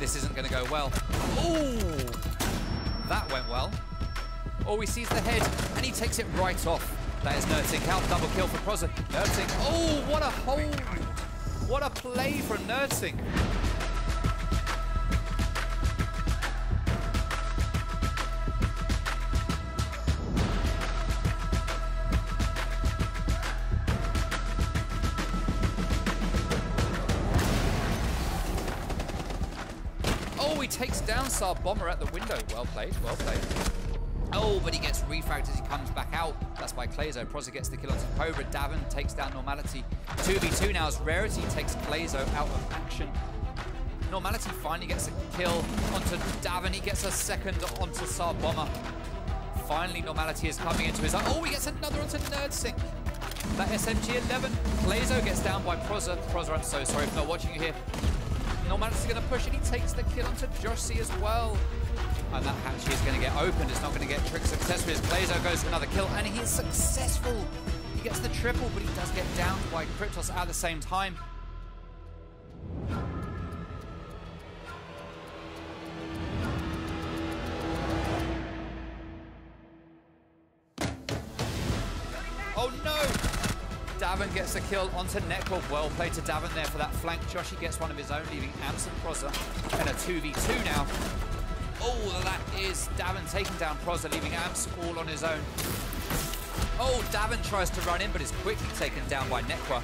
This isn't going to go well. Ooh, that went well. Oh, he sees the head, and he takes it right off. That is Nerdtink out. Double kill for Proza. Nerdtink. Oh, what a hold. What a play from Nerdtink. Oh, he takes down Saab Bomber at the window. Well played, well played. Oh, but he gets refragged as he comes back out. That's by Clazo. Proza gets the kill onto Cobra. Davin takes down Normality. 2v2 now as Rarity takes Clazo out of action. Normality finally gets a kill onto Davin. He gets a second onto Saab Bomber. Finally, Normality is coming into his own. Oh, he gets another onto Nerdtink. That SMG-11. Clazo gets down by Proza. Proza, I'm so sorry for not watching you here. Normality's going to push it. He takes the kill onto Josh C as well. And that hatch is going to get opened. It's not going to get trick successful as Clazo goes for another kill. And he is successful. He gets the triple, but he does get downed by Kryptos at the same time. Oh no! Davin gets a kill onto Netcore. Well played to Davin there for that flank. Joshy gets one of his own, leaving Amps and Proza in a 2v2 now. Oh, that is Davin taking down Proza, leaving Amps all on his own. Oh, Davin tries to run in, but is quickly taken down by Netcore.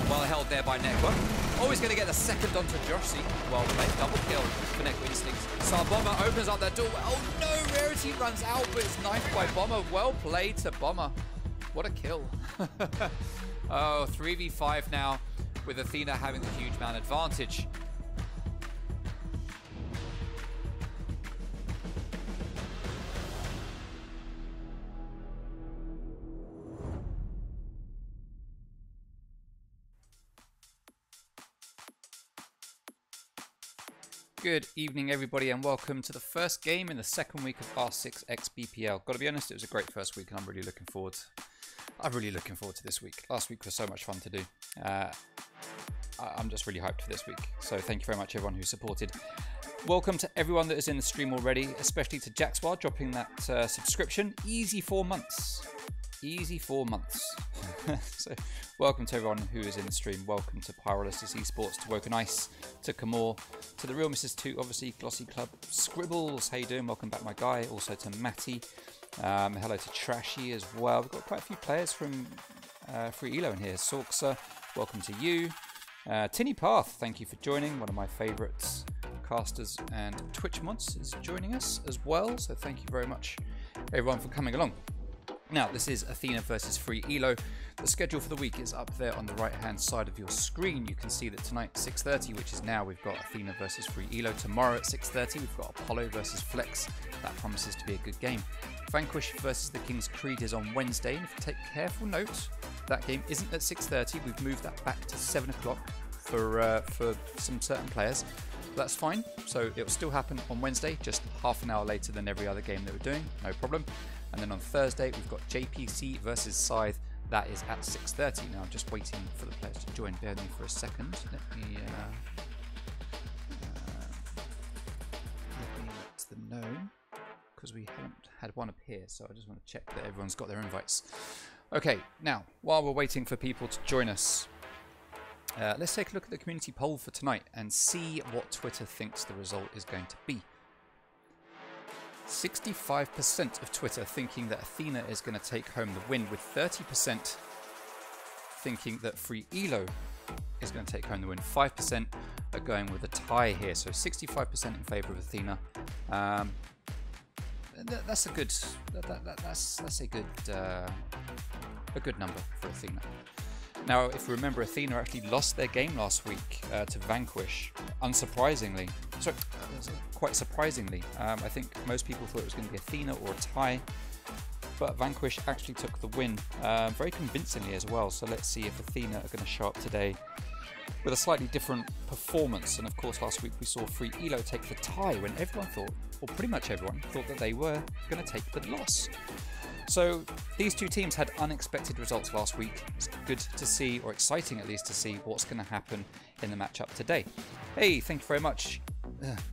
Well held there by Netcore. Oh, he's going to get the second onto Joshy. Well played, double kill for Netcore Instincts. Saab Bomber opens up that door. Oh no, Rarity runs out, but it's knifed by Bomber. Well played to Bomber. What a kill. Oh, 3v5 now, with Athena having the huge man advantage. Good evening, everybody, and welcome to the first game in the second week of R6XBPL. Got to be honest, it was a great first week, and I'm really looking forward to this week. Last week was so much fun to do. I'm just really hyped for this week. So thank you very much, everyone who supported. Welcome to everyone that is in the stream already, especially to Jaxwar dropping that subscription. Easy 4 months. Easy 4 months. So welcome to everyone who is in the stream. Welcome to Pyrolysis Esports, to Woken Ice, to Kamor, to the Real Mrs. 2, obviously, Glossy Club, Scribbles. How you doing? Welcome back, my guy. Also to Matty. Hello to Trashy as well. We've got quite a few players from Free Elo in here. Sorksa, welcome to you. Tinny Path, thank you for joining. One of my favourites, casters and Twitch mods, is joining us as well. So thank you very much, everyone, for coming along. Now, this is Athena versus Free Elo. The schedule for the week is up there on the right-hand side of your screen. You can see that tonight at 6:30, which is now, we've got Athena versus Free Elo. Tomorrow at 6:30, we've got Apollo versus Flex. That promises to be a good game. Vanquish versus the King's Creed is on Wednesday, and if you take careful note, that game isn't at 6:30. We've moved that back to 7 o'clock for some certain players. That's fine. So it'll still happen on Wednesday, just half an hour later than every other game that we're doing. No problem. And then on Thursday, we've got JPC versus Scythe. That is at 6:30. Now, I'm just waiting for the players to join. Bear with me for a second. Let me let them know, because we haven't had one appear. So I just want to check that everyone's got their invites. Okay, now, while we're waiting for people to join us, let's take a look at the community poll for tonight and see what Twitter thinks the result is going to be. 65% of Twitter thinking that Athena is going to take home the win, with 30% thinking that Free Elo is going to take home the win. 5% are going with a tie here, so 65% in favour of Athena. That's a good. That's a good number for Athena. Now, if you remember, Athena actually lost their game last week to Vanquish, unsurprisingly. Sorry, quite surprisingly. I think most people thought it was going to be Athena or a tie, but Vanquish actually took the win very convincingly as well. So let's see if Athena are going to show up today with a slightly different performance. And of course, last week we saw Free Elo take the tie when everyone thought, or pretty much everyone, thought that they were going to take the loss. So these two teams had unexpected results last week. It's good to see, or exciting at least to see, what's going to happen in the matchup today. Hey, thank you very much.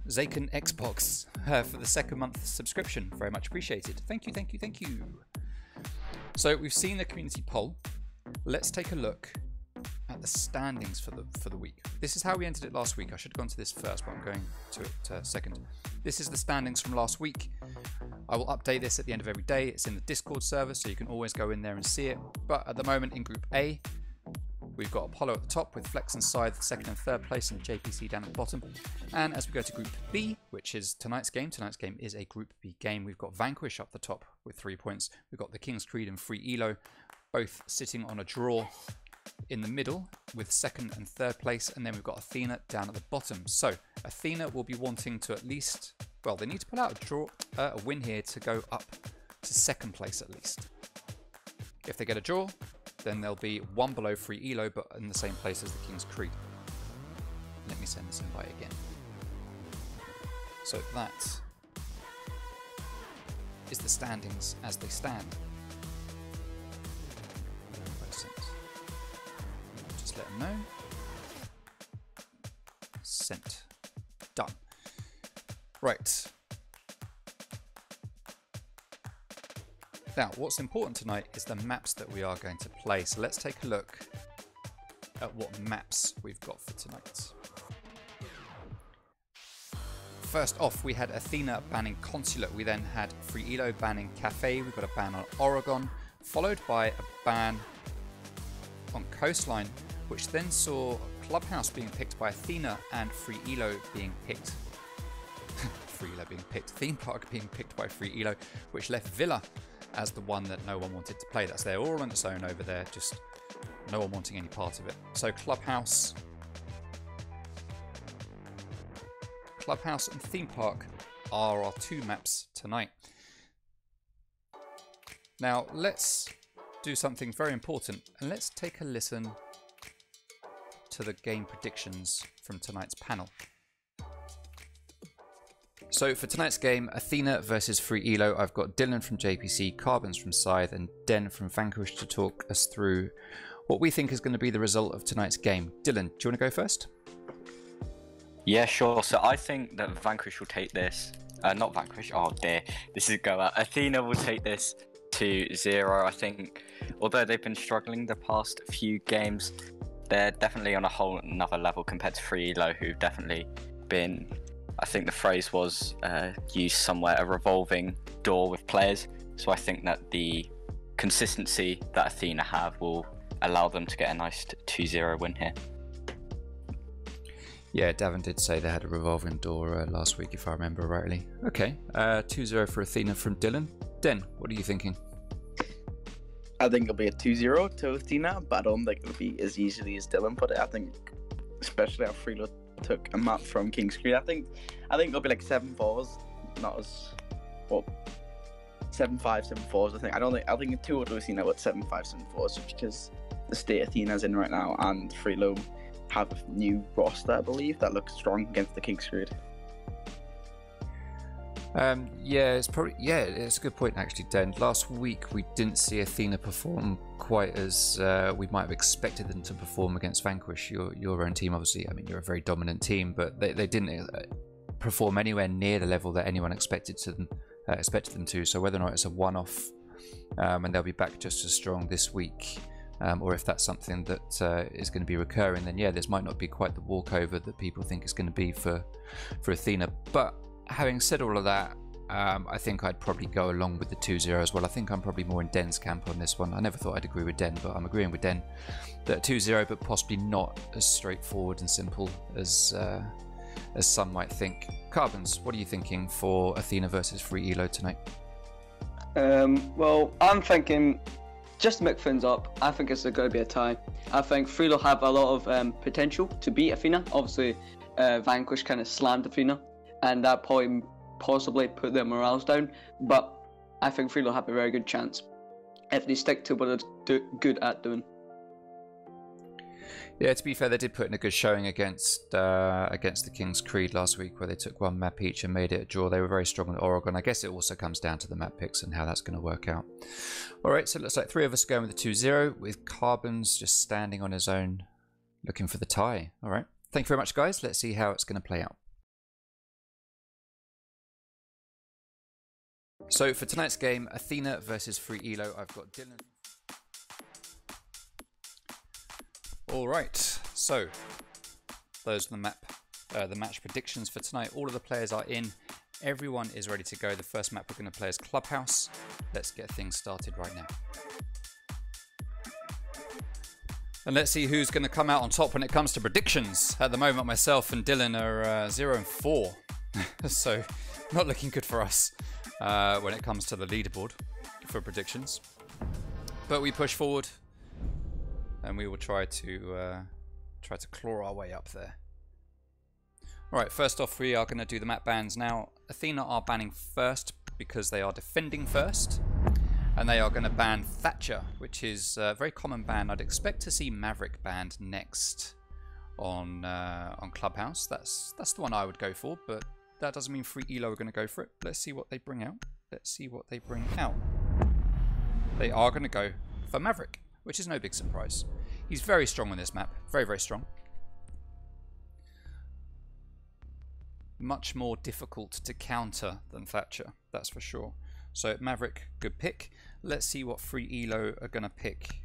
Zaken Xbox for the second month subscription. Very much appreciated. Thank you, thank you, thank you. So we've seen the community poll. Let's take a look at the standings for the week. This is how we entered it last week. I should have gone to this first, but I'm going to it second. This is the standings from last week. I will update this at the end of every day. It's in the Discord server, so you can always go in there and see it. But at the moment in Group A, we've got Apollo at the top with Flex and Scythe second and third place, and JPC down at the bottom. And as we go to Group B, which is tonight's game is a Group B game. We've got Vanquish up the top with 3 points. We've got the King's Creed and Free Elo both sitting on a draw in the middle with second and third place, and then we've got Athena down at the bottom. So Athena will be wanting to at least, well, they need to pull out a win here to go up to second place at least. If they get a draw, then they'll be one below Free Elo, but in the same place as the King's Creed. Let me send this invite again. So that is the standings as they stand. Just let them know. Sent. Done. Right. Now, what's important tonight is the maps that we are going to play. So let's take a look at what maps we've got for tonight. First off, we had Athena banning Consulate. We then had Free Elo banning Cafe. We've got a ban on Oregon, followed by a ban on Coastline, which then saw Clubhouse being picked by Athena and Free Elo being picked. Theme Park being picked by Free Elo, which left Villa as the one that no one wanted to play. That's there all on its own over there, just no one wanting any part of it. So Clubhouse and Theme Park are our two maps tonight. Now let's do something very important, and let's take a listen to the game predictions from tonight's panel. So for tonight's game, Athena versus Free Elo, I've got Dylan from JPC, Carbons from Scythe, and Den from Vanquish to talk us through what we think is going to be the result of tonight's game. Dylan, do you want to go first? Yeah, sure. So I think that Vanquish will take this. Not Vanquish. Oh dear, this is go out. Athena will take this to 0. I think, although they've been struggling the past few games, they're definitely on a whole another level compared to Free Elo, who've definitely been, I think the phrase was used somewhere, a revolving door with players. So I think that the consistency that Athena have will allow them to get a nice 2-0 win here. Yeah, Davin did say they had a revolving door last week, if I remember rightly. Okay, 2-0 for Athena from Dylan. Den, what are you thinking? I think it'll be a 2-0 to Athena, but I don't think it'll be as easily as Dylan put it. I think, especially how Free Elo took a map from King's Creed, I think it'll be like 7-4s, not as, well, 7-5, 7-4s. I think a 2-0 to Athena, but 7-5, 7-4s, just because the state Athena's in right now, and Free Elo have a new roster, I believe, that looks strong against the King's Creed. Yeah, it's a good point actually, Den. Last week we didn't see Athena perform quite as we might have expected them to perform against Vanquish, your own team. Obviously, I mean, you're a very dominant team, but they didn't perform anywhere near the level that anyone expected them to. So whether or not it's a one-off and they'll be back just as strong this week, or if that's something that is going to be recurring, then yeah, this might not be quite the walkover that people think it's going to be for Athena. But having said all of that, I think I'd probably go along with the 2-0 as well. I think I'm probably more in Den's camp on this one. I never thought I'd agree with Den, but I'm agreeing with Den that 2-0, but possibly not as straightforward and simple as some might think. Carbons, what are you thinking for Athena versus Free Elo tonight? Well, I'm thinking, just to make things up, I think it's going to be a tie. I think Free Elo have a lot of potential to beat Athena. Obviously, Vanquish kind of slammed Athena, and that point possibly put their morales down. But I think Free Elo have a very good chance if they stick to what they're good at doing. Yeah, to be fair, they did put in a good showing against the King's Creed last week, where they took one map each and made it a draw. They were very strong in Oregon. I guess it also comes down to the map picks and how that's going to work out. All right, so it looks like 3 of us are going with the 2-0, with Carbons just standing on his own, looking for the tie. All right, thank you very much, guys. Let's see how it's going to play out. So for tonight's game, Athena versus Free Elo, I've got Dylan. Alright, so those are the match predictions for tonight. All of the players are in. Everyone is ready to go. The first map we're going to play is Clubhouse. Let's get things started right now. And let's see who's going to come out on top when it comes to predictions. At the moment, myself and Dylan are 0 and 4. So not looking good for us when it comes to the leaderboard for predictions. But we push forward and we will try to claw our way up there. Alright, first off, we are going to do the map bans now. Athena are banning first because they are defending first. And they are going to ban Thatcher, which is a very common ban. I'd expect to see Maverick banned next on Clubhouse. That's the one I would go for, but that doesn't mean Free Elo are going to go for it. Let's see what they bring out. Let's see what they bring out. They are going to go for Maverick, which is no big surprise. He's very strong on this map. Very, very strong. Much more difficult to counter than Thatcher, that's for sure. So Maverick, good pick. Let's see what Free Elo are going to pick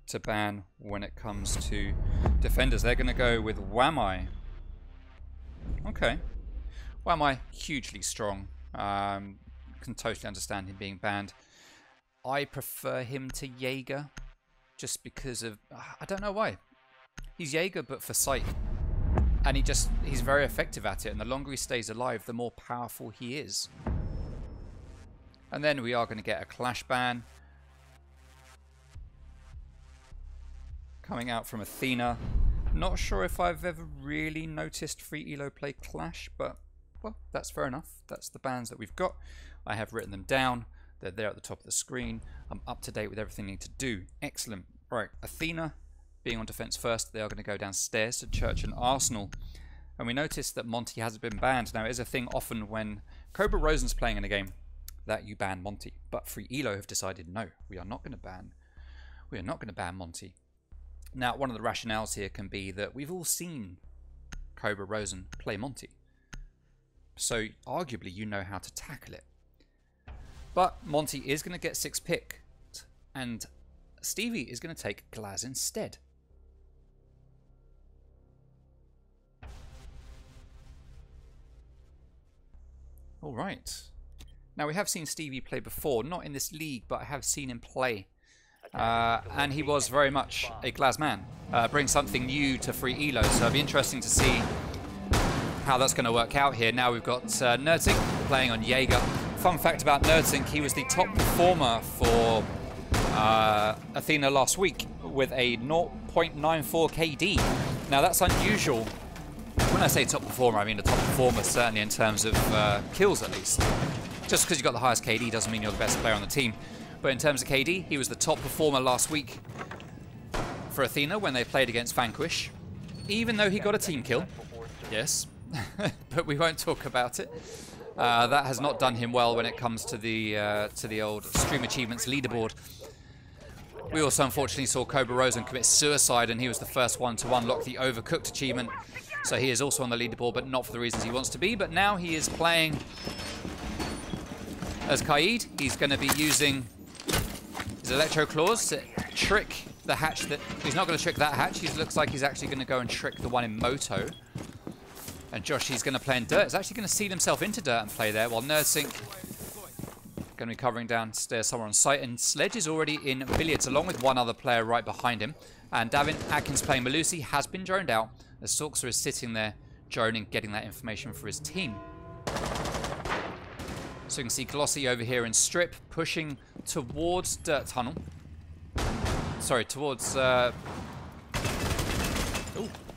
to ban when it comes to defenders. They're going to go with Wamai. Okay. Wamai, hugely strong. Can totally understand him being banned. I prefer him to Jaeger just because of... I don't know why. He's Jaeger but for sight. And he's very effective at it. And the longer he stays alive, the more powerful he is. And then we are going to get a Clash ban coming out from Athena. Not sure if I've ever really noticed Free Elo play Clash, but well, that's fair enough. That's the bans that we've got. I have written them down. They're there at the top of the screen. I'm up to date with everything I need to do. Excellent. Right, Athena being on defense first, they are going to go downstairs to Church and Arsenal. And we noticed that Monty hasn't been banned. Now, it is a thing often when Cobra Rosen's playing in a game that you ban Monty, but Free Elo have decided no, we are not going to ban Monty. Now, one of the rationales here can be that we've all seen Cobra Rosen play Monty, so arguably you know how to tackle it. But Monty is going to get 6 picked, and Stevie is going to take Glaz instead. All right. Now, we have seen Stevie play before, not in this league, but I have seen him play. And he was very much a Glaz man. Brings something new to Free Elo, so it'll be interesting to see how that's going to work out here. Now we've got Nerdtink playing on Jaeger. Fun fact about Nerdtink, he was the top performer for Athena last week with a 0.94 KD. Now, that's unusual. When I say top performer, I mean the top performer, certainly in terms of kills at least. Just because you've got the highest KD doesn't mean you're the best player on the team. But in terms of KD, he was the top performer last week for Athena when they played against Vanquish. Even though he got a team kill. Yes. But we won't talk about it. That has not done him well when it comes to the old Stream Achievements leaderboard. We also unfortunately saw Cobra Rosen commit suicide, and he was the first one to unlock the Overcooked achievement. So he is also on the leaderboard, but not for the reasons he wants to be. But now he is playing as Kaid. He's going to be using his Electro Claws to trick the hatch that... He's not going to trick that hatch. He looks like he's actually going to go and trick the one in Moto. And Josh, he's going to play in Dirt. He's actually going to seal himself into Dirt and play there, while Nerdtink going to be covering downstairs somewhere on site. And Sledge is already in Billiards, along with one other player right behind him. And Davin Atkins playing Malusi has been droned out, as Sorcerer is sitting there droning, getting that information for his team. So you can see Glossy over here in Strip, pushing towards Dirt Tunnel. Sorry, towards... Ooh,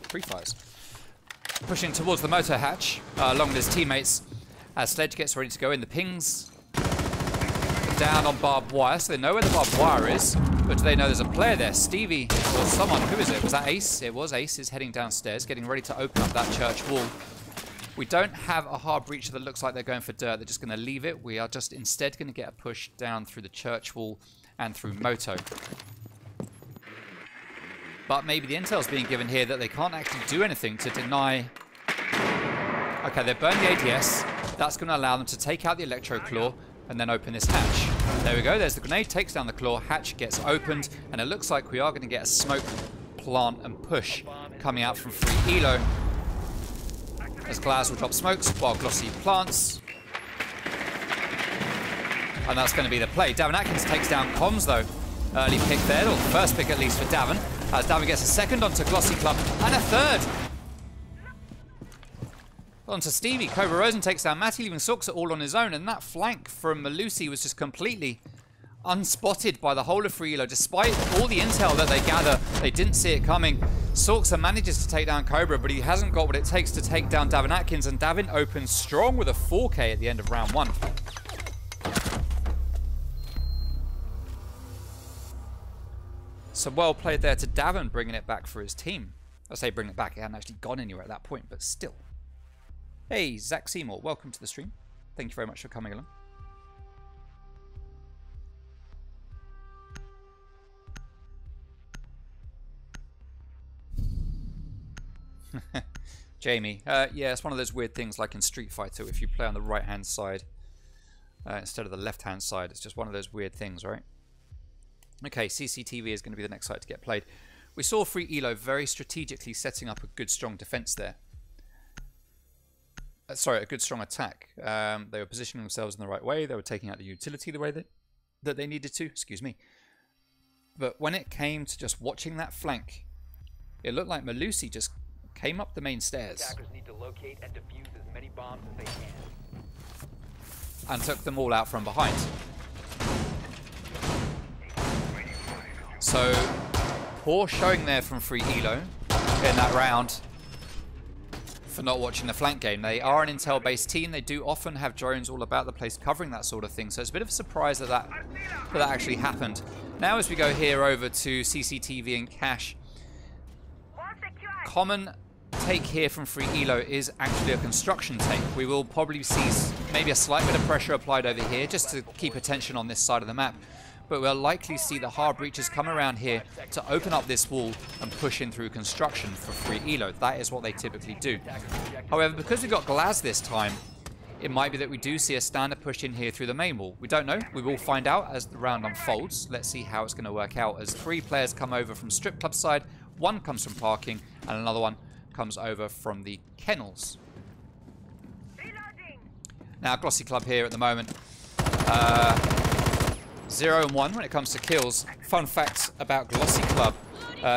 free fires. Pushing towards the Moto hatch, along with his teammates, as Sledge gets ready to go in. The pings down on barbed wire, so they know where the barbed wire is, but do they know there's a player there? Stevie, or someone, who is it? Was that Ace? It was Ace, is heading downstairs, getting ready to open up that church wall. We don't have a hard breach that looks like they're going for Dirt. They're just going to leave it. We are just instead going to get a push down through the church wall and through Moto. But maybe the intel's being given here that they can't actually do anything to deny... Okay, they've burned the ADS. That's going to allow them to take out the Electro Claw, and then open this hatch. There we go, there's the grenade, takes down the claw, hatch gets opened, and it looks like we are going to get a smoke, plant and push coming out from free Elo. As Glaz will drop smokes while Glossy plants. And that's going to be the play. Davin Atkins takes down Comms though. Early pick there, or first pick at least for Davin. As Davin gets a second onto Glossy Club, and a third! Onto Stevie. Cobra Rosen takes down Matty, leaving Sorksa all on his own, and that flank from Malusi was just completely unspotted by the whole of Free Elo. Despite all the intel that they gather, they didn't see it coming. Sorksa manages to take down Cobra, but he hasn't got what it takes to take down Davin Atkins, and Davin opens strong with a 4K at the end of round 1. So well played there to Davin, bringing it back for his team. I say bring it back, it hadn't actually gone anywhere at that point, but still. Hey, Zach Seymour, welcome to the stream. Thank you very much for coming along. Jamie, yeah, it's one of those weird things like in Street Fighter, if you play on the right-hand side instead of the left-hand side, it's just one of those weird things, right? Okay, CCTV is going to be the next site to get played. We saw Free Elo very strategically setting up a good, strong defense there. Sorry, a good, strong attack. They were positioning themselves in the right way. They were taking out the utility the way that they needed to. Excuse me. But when it came to just watching that flank, it looked like Malusi just came up the main stairs. Attackers need to locate and defuse as many bombs as they can. And took them all out from behind. So, poor showing there from Free Elo in that round for not watching the flank game. They are an intel-based team. They do often have drones all about the place covering that sort of thing. So it's a bit of a surprise that actually happened. Now as we go here over to CCTV and Cash, common take here from Free Elo is actually a construction take. We will probably see maybe a slight bit of pressure applied over here just to keep attention on this side of the map. But we'll likely see the hard breaches come around here to open up this wall and push in through construction for Free Elo. That is what they typically do. However, because we've got Glaz this time, it might be that we do see a standard push in here through the main wall. We don't know. We will find out as the round unfolds. Let's see how it's going to work out as 3 players come over from Strip Club side, 1 comes from parking, and another one comes over from the kennels. Now, Glossy Club here at the moment. 0 and 1 when it comes to kills. Fun fact about Glossy Club,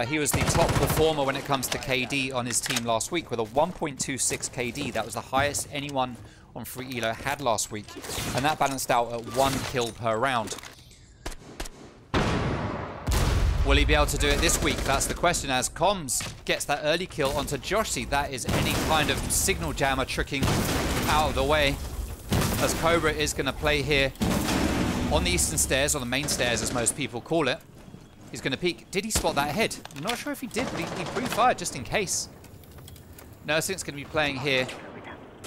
he was the top performer when it comes to KD on his team last week with a 1.26 KD. That was the highest anyone on Free Elo had last week, and that balanced out at 1 kill per round. Will he be able to do it this week? That's the question, as Comms gets that early kill onto Joshi. That is any kind of signal jammer tricking out of the way, as Cobra is going to play here on the eastern stairs, or the main stairs as most people call it. He's going to peek. Did he spot that head? I'm not sure if he did, but he pre-fired just in case. Nursing's going to be playing here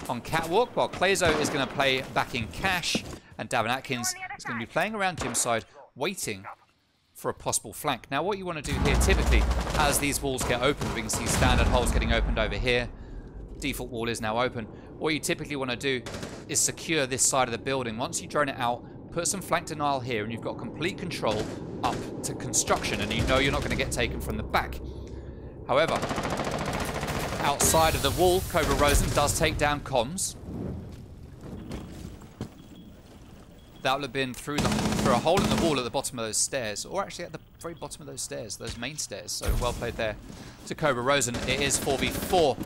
on Catwalk, while Clazo is going to play back in Cash, and Davin Atkins is going to be playing around Jim's side, waiting for a possible flank. Now what you want to do here typically, as these walls get opened, we can see standard holes getting opened over here. Default wall is now open. What you typically want to do is secure this side of the building. Once you drone it out, put some flank denial here, and you've got complete control up to construction, and you know you're not going to get taken from the back. However, outside of the wall, Cobra Rosen does take down Comms. That will have been through a hole in the wall at the bottom of those stairs, or actually at the very bottom of those stairs, those main stairs. So well played there to Cobra Rosen. It is 4v4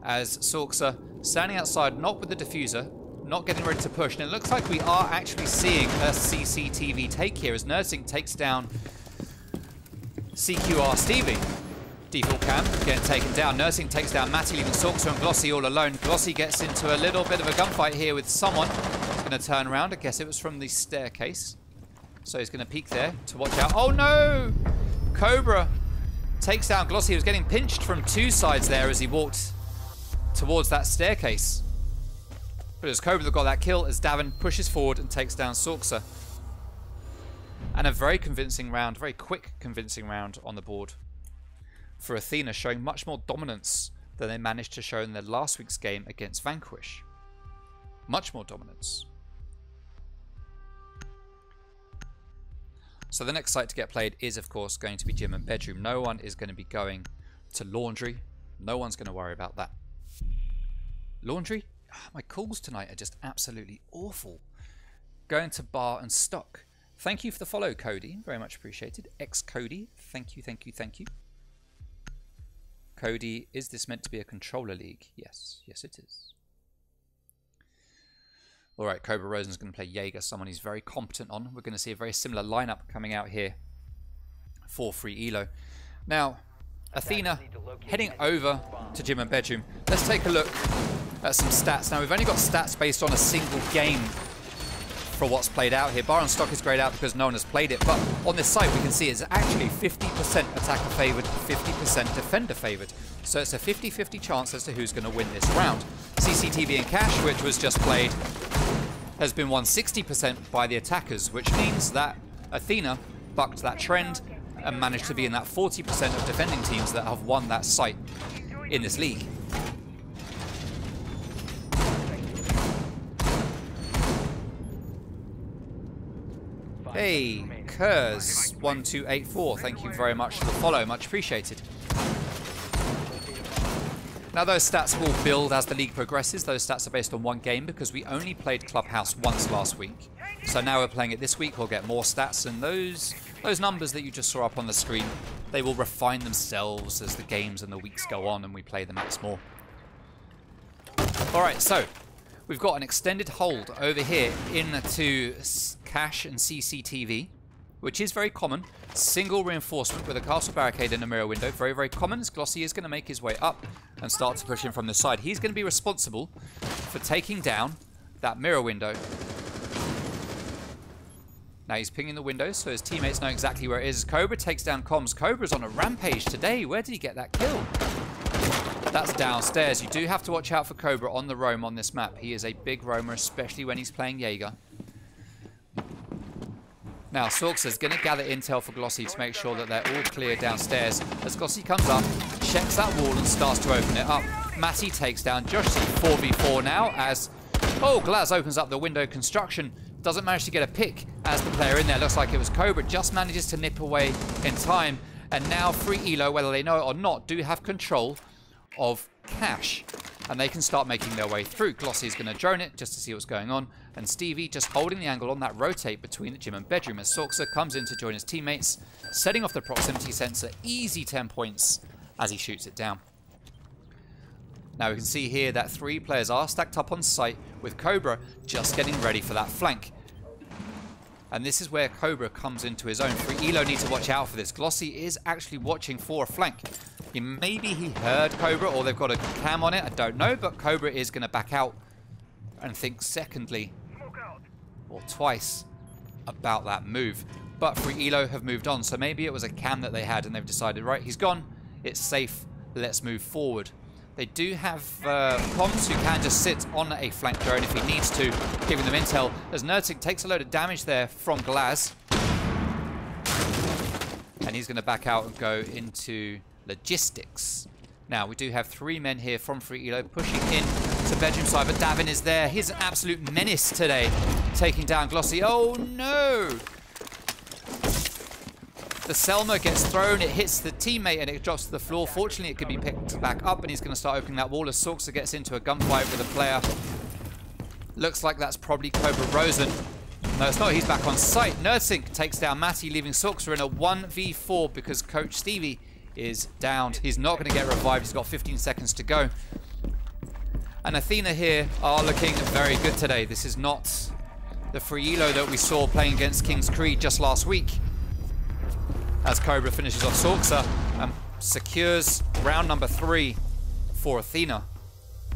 as Sorksa standing outside, not with the diffuser, not getting ready to push, and it looks like we are actually seeing a CCTV take here as Nursing takes down CQR Stevie. Default cam getting taken down. Nursing takes down Matty, leaving Sorksa and Glossy all alone. Glossy gets into a little bit of a gunfight here with someone. He's going to turn around. I guess it was from the staircase. So he's going to peek there to watch out. Oh no! Cobra takes down Glossy. He was getting pinched from 2 sides there as he walked towards that staircase. But it was Cobra that got that kill as Davin pushes forward and takes down Sorksa. And a very convincing round, very quick convincing round on the board for Athena, showing much more dominance than they managed to show in their last week's game against Vanquish. Much more dominance. So the next site to get played is, of course, going to be gym and bedroom. No one is going to be going to laundry. No one's going to worry about that. Laundry? Oh, my calls tonight are just absolutely awful. Going to bar and stock. Thank you for the follow, Cody. Very much appreciated. Cody. Thank you, thank you, thank you. Cody, is this meant to be a controller league? Yes. Yes, it is. Alright, Cobra Rosen's going to play Jaeger, someone he's very competent on. We're going to see a very similar lineup coming out here for free Elo. Now, Athena heading over to gym and bedroom. Let's take a look at some stats. Now, we've only got stats based on a single game for what's played out here. Bar and stock is grayed out because no one has played it, but on this site we can see it's actually 50% attacker favoured, 50% defender favoured. So it's a 50-50 chance as to who's going to win this round. CCTV and Cash, which was just played, has been won 60% by the attackers, which means that Athena bucked that trend and managed to be in that 40% of defending teams that have won that site in this league. Hey, Kurz1284, thank you very much for the follow, much appreciated. Now those stats will build as the league progresses. Those stats are based on one game because we only played Clubhouse once last week. So now we're playing it this week, we'll get more stats, and those numbers that you just saw up on the screen, they will refine themselves as the games and the weeks go on and we play the maps more. Alright, so we've got an extended hold over here into Cash and CCTV, which is very common. Single reinforcement with a castle barricade and a mirror window. Very, very common, as Glossy is going to make his way up and start to push in from the side. He's going to be responsible for taking down that mirror window. Now he's pinging the window, so his teammates know exactly where it is. Cobra takes down comms. Cobra's on a rampage today. Where did he get that kill? That's downstairs. You do have to watch out for Cobra on the roam on this map. He is a big roamer, especially when he's playing Jaeger. Now, Sorks is going to gather intel for Glossy to make sure that they're all clear downstairs. As Glossy comes up, checks that wall and starts to open it up. Matty takes down Josh 4v4 now as... Oh, Glaz opens up the window construction. Doesn't manage to get a pick as the player in there. Looks like it was Cobra. Just manages to nip away in time. And now free Elo, whether they know it or not, do have control of Cash. And they can start making their way through. Glossy is going to drone it just to see what's going on. And Stevie just holding the angle on that rotate between the gym and bedroom as Sorksa comes in to join his teammates, setting off the proximity sensor. Easy 10 points as he shoots it down. Now we can see here that 3 players are stacked up on site with Cobra just getting ready for that flank. And this is where Cobra comes into his own. Free Elo need to watch out for this. Glossy is actually watching for a flank. Maybe he heard Cobra or they've got a cam on it, I don't know, but Cobra is going to back out and think secondly or twice about that move. But Free Elo have moved on, so maybe it was a cam that they had and they've decided, right, he's gone, it's safe, let's move forward. They do have comms who can just sit on a flank drone if he needs to, giving them intel, as Nurtic takes a load of damage there from Glaz. And he's going to back out and go into logistics. Now, we do have 3 men here from Free Elo pushing in to bedroom side, but Davin is there. He's an absolute menace today, taking down Glossy. Oh, no! The Selma gets thrown, it hits the teammate and it drops to the floor. Fortunately, it can be picked back up and he's going to start opening that wall as Sorksa gets into a gunfight with a player. Looks like that's probably Cobra Rosen. No, it's not. He's back on site. Nerdsink takes down Matty, leaving Sorksa in a 1v4 because Coach Stevie is downed. He's not going to get revived. He's got 15 seconds to go. And Athena here are looking very good today. This is not the Free Elo that we saw playing against King's Creed just last week. As Cobra finishes off Sorksa and secures round number 3 for Athena.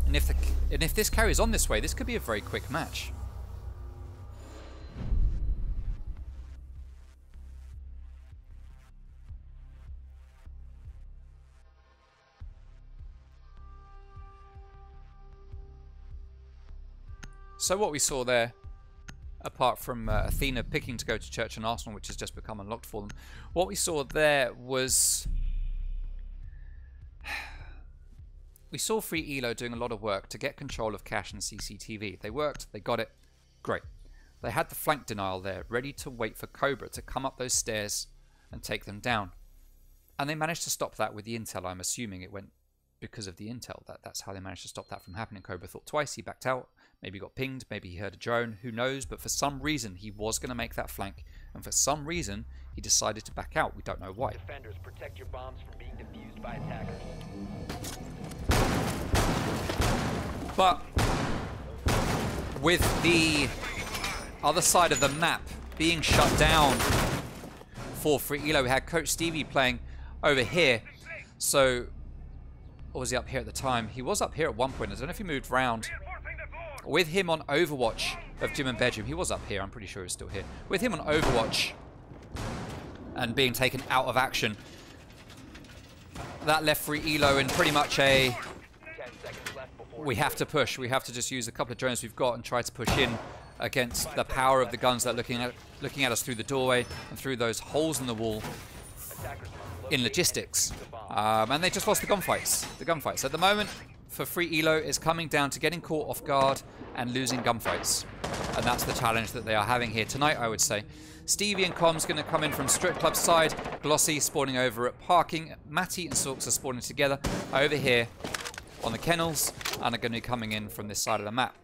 And if this carries on this way, this could be a very quick match. So what we saw there, apart from Athena picking to go to Church and Arsenal, which has just become unlocked for them, what we saw there was... we saw Free Elo doing a lot of work to get control of Cash and CCTV. They worked, they got it, great. They had the flank denial there, ready to wait for Cobra to come up those stairs and take them down. And they managed to stop that with the intel. I'm assuming it went because of the intel. That's how they managed to stop that from happening. Cobra thought twice, he backed out, maybe got pinged, maybe he heard a drone, who knows, but for some reason he was going to make that flank, and for some reason he decided to back out. We don't know why. Defenders, protect your bombs from being defused by attackers. But with the other side of the map being shut down for Free Elo, we had Coach Stevie playing over here. So, or was he up here at the time? He was up here at one point. I don't know if he moved round. With him on Overwatch of Gym and Bedroom, he was up here. I'm pretty sure he was still here. With him on Overwatch and being taken out of action, that left Free Elo in pretty much a... 10 seconds left before We have to push. We have to just use a couple of drones we've got and try to push in against the power of the guns that are looking at us through the doorway and through those holes in the wall attackers must in logistics. And they just lost the gunfights. At the moment, for Free Elo, is coming down to getting caught off guard and losing gunfights. And that's the challenge that they are having here tonight, I would say. Stevie and Com's going to come in from Strip Club side. Glossy spawning over at Parking. Matty and Sorks are spawning together over here on the kennels and are going to be coming in from this side of the map.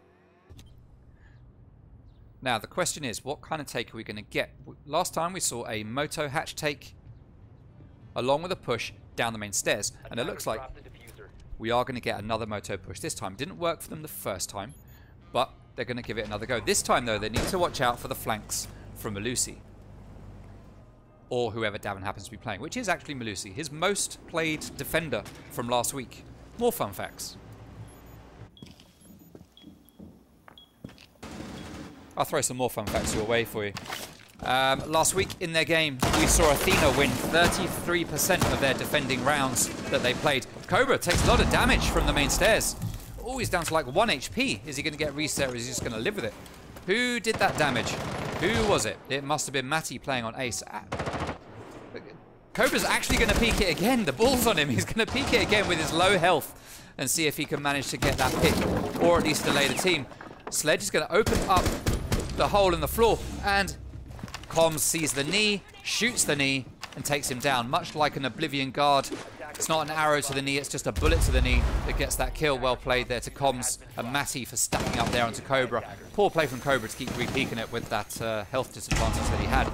Now, the question is, what kind of take are we going to get? Last time we saw a Moto hatch take along with a push down the main stairs. And it looks like drop the diffuser. we are going to get another Moto push this time. Didn't work for them the first time, but they're going to give it another go. This time, though, they need to watch out for the flanks from Malusi. Or whoever Davin happens to be playing, which is actually Malusi, his most played defender from last week. More fun facts. I'll throw some more fun facts your way for you. Last week in their game, we saw Athena win 33% of their defending rounds that they played. Cobra takes a lot of damage from the main stairs. Oh, he's down to like 1 HP. Is he going to get reset or is he just going to live with it? Who did that damage? Who was it? It must have been Matty playing on Ace. Cobra's actually going to peek it again. The ball's on him. He's going to peek it again with his low health and see if he can manage to get that pick or at least delay the team. Sledge is going to open up the hole in the floor and Coms sees the knee, shoots the knee and takes him down. Much like an Oblivion Guard, it's not an arrow to the knee, it's just a bullet to the knee that gets that kill. Well played there to Coms and Matty for stacking up there onto Cobra. Poor play from Cobra to keep re-peeking it with that health disadvantage that he had.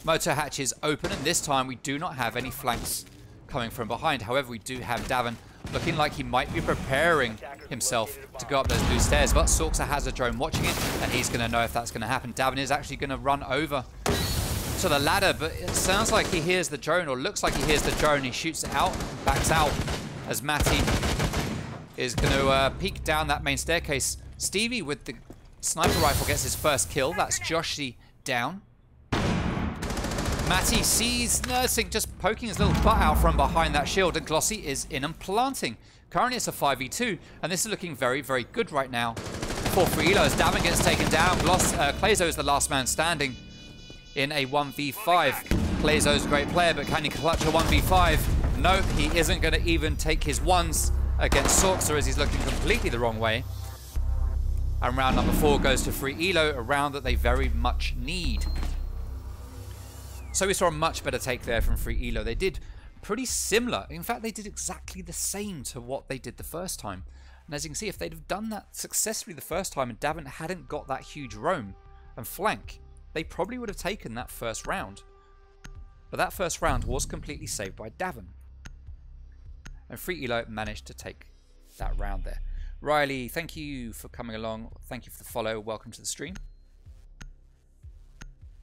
Motor hatch is open and this time we do not have any flanks coming from behind. However, we do have Davin looking like he might be preparing himself to go up those blue stairs, but Sorksa has a drone watching it and he's going to know if that's going to happen. Davin is actually going to run over to the ladder, but it sounds like he hears the drone, or looks like he hears the drone. He shoots it out, backs out as Matty is going to peek down that main staircase. Stevie with the sniper rifle gets his first kill. That's Joshi down. Matty sees Nursing just poking his little butt out from behind that shield, and Glossy is in and planting. Currently it's a 5v2, and this is looking very, very good right now for Free Elo as Davin gets taken down. Clazo is the last man standing in a 1v5. Clazo's a great player, but can he clutch a 1v5? Nope, he isn't going to even take his ones against Sorksa as he's looking completely the wrong way. And round number 4 goes to Free Elo, a round that they very much need. So we saw a much better take there from Free Elo. They did pretty similar. In fact, they did exactly the same to what they did the first time. And as you can see, if they'd have done that successfully the first time and Davin hadn't got that huge roam and flank, they probably would have taken that first round. But that first round was completely saved by Davin. And Free Elo managed to take that round there. Riley, thank you for coming along. Thank you for the follow. Welcome to the stream.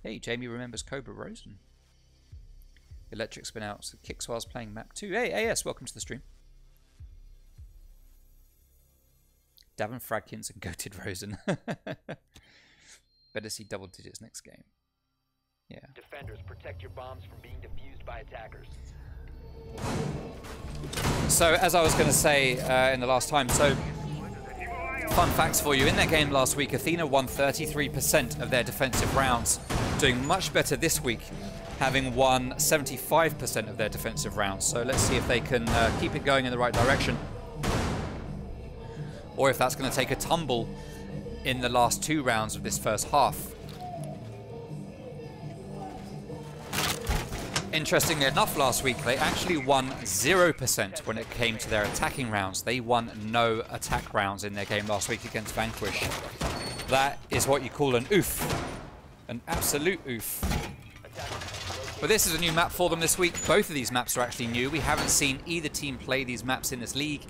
Hey, Jamie remembers Cobra Rosen. Electric's been out, so kicks whilst playing map 2. Hey, AS, welcome to the stream. Davin Fradkins and Goated Rosen. Better see double digits next game. Yeah. Defenders, protect your bombs from being defused by attackers. So, as I was going to say in the last time, so fun facts for you. In their game last week, Athena won 33% of their defensive rounds, doing much better this week, having won 75% of their defensive rounds. So let's see if they can keep it going in the right direction, or if that's going to take a tumble in the last 2 rounds of this first half. Interestingly enough, last week they actually won 0% when it came to their attacking rounds. They won no attack rounds in their game last week against Vanquish. That is what you call an oof. An absolute oof. But this is a new map for them this week. Both of these maps are actually new. We haven't seen either team play these maps in this league.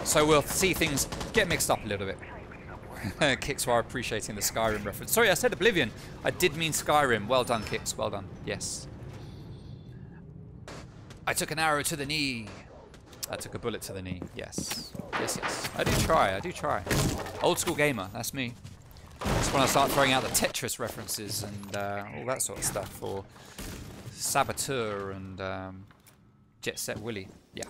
So we'll see things get mixed up a little bit. Kix are appreciating the Skyrim reference. Sorry, I said Oblivion. I did mean Skyrim. Well done, Kix. Well done. Yes. I took an arrow to the knee. I took a bullet to the knee. Yes. Yes, yes. I do try. I do try. Old school gamer. That's me. That's when I start throwing out the Tetris references and all that sort of stuff. Or Saboteur and Jet Set Willy. Yeah.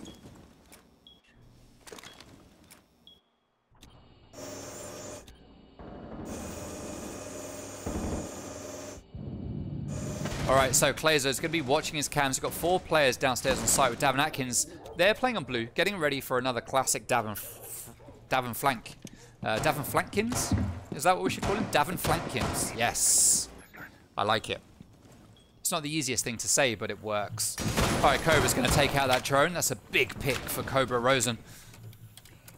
Alright, so Clazo is going to be watching his cams. He's got 4 players downstairs on site with Davin Atkins. They're playing on blue, getting ready for another classic Davin flank. Davin Flankins? Is that what we should call him? Davin Flankins. Yes. I like it. It's not the easiest thing to say, but it works. Alright, Cobra's going to take out that drone. That's a big pick for Cobra Rosen.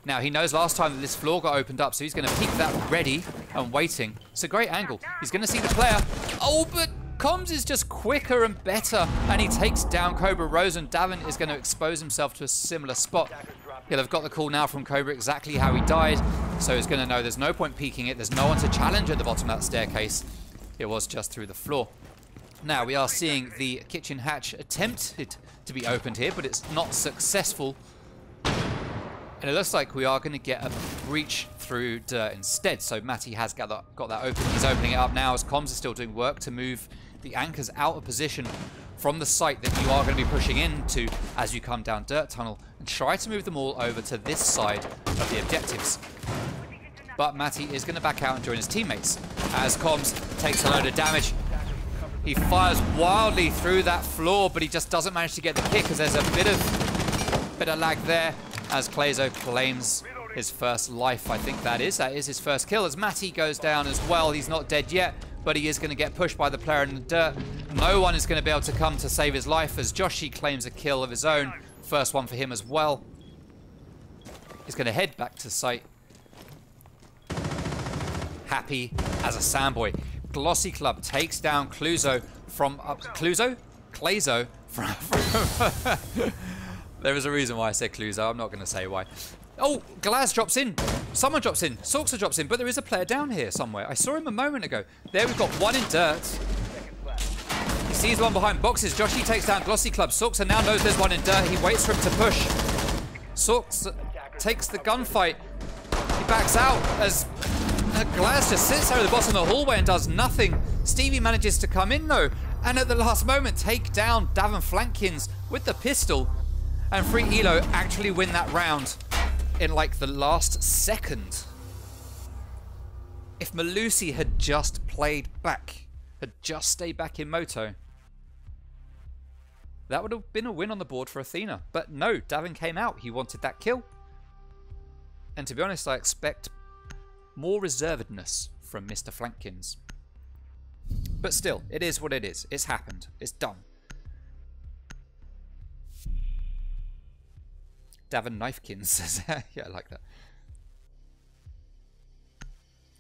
Now, he knows last time that this floor got opened up, so he's going to keep that ready and waiting. It's a great angle. He's going to see the player. Oh, but Comms is just quicker and better, and he takes down Cobra Rosen. Davin is going to expose himself to a similar spot. He'll have got the call now from Cobra exactly how he died, so he's going to know there's no point peeking it. There's no one to challenge at the bottom of that staircase. It was just through the floor. Now, we are seeing the kitchen hatch attempted to be opened here, but it's not successful. And it looks like we are going to get a breach through dirt instead. So Matty has got that open. He's opening it up now as Comms is still doing work to move the anchors out of position from the site that you are going to be pushing into as you come down dirt tunnel, and try to move them all over to this side of the objectives. But Matty is going to back out and join his teammates as Comms takes a load of damage. He fires wildly through that floor, but he just doesn't manage to get the kick because there's a bit of lag there as Clazo claims his first life. I think that is his first kill as Matty goes down as well. He's not dead yet, but he is going to get pushed by the player in the dirt. No one is going to be able to come to save his life as Joshi claims a kill of his own. First one for him as well. He's going to head back to site. Happy as a sandboy. Glossy Club takes down Clazo from up. Clazo from there is a reason why I said Clazo. I'm not going to say why. Oh, Glaz drops in. Someone drops in. Sorxa drops in, but there is a player down here somewhere. I saw him a moment ago. There we've got one in dirt. He sees one behind boxes. Joshi takes down Glossy Club. Sorxa now knows there's one in dirt. He waits for him to push. Sorxa takes the gunfight. He backs out as Glaz just sits there at the bottom of the hallway and does nothing. Stevie manages to come in though, and at the last moment take down Davin Flankins with the pistol. And Free Elo actually win that round in like the last second. If Malusi had just played back, had just stayed back in Moto, that would have been a win on the board for Athena. But no, Davin came out. He wanted that kill. And to be honest, I expect more reservedness from Mr. Flankins. But still, it is what it is. It's happened. It's done. Davin Knifekins says, yeah, I like that.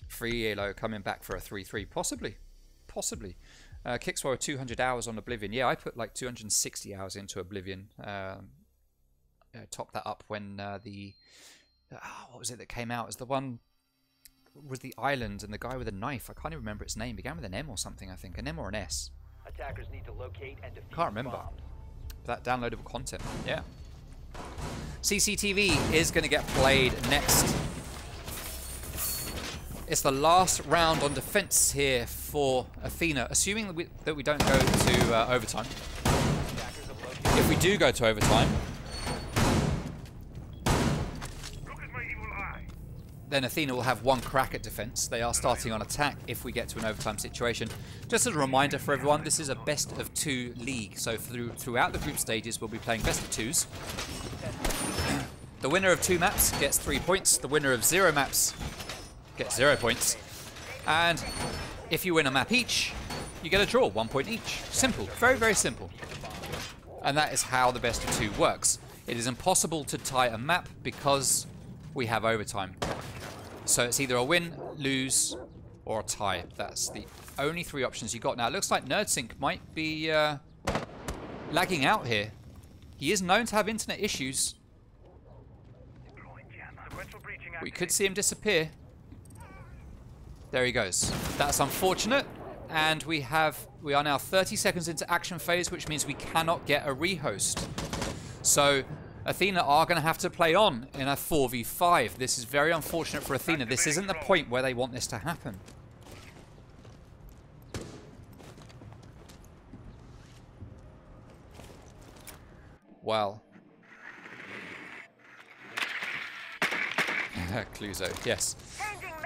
Free Elo coming back for a 3-3. Possibly. Possibly. Kickswallow 200 hours on Oblivion. Yeah, I put like 260 hours into Oblivion. Topped that up when what was it that came out? As the one with the island and the guy with a knife. I can't even remember its name. Began with an M or something, I think. An M or an S. Attackers need to locate and defuse Can't remember. bombs. That downloadable content. Yeah. CCTV is going to get played next. It's the last round on defense here for Athena, assuming that we don't go to overtime. If we do go to overtime, then Athena will have one crack at defense. They are starting on attack if we get to an overtime situation. Just as a reminder for everyone, this is a best of 2 league. So throughout the group stages, we'll be playing best of 2s. The winner of 2 maps gets 3 points. The winner of 0 maps gets 0 points. And if you win a map each, you get a draw, 1 point each. Simple, very, very simple. And that is how the best of 2 works. It is impossible to tie a map because we have overtime. So it's either a win, lose, or a tie. That's the only 3 options you got. Now it looks like NerdSync might be lagging out here. He is known to have internet issues. We could see him disappear. There he goes. That's unfortunate. And we are now 30 seconds into action phase, which means we cannot get a rehost. So Athena are going to have to play on in a 4v5. This is very unfortunate for Athena. This isn't the point where they want this to happen. Well. Cluzo, yes.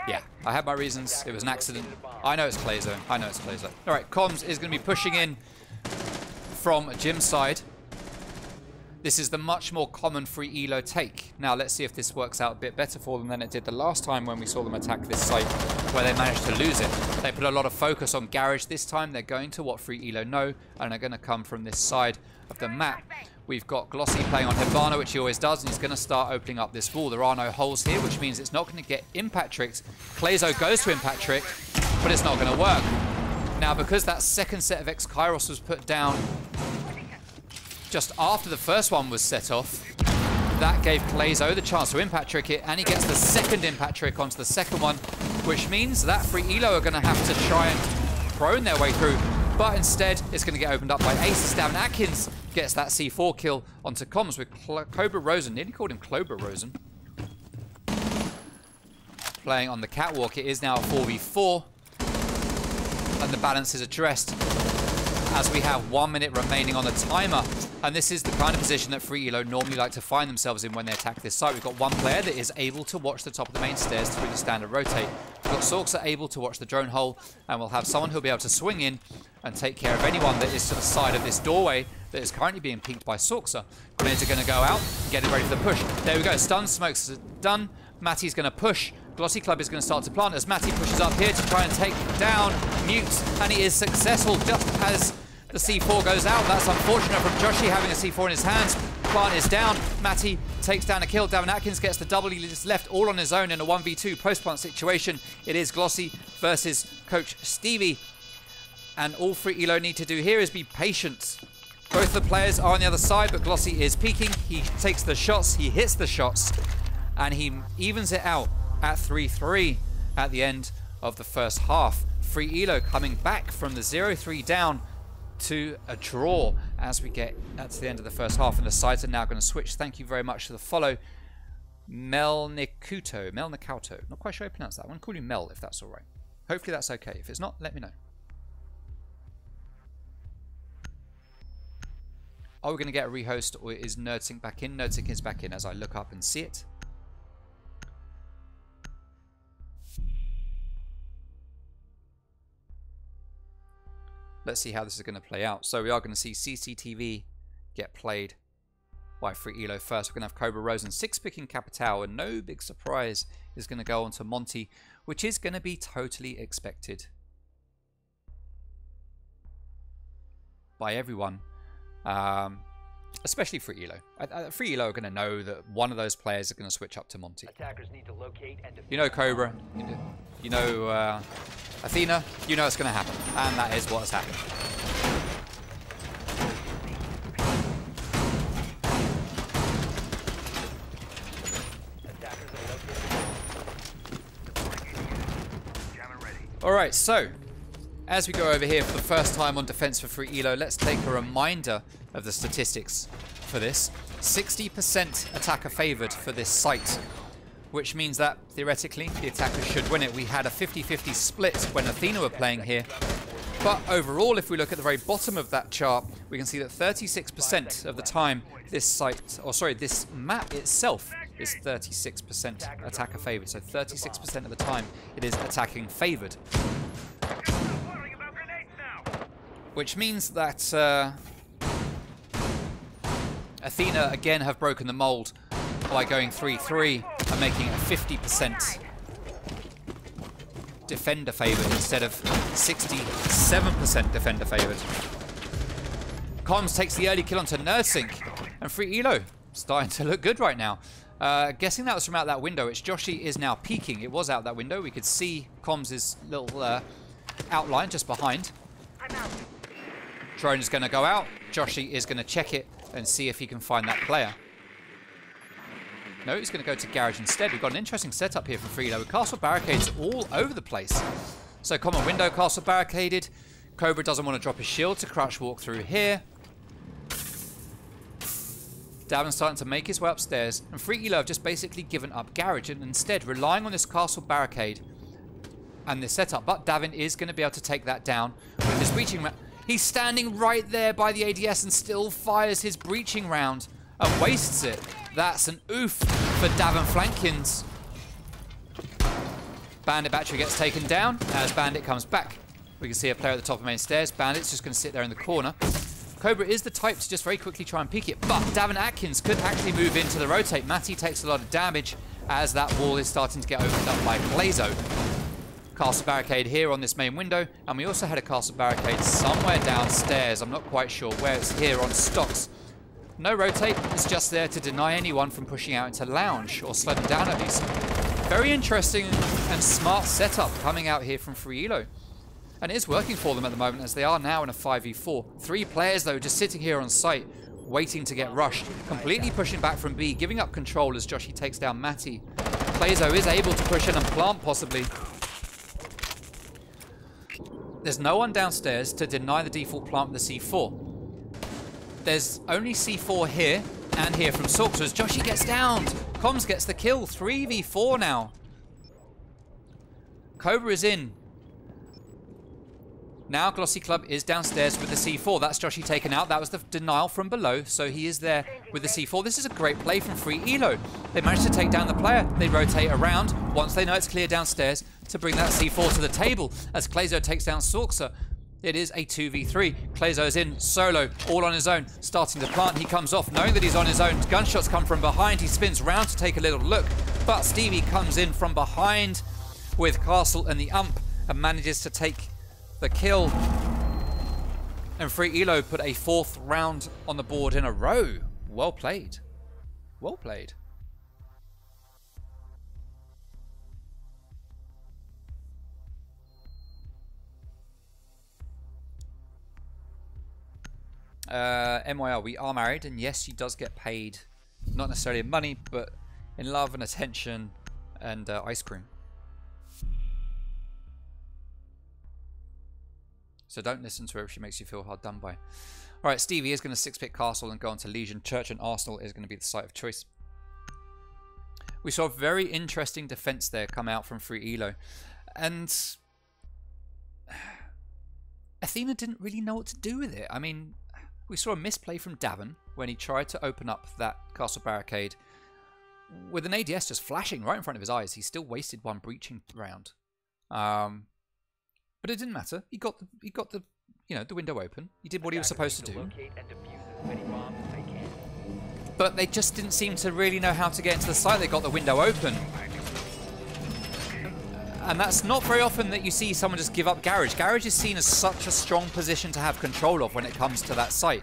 Yeah, I had my reasons. It was an accident. I know it's Clazo. I know it's Clazo. Alright, Comms is going to be pushing in from Jim's side. This is the much more common free elo take. Now let's see if this works out a bit better for them than it did the last time when we saw them attack this site where they managed to lose it. They put a lot of focus on Garage this time. They're going to what free elo know and are going to come from this side of the map. We've got Glossy playing on Hibana, which he always does, and he's going to start opening up this wall. There are no holes here, which means it's not going to get impact tricked. Clazo goes to impact trick, but it's not going to work. Now, because that second set of X-Kairos was put down just after the first one was set off, that gave Clazo the chance to impact trick it, and he gets the second impact trick onto the second one, which means that free elo are going to have to try and prone their way through. But instead, it's going to get opened up by Ace. Davin Atkins gets that C4 kill onto Comms with Cobra Rosen. Nearly called him Clober Rosen. Playing on the catwalk. It is now a 4v4. And the balance is addressed as we have 1 minute remaining on the timer. And this is the kind of position that free elo normally like to find themselves in when they attack this site. We've got one player that is able to watch the top of the main stairs through the standard rotate. We've got Sorks are able to watch the drone hole, and we'll have someone who'll be able to swing in and take care of anyone that is to the side of this doorway that is currently being peeked by Sorksa. Grenades are going to go out, get it ready for the push. There we go, stun smokes are done. Matty's going to push. Glossy Club is going to start to plant as Matty pushes up here to try and take down Mute, and he is successful just as the C4 goes out. That's unfortunate from Joshi having a C4 in his hands. Plant is down. Matty takes down a kill. Davin Atkins gets the double. He is left all on his own in a 1v2 post-plant situation. It is Glossy versus Coach Stevie. And all free elo need to do here is be patient. Both the players are on the other side, but Glossy is peeking. He takes the shots, he hits the shots, and he evens it out at 3-3 at the end of the first half. Free elo coming back from the 0-3 down to a draw as we get to the end of the first half, and the sides are now going to switch. Thank you very much for the follow. Melnikuto, not quite sure how I pronounce that. I want to call you Mel if that's all right. Hopefully that's okay. If it's not, let me know. Are we going to get a rehost, or is NerdSync back in? NerdSync is back in as I look up and see it. Let's see how this is going to play out. So we are going to see CCTV get played by free elo first. We're going to have Cobra Rosen 6-picking Capital, and no big surprise is going to go on to Monty, which is going to be totally expected by everyone. Especially free elo. Free elo are going to know that one of those players are going to switch up to Monty. Attackers need to locate and You know Cobra, you know Athena, you know it's going to happen, and that is what has happened. Alright, so as we go over here for the first time on Defense for Free Elo, let's take a reminder of the statistics for this. 60% attacker favored for this site, which means that theoretically the attackers should win it. We had a 50-50 split when Athena were playing here, but overall, if we look at the very bottom of that chart, we can see that 36% of the time this site, or sorry, this map itself is 36% attacker favored. So 36% of the time it is attacking favored. Which means that Athena again have broken the mold by going 3-3 and making it a 50% defender favored instead of 67% defender favored. Comms takes the early kill onto Nursing, and Free Elo starting to look good right now. Guessing that was from out that window, which Joshi is now peeking. It was out that window. We could see Comms' little outline just behind. Drone is going to go out. Joshi is going to check it and see if he can find that player. No, he's going to go to Garage instead. We've got an interesting setup here for Frelo with castle barricades all over the place. So common window, castle barricaded. Cobra doesn't want to drop his shield to crouch walk through here. Davin's starting to make his way upstairs, and Free Elo have just basically given up Garage and instead relying on this castle barricade and this setup. But Davin is going to be able to take that down with his breaching round. He's standing right there by the ADS and still fires his breaching round and wastes it. That's an oof for Davin Flankins. Bandit battery gets taken down as Bandit comes back. We can see a player at the top of the main stairs. Bandit's just going to sit there in the corner. Cobra is the type to just very quickly try and peek it, but Davin Atkins could actually move into the rotate. Matty takes a lot of damage as that wall is starting to get opened up by Glazo. Castle barricade here on this main window, and we also had a castle barricade somewhere downstairs. I'm not quite sure where. It's here on stocks. No rotate, it's just there to deny anyone from pushing out into lounge or slow them down at least. Very interesting and smart setup coming out here from Free Elo. And it is working for them at the moment as they are now in a 5v4. 3 players though just sitting here on site waiting to get rushed. Completely pushing back from B, giving up control as Joshi takes down Matty. Glazo is able to push in and plant possibly. There's no one downstairs to deny the default plant with the C4. There's only C4 here and here from Sorks as Joshi gets downed. Comms gets the kill. 3v4 now. Cobra is in. Now Glossy Club is downstairs with the C4. That's Joshi taken out. That was the denial from below, so he is there with the C4. This is a great play from Free Elo. They managed to take down the player. They rotate around once they know it's clear downstairs to bring that C4 to the table as Glazo takes down Sorksa. It is a 2v3. Glazo is in solo, all on his own, starting to plant. He comes off knowing that he's on his own. Gunshots come from behind. He spins round to take a little look, but Stevie comes in from behind with Castle and the ump and manages to take the kill. And Free Elo put a 4th round on the board in a row. Well played. Well played. MYL, we are married, and yes, she does get paid, not necessarily in money, but in love and attention and ice cream. So don't listen to her if she makes you feel hard done by. Alright, Stevie is going to 6-pick Castle and go on to Legion. Church and Arsenal is going to be the site of choice. We saw a very interesting defense there come out from Free Elo. And Athena didn't really know what to do with it. I mean, we saw a misplay from Davin when he tried to open up that castle barricade with an ADS just flashing right in front of his eyes. He still wasted one breaching round. But it didn't matter. He got the you know, the window open. He did what he was supposed to do. But they just didn't seem to really know how to get into the site. They got the window open. And that's not very often that you see someone just give up Garage. Garage is seen as such a strong position to have control of when it comes to that site.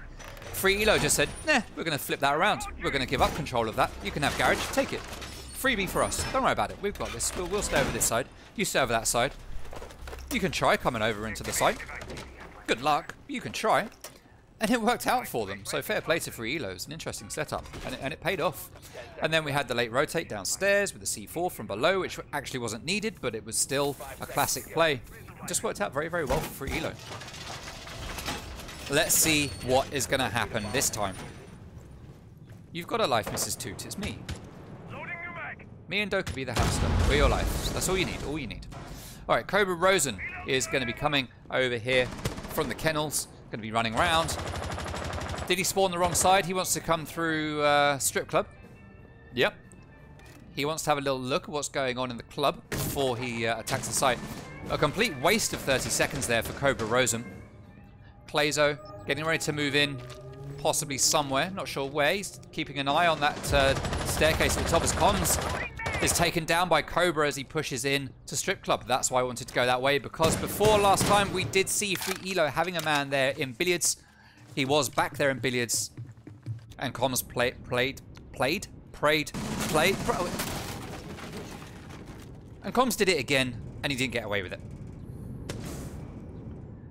Free Elo just said, nah, we're going to flip that around. We're going to give up control of that. You can have Garage, take it. Freebie for us. Don't worry about it. We've got this. We'll stay over this side. You stay over that side. You can try coming over into the site. Good luck. You can try. And it worked out for them. So fair play to Free Elo. It's an interesting setup. And it paid off. And then we had the late rotate downstairs with the C4 from below, which actually wasn't needed, but it was still a classic play. It just worked out very, very well for Free Elo. Let's see what is going to happen this time. You've got a life, Mrs. Toot. It's me. Me and Doka be the hamster. We're your life. That's all you need. All you need. Alright, Cobra Rosen is going to be coming over here from the kennels. Going to be running around. Did he spawn the wrong side? He wants to come through Strip Club. Yep. He wants to have a little look at what's going on in the club before he attacks the site. A complete waste of 30 seconds there for Cobra Rosen. Glazo getting ready to move in. possibly somewhere. Not sure where. He's keeping an eye on that staircase at the top as Comms is taken down by Cobra as he pushes in to Strip Club. That's why I wanted to go that way, because before last time we did see Free Elo having a man there in billiards. He was back there in billiards, and Comms played. And Comms did it again, and he didn't get away with it.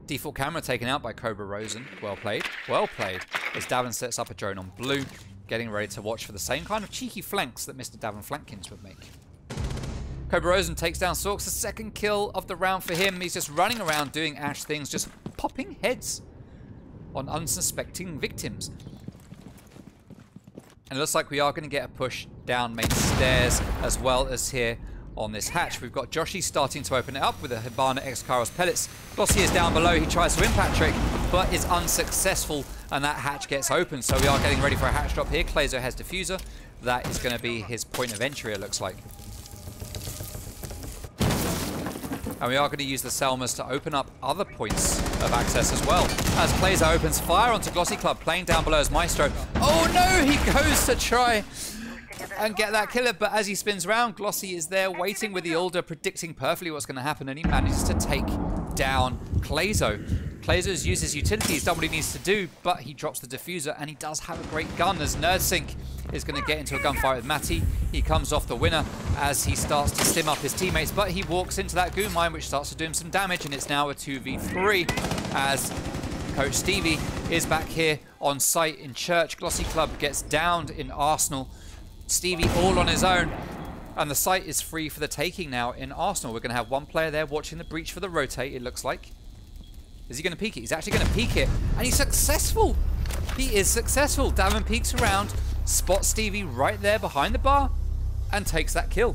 Default camera taken out by Cobra Rosen. Well played. Well played. As Davin sets up a drone on blue, getting ready to watch for the same kind of cheeky flanks that Mr. Davin Flankins would make. Cobra Rosen takes down Sorks. The second kill of the round for him. He's just running around doing Ash things, just popping heads on unsuspecting victims. And it looks like we are going to get a push down main stairs as well as here on this hatch. We've got Joshi starting to open it up with a Hibana X Kairos pellets. Glossy is down below. He tries to impact trick, but is unsuccessful, and that hatch gets open. So we are getting ready for a hatch drop here. Clazo has diffuser. That is going to be his point of entry, it looks like. And we are going to use the Selmas to open up other points of access as well. As Clazo opens fire onto Glossy Club, playing down below as Maestro. Oh no, he goes to try and get that killer, but as he spins around, Glossy is there waiting with the Alder, predicting perfectly what's going to happen, and he manages to take down Clazo. Clazo's used his utility, he's done what he needs to do, but he drops the diffuser, and he does have a great gun as Nerdsync is going to get into a gunfight with Matty. He comes off the winner as he starts to stim up his teammates, but he walks into that goo mine, which starts to do him some damage, and it's now a 2v3 as Coach Stevie is back here on site in Church. Glossy Club gets downed in Arsenal. Stevie all on his own, and the site is free for the taking now in Arsenal. We're going to have one player there watching the breach for the rotate, it looks like. Is he going to peek it? He's actually going to peek it, and he's successful. He is successful. Davin peeks around, spots Stevie right there behind the bar, and takes that kill.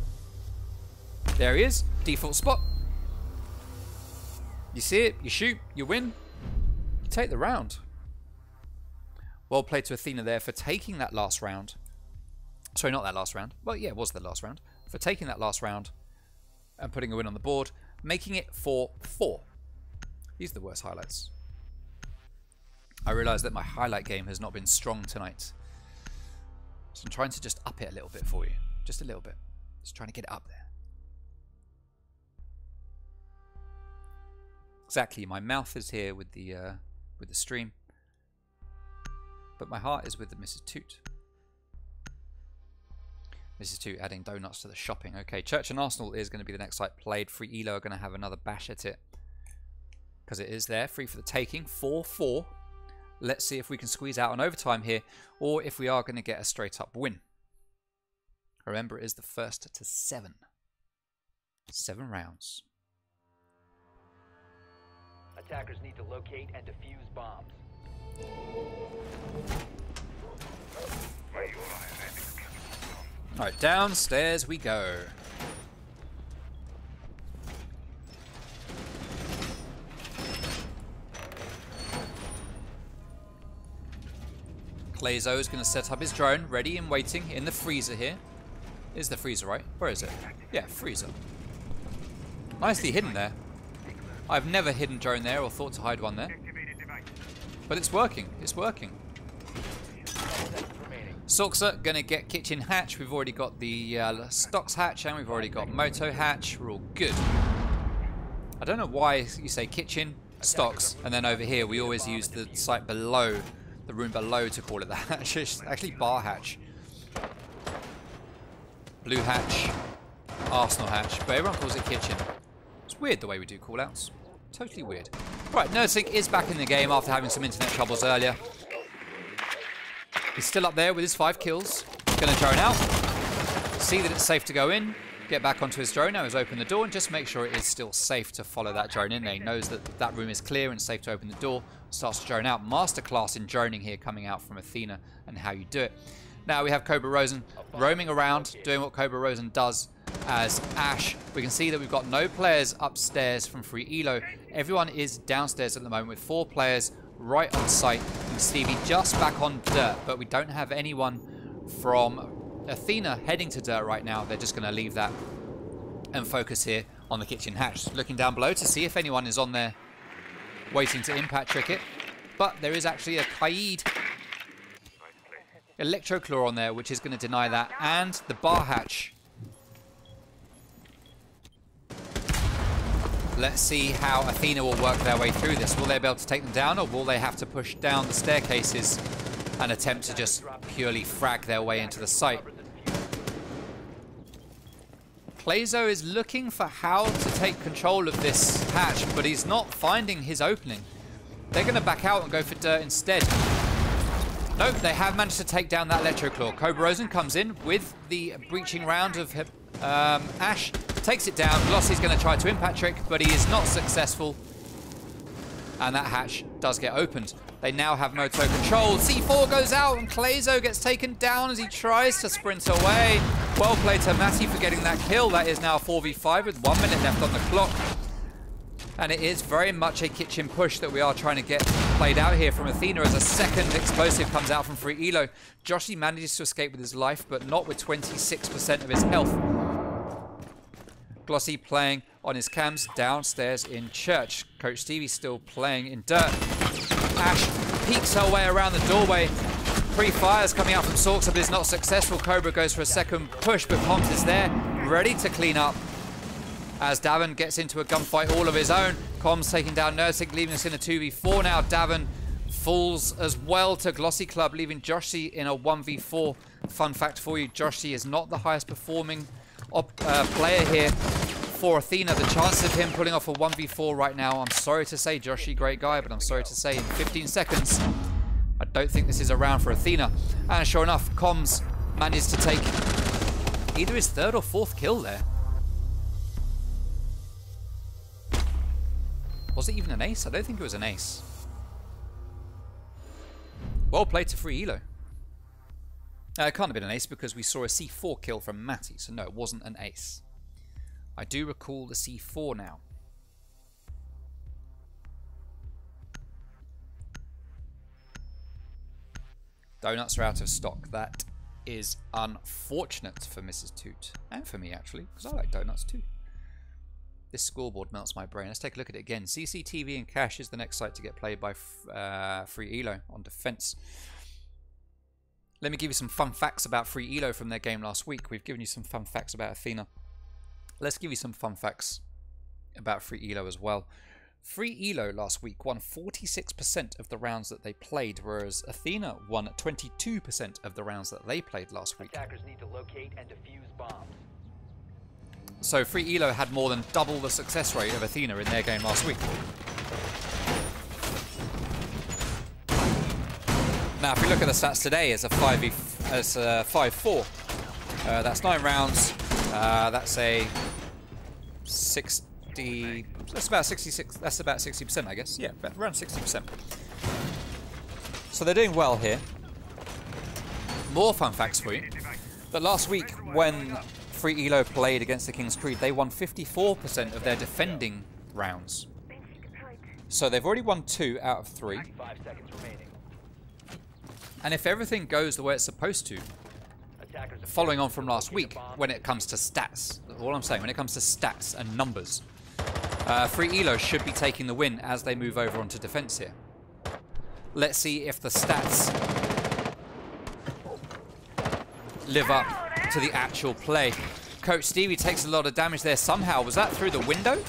There he is, default spot. You see it, you shoot, you win, you take the round. Well played to Athena there for taking that last round. Sorry, not that last round. Well, yeah, it was the last round. For taking that last round and putting a win on the board, making it 4-4. These are the worst highlights. I realise that my highlight game has not been strong tonight. So I'm trying to just up it a little bit for you. Just a little bit. Just trying to get it up there. Exactly. My mouth is here with the stream. But my heart is with the Mrs. Toot. Mrs. Toot adding donuts to the shopping. Okay, Church and Arsenal is going to be the next site played. Free Elo are going to have another bash at it. Because it is there. Free for the taking. 4-4. Let's see if we can squeeze out an overtime here, or if we are going to get a straight up win. Remember, it is the first to 7. 7 rounds. Attackers need to locate and defuse bombs. Alright, downstairs we go. Clazo is going to set up his drone, ready and waiting in the freezer here. Is the freezer right? Where is it? Yeah, freezer. Nicely hidden there. I've never hidden drone there or thought to hide one there. But it's working. It's working. Soxa going to get kitchen hatch. We've already got the stocks hatch and we've already got moto hatch. We're all good. I don't know why you say kitchen, stocks, and then over here we always use the site below, the room below to call it the hatch. It's actually bar hatch. Blue hatch, Arsenal hatch, but everyone calls it kitchen. It's weird the way we do call-outs. Totally weird. Right, Nerdsync is back in the game after having some internet troubles earlier. He's still up there with his 5 kills. He's going to drone out. See that it's safe to go in. Get back onto his drone. Now he's opened the door and just make sure it is still safe to follow that drone in there. He knows that that room is clear and safe to open the door. Starts to drone out. Masterclass in droning here coming out from Athena and how you do it. Now we have Cobra Rosen roaming around, doing what Cobra Rosen does as Ash. We can see that we've got no players upstairs from Free Elo. Everyone is downstairs at the moment with 4 players right on site. And Stevie just back on dirt, but we don't have anyone from Athena heading to dirt right now. They're just going to leave that and focus here on the kitchen hatch. Looking down below to see if anyone is on there waiting to impact trick it. But there is actually a Kaid Electroclaw on there, which is going to deny that. And the bar hatch. Let's see how Athena will work their way through this. Will they be able to take them down, or will they have to push down the staircases and attempt to just purely frag their way into the site? Clayzo is looking for how to take control of this hatch, but he's not finding his opening. They're going to back out and go for dirt instead. Nope, they have managed to take down that Electroclaw. Cobra Rosen comes in with the breaching round of Ash, takes it down. Glossy's going to try to impact trick, but he is not successful. And that hatch does get opened. They now have Moto control. C4 goes out and Clayzo gets taken down as he tries to sprint away. Well played to Matty for getting that kill. That is now 4v5 with 1 minute left on the clock. And it is very much a kitchen push that we are trying to get played out here from Athena as a second explosive comes out from free Elo. Joshy manages to escape with his life, but not with 26% of his health. Glossy playing on his cams downstairs in church. Coach Stevie still playing in dirt. Ash peeks her way around the doorway. Pre-fires coming out from Sorks, but is not successful. Cobra goes for a second push, but Comms is there, ready to clean up. As Davin gets into a gunfight all of his own. Comms taking down Nursing, leaving us in a 2v4 now. Davin falls as well to Glossy Club, leaving Joshy in a 1v4. Fun fact for you, Joshy is not the highest performing player here for Athena. The chances of him pulling off a 1v4 right now, I'm sorry to say, Joshy, great guy, but I'm sorry to say in 15 seconds, I don't think this is a round for Athena. And sure enough, Comms managed to take either his third or fourth kill there. Was it even an ace? I don't think it was an ace. Well played to free Elo. It can't have been an ace because we saw a C4 kill from Matty, so no, it wasn't an ace. I do recall the C4 now. Donuts are out of stock. That is unfortunate for Mrs. Toot. And for me, actually, because I like donuts too. This scoreboard melts my brain. Let's take a look at it again. CCTV and Cash is the next site to get played by Free Elo on defense. Let me give you some fun facts about Free Elo from their game last week. We've given you some fun facts about Athena. Let's give you some fun facts about Free Elo as well. Free Elo last week won 46% of the rounds that they played, whereas Athena won 22% of the rounds that they played last week. Attackers need to locate and defuse bombs. So Free Elo had more than double the success rate of Athena in their game last week. Now, if we look at the stats today, it's a 5-4. That's 9 rounds. That's a 60. That's about 66. That's about 60%, I guess. Yeah, around 60%. So they're doing well here. More fun facts for you. But last week, when Free Elo played against the King's Creed, they won 54% of their defending rounds. So they've already won 2 out of 3. 5 seconds remaining. And if everything goes the way it's supposed to, following on from last week, when it comes to stats, all I'm saying, when it comes to stats and numbers, Free Elo should be taking the win as they move over onto defense here. Let's see if the stats live up to the actual play. Coach Stevie takes a lot of damage there somehow. Was that through the window?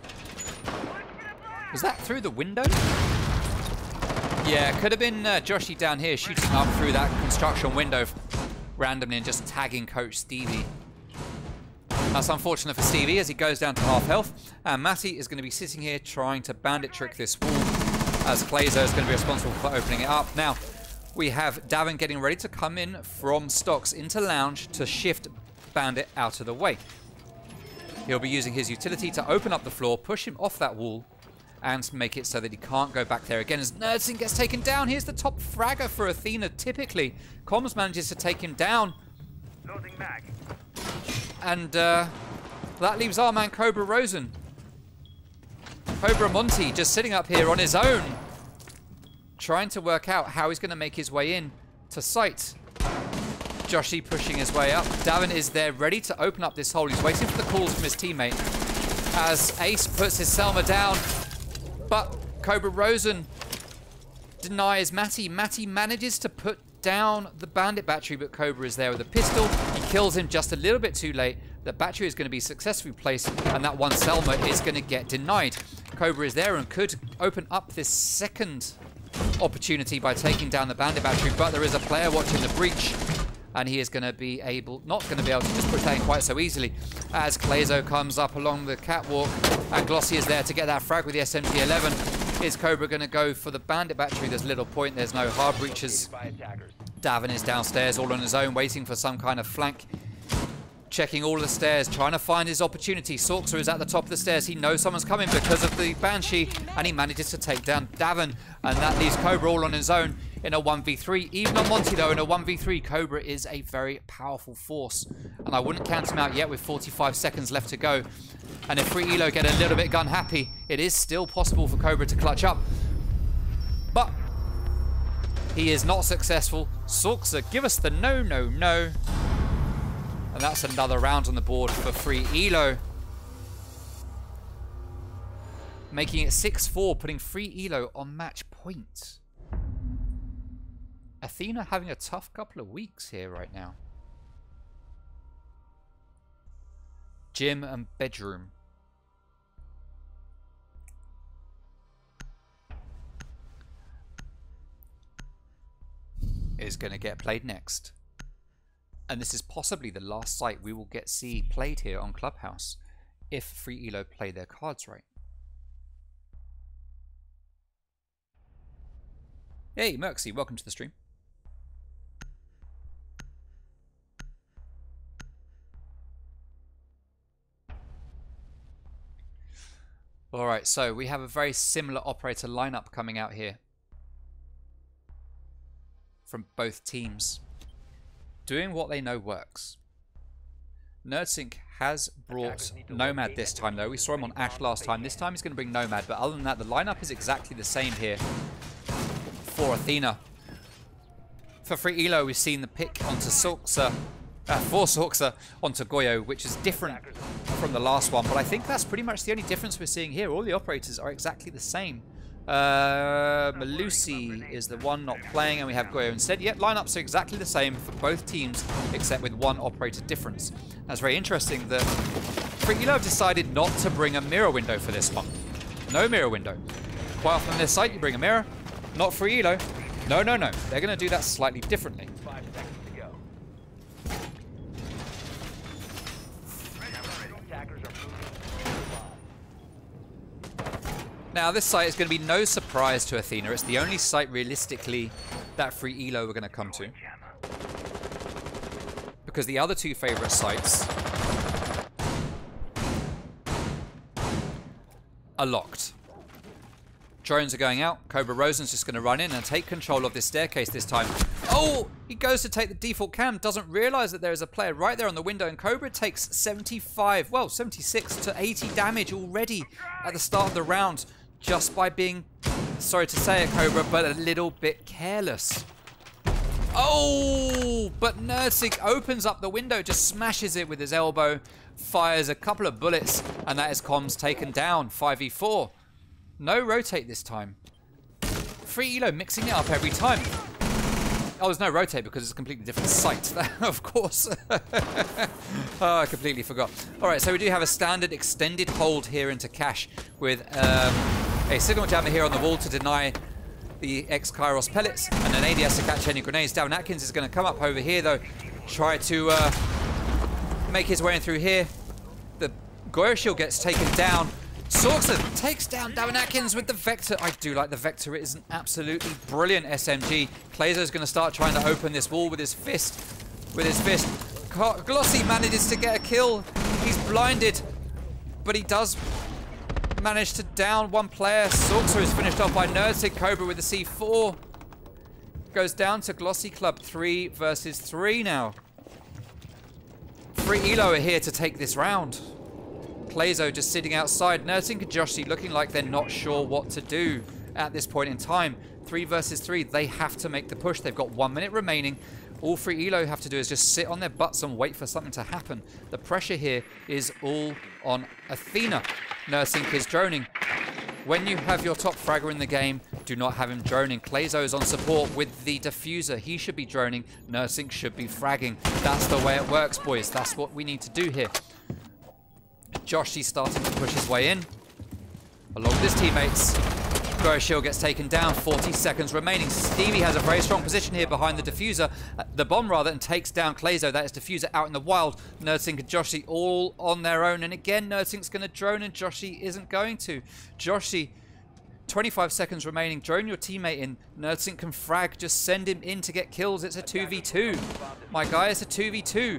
Was that through the window? Yeah, could have been Joshy down here shooting up through that construction window randomly and just tagging Coach Stevie. That's unfortunate for Stevie as he goes down to half health. And Matty is going to be sitting here trying to bandit trick this wall as Clayzo is going to be responsible for opening it up. Now, we have Davin getting ready to come in from stocks into lounge to shift bandit out of the way. He'll be using his utility to open up the floor, push him off that wall, and make it so that he can't go back there again as Nerdson gets taken down. Here's the top fragger for Athena typically. Comms manages to take him down. Loading mag. And that leaves our man Cobra Rosen. Cobra Monty just sitting up here on his own, trying to work out how he's going to make his way in to site. Joshy pushing his way up. Davin is there ready to open up this hole. He's waiting for the calls from his teammate as Ace puts his Selma down. But Cobra Rosen denies Matty. Matty manages to put down the bandit battery, but Cobra is there with a pistol. He kills him just a little bit too late. The battery is going to be successfully placed, and that one Selma is going to get denied. Cobra is there and could open up this second opportunity by taking down the bandit battery, but there is a player watching the breach, and he is going to be not going to be able to just protect quite so easily as Clazo comes up along the catwalk, and Glossy is there to get that frag with the SMG-11. Is Cobra going to go for the bandit battery? There's little point. There's no hard breaches. Davin is downstairs all on his own, waiting for some kind of flank. Checking all the stairs, trying to find his opportunity. Sorkser is at the top of the stairs. He knows someone's coming because of the Banshee, and he manages to take down Davin, and that leaves Cobra all on his own in a 1v3. Even on Monty, though, in a 1v3, Cobra is a very powerful force, and I wouldn't count him out yet with 45 seconds left to go. And if Free Elo get a little bit gun happy, it is still possible for Cobra to clutch up. But he is not successful. Sorkser, give us the no, no, no. And that's another round on the board for Free Elo. Making it 6-4, putting Free Elo on match point. Athena having a tough couple of weeks here right now. Gym and bedroom. Is going to get played next. And this is possibly the last site we will see played here on Clubhouse if Free Elo play their cards right. Hey, Merksy, welcome to the stream. Alright, so we have a very similar operator lineup coming out here from both teams. Doing what they know works. Nerdsync has brought Nomad this time though. We saw him on Ash last time. This time he's going to bring Nomad, but other than that, the lineup is exactly the same here for Athena. For Free Elo, we've seen the pick onto Sorkser, for Sorkser onto Goyo, which is different from the last one, but I think that's pretty much the only difference we're seeing here. All the operators are exactly the same. Malusi is the one not playing, and we have Goyo instead. Yet lineups are exactly the same for both teams, except with one operator difference. That's very interesting that Free Elo have decided not to bring a mirror window for this one. No mirror window. Quite often on this site, you bring a mirror. Not Free Elo. No, no, no. They're going to do that slightly differently. 5 seconds to go. Attackers are moving. Now, this site is going to be no surprise to Athena. It's the only site, realistically, that Free Elo are going to come to. Because the other two favourite sites are locked. Drones are going out. Cobra Rosen's just going to run in and take control of this staircase this time. Oh! He goes to take the default cam, doesn't realise that there is a player right there on the window, and Cobra takes 76 to 80 damage already at the start of the round, just by being, sorry to say it, Cobra, but a little bit careless. Oh! But Nerdsync opens up the window, just smashes it with his elbow, fires a couple of bullets, and that is comms taken down, 5v4. No rotate this time. Free Elo mixing it up every time. Oh, there's no rotate because it's a completely different site, of course. Oh, I completely forgot. All right, so we do have a standard extended hold here into cash with a signal jammer here on the wall to deny the X-Kairos pellets, and an ADS to catch any grenades. Darren Atkins is going to come up over here, though, try to make his way in through here. The Goyo shield gets taken down. Sorkser takes down Darren Atkins with the Vector. I do like the Vector. It is an absolutely brilliant SMG. Clazo's going to start trying to open this wall with his fist. Glossy manages to get a kill. He's blinded, but he does manage to down one player. Sorkser is finished off by Nerdsync. Cobra with the C4. Goes down to Glossy Club 3 versus 3 now. Free Elo are here to take this round. Clazo just sitting outside. Nerdsync and Joshi looking like they're not sure what to do at this point in time. 3 versus 3. They have to make the push. They've got 1 minute remaining. All Free Elo have to do is just sit on their butts and wait for something to happen. The pressure here is all on Athena. Nerdsync is droning. When you have your top fragger in the game, Do not have him droning. Clayzo's on support with the diffuser. He should be droning. Nursing should be fragging. That's the way it works, boys. That's what we need to do here. Joshy's starting to push his way in, along with his teammates. Grow Shield gets taken down. 40 seconds remaining. Stevie has a very strong position here behind the diffuser, the bomb rather, and takes down Clayzo. That is diffuser out in the wild. Nerdsync and Joshy all on their own. And again, Nerdsync's going to drone and Joshy isn't going to. Joshy, 25 seconds remaining. Drone your teammate in. Nerdsync can frag. Just send him in to get kills. It's a 2v2. My guy, it's a 2v2.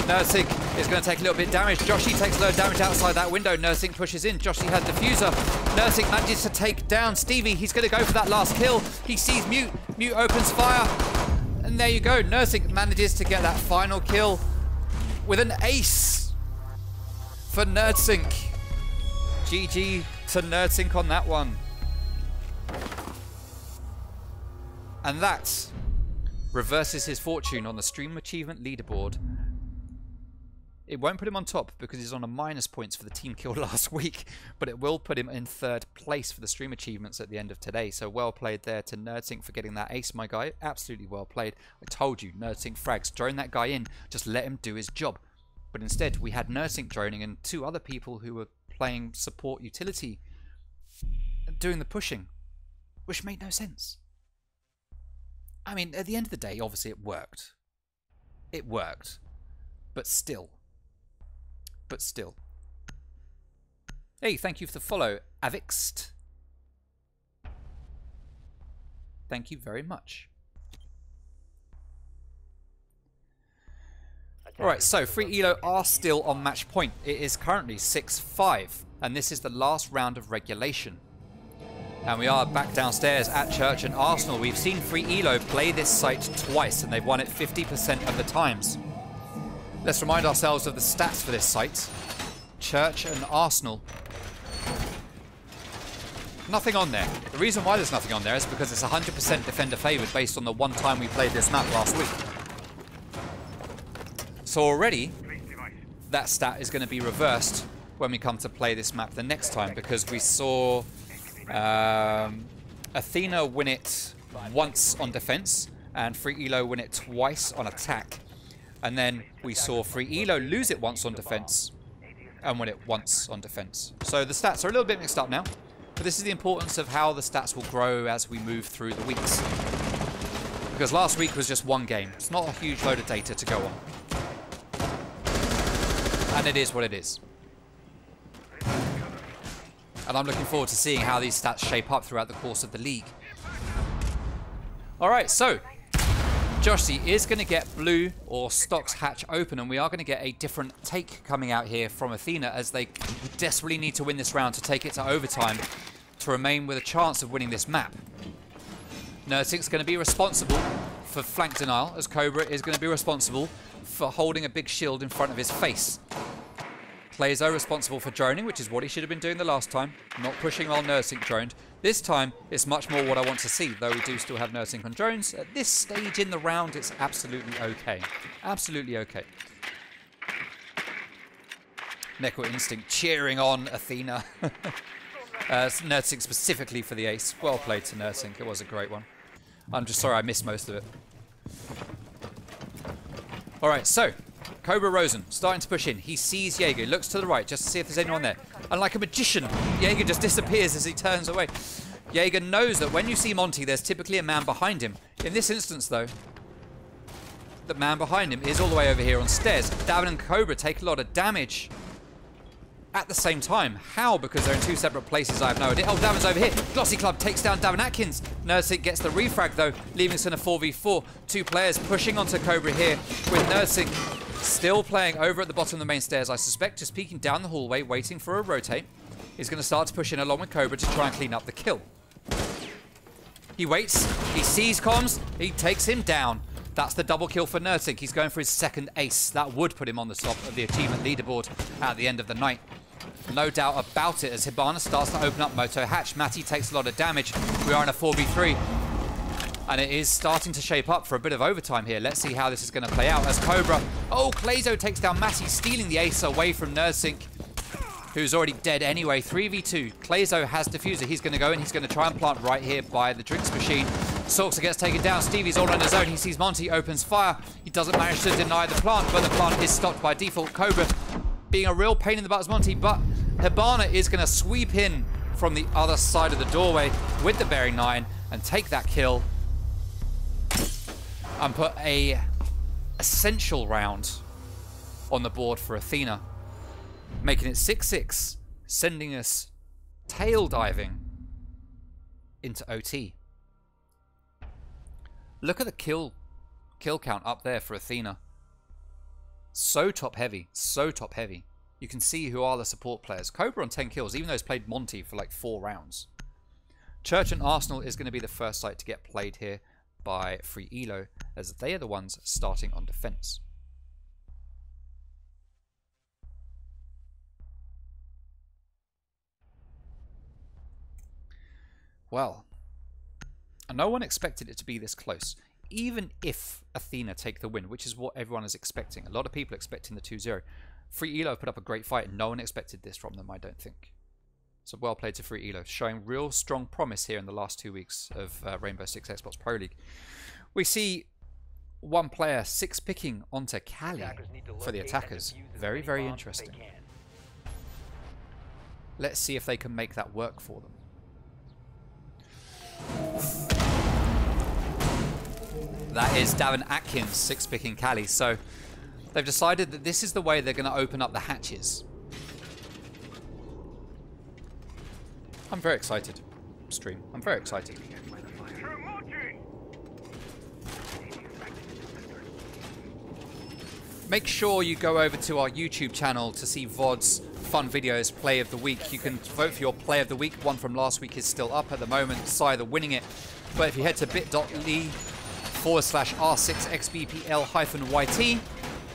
Nerdsync is going to take a little bit of damage. Joshy takes a load of damage outside that window. Nerdsync pushes in. Joshy has diffuser. Nerdsync manages to take down Stevie. He's going to go for that last kill. He sees Mute. Mute opens fire. And there you go. Nerdsync manages to get that final kill with an ace for Nerdsync. GG to Nerdsync on that one. And that reverses his fortune on the Stream Achievement leaderboard. It won't put him on top because he's on a minus points for the team kill last week, but it will put him in 3rd place for the stream achievements at the end of today. So well played there to Nerdsync for getting that ace, my guy. Absolutely well played. I told you, Nerdsync frags. Drone that guy in, just let him do his job. But instead, we had Nerdsync droning and 2 other people who were playing support utility doing the pushing, which made no sense. I mean, at the end of the day, obviously it worked. It worked. But still. But still. Hey, thank you for the follow, Avixt. Thank you very much. Alright, so Free Elo are still on match point. It is currently 6-5, and this is the last round of regulation. And we are back downstairs at Church and Arsenal. We've seen Free Elo play this site twice, and they've won it 50% of the times. Let's remind ourselves of the stats for this site. Church and Arsenal. Nothing on there. The reason why there's nothing on there is because it's 100% defender favoured based on the one time we played this map last week. So already, that stat is going to be reversed when we come to play this map the next time, because we saw Athena win it once on defense and Free Elo win it twice on attack. And then we saw Free Elo lose it once on defense and win it once on defense. So the stats are a little bit mixed up now, but this is the importance of how the stats will grow as we move through the weeks. Because last week was just one game. It's not a huge load of data to go on. And it is what it is. And I'm looking forward to seeing how these stats shape up throughout the course of the league. Alright, so Joshy is going to get blue or stocks hatch open, and we are going to get a different take coming out here from Athena as they desperately need to win this round to take it to overtime to remain with a chance of winning this map. Nerdsync's going to be responsible for flank denial, as Cobra is going to be responsible for holding a big shield in front of his face. Clayzo responsible for droning, which is what he should have been doing the last time, not pushing while Nerdsync droned. This time, it's much more what I want to see, though we do still have Nerdsync on drones. At this stage in the round, it's absolutely okay. Absolutely okay. Neko Instinct cheering on Athena. Nerdsync specifically for the ace. Well played to Nerdsync, it was a great one. I'm just sorry I missed most of it. Alright, so Cobra Rosen starting to push in. He sees Jaeger, looks to the right just to see if there's anyone there. And like a magician, Jaeger just disappears as he turns away. Jaeger knows that when you see Monty, there's typically a man behind him. In this instance, though, the man behind him is all the way over here on stairs. Davin and Cobra take a lot of damage at the same time. How? Because they're in 2 separate places, I have no idea. Oh, Davin's over here. Glossy Club takes down Davin Atkins. Nerdsync gets the refrag, though, leaving us in a 4v4. 2 players pushing onto Cobra here, with Nerdsync still playing over at the bottom of the main stairs. I suspect just peeking down the hallway, waiting for a rotate. He's going to start to push in along with Cobra to try and clean up the kill. He waits. He sees comms. He takes him down. That's the double kill for Nerdsync. He's going for his 2nd ace. That would put him on the top of the achievement leaderboard at the end of the night. No doubt about it as Hibana starts to open up Moto Hatch. Matty takes a lot of damage. We are in a 4v3. And it is starting to shape up for a bit of overtime here. Let's see how this is going to play out as Cobra... Oh, Clayzo takes down Matty, stealing the ace away from Nerdsync. who's already dead anyway. 3v2. Clazo has diffuser. He's going to go and he's going to try and plant right here by the drinks machine. Sorxa gets taken down. Stevie's all on his own. He sees Monty, opens fire. He doesn't manage to deny the plant, but the plant is stopped by default. Cobra being a real pain in the butt as Monty, but Hibana is going to sweep in from the other side of the doorway with the bearing 9 and take that kill and put a essential round on the board for Athena, making it 6-6, sending us tail diving into OT. Look at the kill count up there for Athena. So top heavy, so top heavy. You can see who are the support players. Cobra on 10 kills, even though he's played Monty for like 4 rounds. Church and Arsenal is going to be the first site to get played here by Free Elo, as they are the ones starting on defense. Well, no one expected it to be this close. Even if Athena take the win, which is what everyone is expecting. A lot of people expecting the 2-0. Free Elo put up a great fight, and no one expected this from them, I don't think. So well played to Free Elo, showing real strong promise here in the last 2 weeks of Rainbow Six Xbox Pro League. We see one player 6-picking onto Kali for the attackers. Very, very interesting. Let's see if they can make that work for them. That is Davin Atkins 6-picking Kali. So they've decided that this is the way they're going to open up the hatches. I'm very excited. Stream. I'm very excited. Make sure you go over to our YouTube channel to see VOD's fun videos, Play of the Week. You can vote for your Play of the Week. One from last week is still up at the moment. Sai the winning it. But if you head to bit.ly/R6XBPL-YT,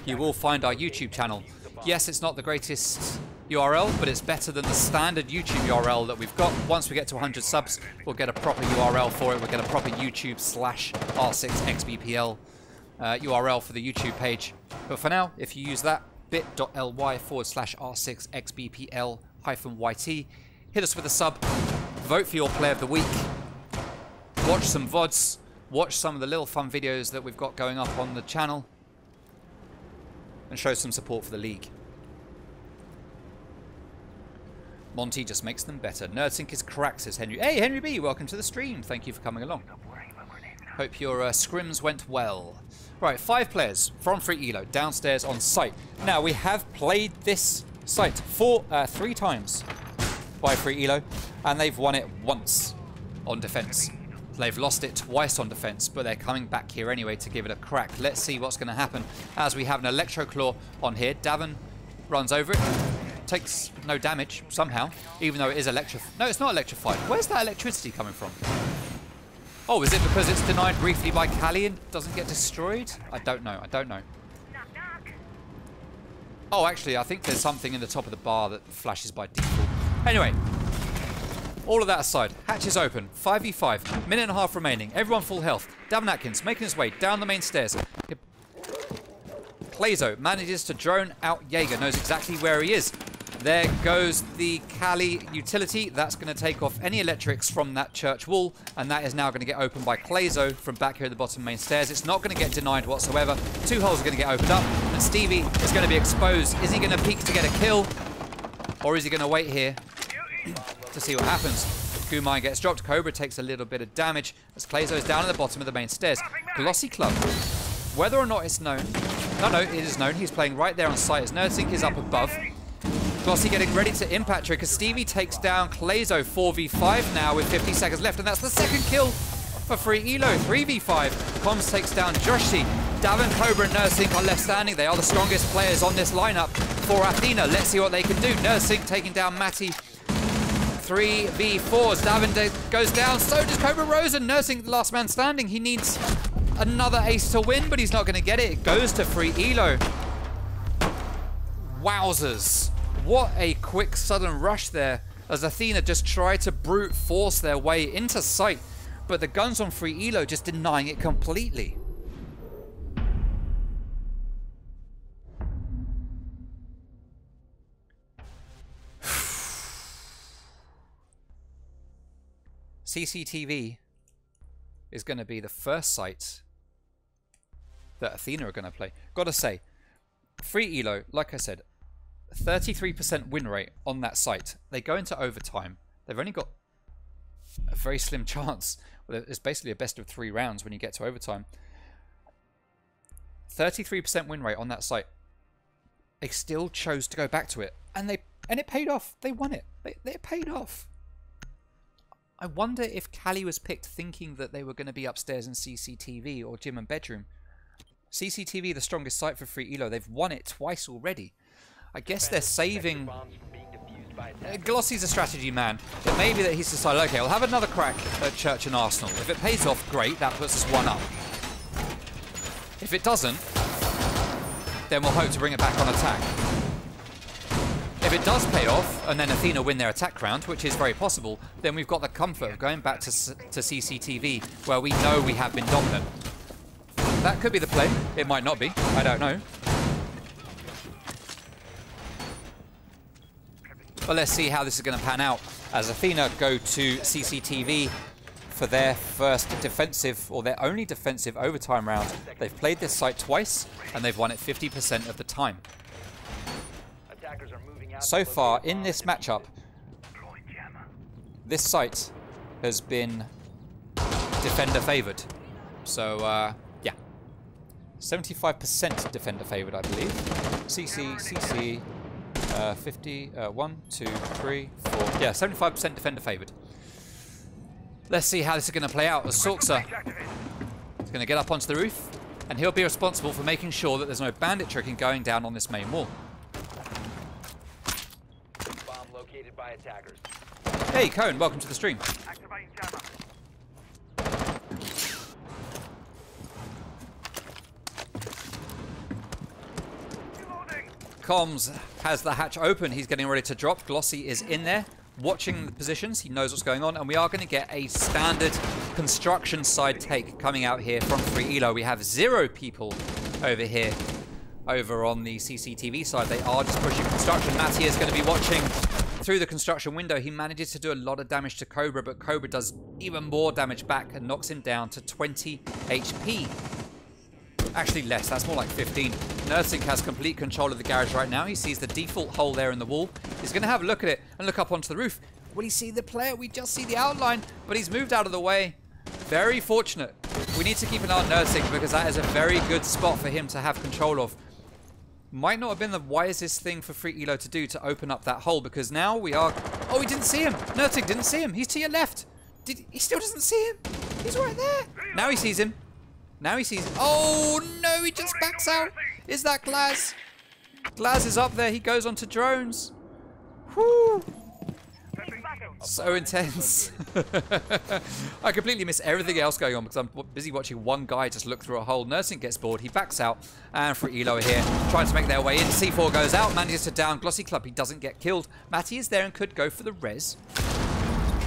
you will find our YouTube channel. Yes, it's not the greatest URL, but it's better than the standard YouTube URL that we've got. Once we get to 100 subs, we'll get a proper URL for it. We'll get a proper YouTube/R6XBPL URL for the YouTube page. But for now, if you use that, bit.ly/R6XBPL-YT, hit us with a sub, vote for your Play of the Week, watch some VODs, watch some of the little fun videos that we've got going up on the channel, and show some support for the league. Monty just makes them better. Nerdsync is cracked, says Henry. Hey, Henry B, welcome to the stream. Thank you for coming along. Hope your scrims went well. Right, 5 players from Free Elo downstairs on site. Now, we have played this site 3 times by Free Elo, and they've won it once on defense. They've lost it twice on defense, but they're coming back here anyway to give it a crack. Let's see what's going to happen as we have an Electro Claw on here. Davin runs over it. Takes no damage somehow, even though it is electrified. No, it's not electrified. Where's that electricity coming from? Oh, is it because it's denied briefly by Kali and doesn't get destroyed? I don't know. I don't know. Oh, actually, I think there's something in the top of the bar that flashes by default. Anyway, all of that aside, hatch is open. 5v5, minute and a half remaining. Everyone full health. Davin Atkins making his way down the main stairs. Clazo manages to drone out Jaeger, knows exactly where he is. There goes the Kali utility. That's going to take off any electrics from that church wall, and that is now going to get opened by Clazo from back here at the bottom main stairs. It's not going to get denied whatsoever. 2 holes are going to get opened up, and Stevie is going to be exposed. Is he going to peek to get a kill, or is he going to wait here to see what happens? Kumai gets dropped. Cobra takes a little bit of damage as Clazo is down at the bottom of the main stairs. Glossy Club. Whether or not it's known, no, it is known. He's playing right there on site as Nerdsync is up above. Glossy getting ready to impact her because Stevie takes down Clazo 4v5 now with 50 seconds left, and that's the second kill for Free Elo. 3v5. Coms takes down Joshi. Davin, Cobra, and Nerdsync are left standing. They are the strongest players on this lineup for Athena. Let's see what they can do. Nerdsync taking down Matty. 3v4s. Davin goes down. So does Cobra Rosen. Nerdsync, the last man standing. He needs another ace to win, but he's not going to get it. It goes to Free Elo. Wowzers. What a quick sudden rush there as Athena just tried to brute force their way into sight, but the guns on Free Elo just denying it completely. CCTV is going to be the first site that Athena are going to play. Gotta say, free Elo, like I said, 33% win rate on that site. They go into overtime. They've only got a very slim chance. Well, it's basically a best of 3 rounds when you get to overtime. 33% win rate on that site. They still chose to go back to it, and it paid off. They won it. It paid off. I wonder if Cali was picked thinking that they were going to be upstairs in CCTV or gym and bedroom. CCTV, the strongest site for free Elo. They've won it twice already. I guess they're saving... Glossy's a strategy man. It may be that he's decided, okay, I'll have another crack at Church and Arsenal. If it pays off, great. That puts us 1 up. If it doesn't, then we'll hope to bring it back on attack. If it does pay off, and then Athena win their attack round, which is very possible, then we've got the comfort of going back to CCTV, where we know we have been dominant. That could be the play. It might not be. I don't know. But let's see how this is going to pan out as Athena go to CCTV for their first defensive, or their only defensive overtime round. They've played this site twice, and they've won it 50% of the time. So far, in this matchup, this site has been defender favored. So, yeah. 75% defender favored, I believe. CC, 50, 1, 2, 3, 4. Yeah, 75% defender favored. Let's see how this is going to play out as Sorxa is going to get up onto the roof, and he'll be responsible for making sure that there's no bandit tricking going down on this main wall. Bomb located by attackers. Hey, Cone, welcome to the stream. Comms has the hatch open. He's getting ready to drop. Glossy is in there, watching the positions. He knows what's going on, and we are going to get a standard construction side take coming out here from free Elo. We have 0 people over here, over on the CCTV side. They are just pushing construction. Matty is going to be watching through the construction window. He manages to do a lot of damage to Cobra, but Cobra does even more damage back and knocks him down to 20 HP. Actually less, that's more like 15. Nursing has complete control of the garage right now. He sees the default hole there in the wall. He's going to have a look at it and look up onto the roof. Will he see the player? We just see the outline, but he's moved out of the way. Very fortunate. We need to keep an eye on Nursing because that is a very good spot for him to have control of. Might not have been the wisest thing for free Elo to do to open up that hole, because now we are... Oh, he didn't see him. Nursing didn't see him. He's to your left. He still doesn't see him. He's right there. Now he sees him. Now he sees... Oh, no, he just backs out. Is that Glaz? Glaz is up there. He goes on to drones. Whoo. So intense. I completely miss everything else going on because I'm busy watching one guy just look through a hole. Nursing gets bored. He backs out. And for Elo here, trying to make their way in. C4 goes out. Manages to down Glossy Club. He doesn't get killed. Matty is there and could go for the res.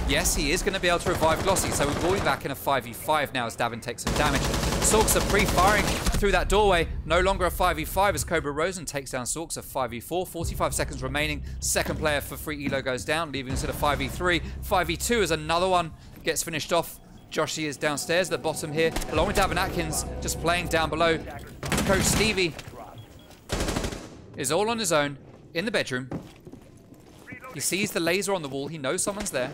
Yes, he is going to be able to revive Glossy, so we're going back in a 5v5 now as Davin takes some damage. Sorxa pre-firing through that doorway. No longer a 5v5 as Cobra Rosen takes down Sorxa 5v4. 45 seconds remaining. Second player for free Elo goes down, leaving us at a 5v3. 5v2 as another one gets finished off. Joshy is downstairs at the bottom here, along with Davin Atkins, just playing down below. Coach Stevie is all on his own in the bedroom. He sees the laser on the wall. He knows someone's there.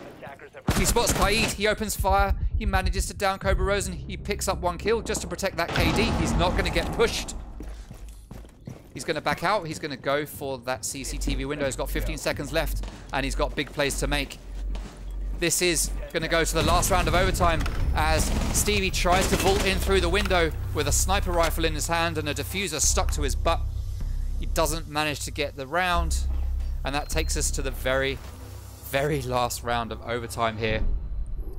He spots Kaid. He opens fire. He manages to down Cobra Rosen. He picks up 1 kill just to protect that KD. He's not going to get pushed. He's going to back out. He's going to go for that CCTV window. He's got 15 seconds left, and he's got big plays to make. This is going to go to the last round of overtime as Stevie tries to vault in through the window with a sniper rifle in his hand and a diffuser stuck to his butt. He doesn't manage to get the round. And that takes us to the very, very last round of overtime here.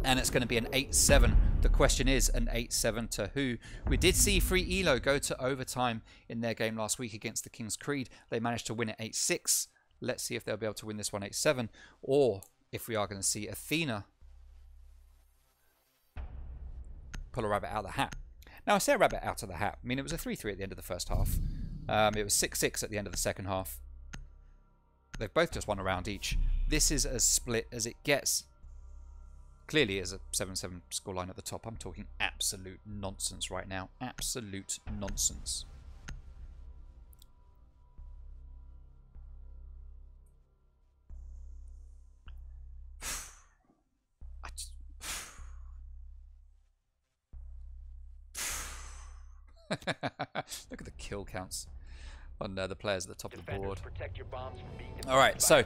And it's going to be an 8-7. The question is, an 8-7 to who? We did see free Elo go to overtime in their game last week against the King's Creed. They managed to win it 8-6. Let's see if they'll be able to win this one 8-7. Or if we are going to see Athena pull a rabbit out of the hat. Now, I say a rabbit out of the hat. I mean, it was a 3-3 at the end of the first half. It was 6-6 at the end of the second half. They've both just won a round each. This is as split as it gets. clearly is a 7-7 scoreline at the top. I'm talking absolute nonsense right now. Absolute nonsense. Look at the kill counts on the players at the top of the board. Alright, so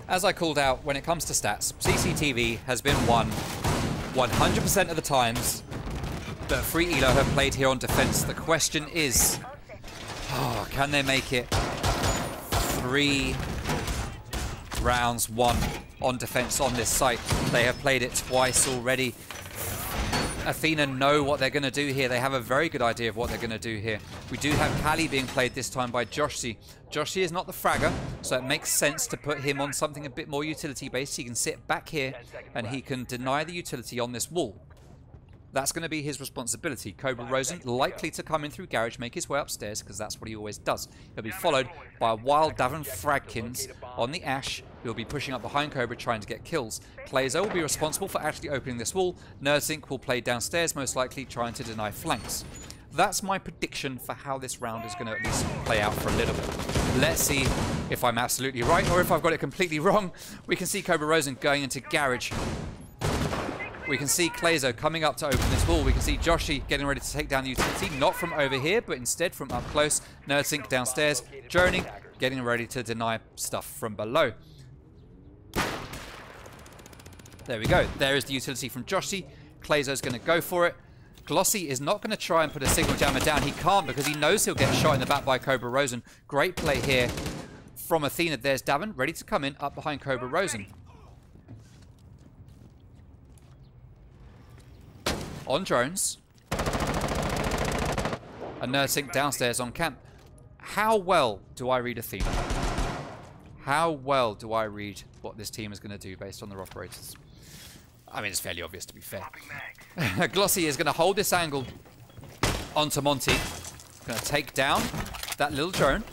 as I called out, when it comes to stats, CCTV has been won 100% of the times that Free Elo have played here on defense. The question is, can they make it 3 rounds won on defense on this site? They have played it twice already. Athena know what they're going to do here. They have a very good idea of what they're going to do here. We do have Kali being played this time by Joshi. Joshi is not the fragger, so it makes sense to put him on something a bit more utility-based. He can sit back here, and he can deny the utility on this wall. That's going to be his responsibility. Cobra Rosen likely to come in through garage, make his way upstairs, because that's what he always does. He'll be followed by a wild Davin Fragkins on the Ash, who'll be pushing up behind Cobra trying to get kills. Clazo will be responsible for actually opening this wall. Nerdsink will play downstairs, most likely trying to deny flanks. That's my prediction for how this round is going to at least play out for a little bit. Let's see if I'm absolutely right or if I've got it completely wrong. We can see Cobra Rosen going into garage. We can see Clazo coming up to open this wall. We can see Joshi getting ready to take down the utility, not from over here, but instead from up close. Nerdsink downstairs, droning, getting ready to deny stuff from below. There we go. There is the utility from Joshi. Clazo's going to go for it. Glossy is not going to try and put a signal jammer down. He can't because he knows he'll get shot in the back by Cobra Rosen. Great play here from Athena. There's Davin ready to come in up behind Cobra Rosen. On drones. A Nerdsink downstairs on camp. How well do I read Athena? How well do I read what this team is going to do based on their operators? I mean, it's fairly obvious, to be fair. Glossy is going to hold this angle onto Monty. Going to take down that little drone.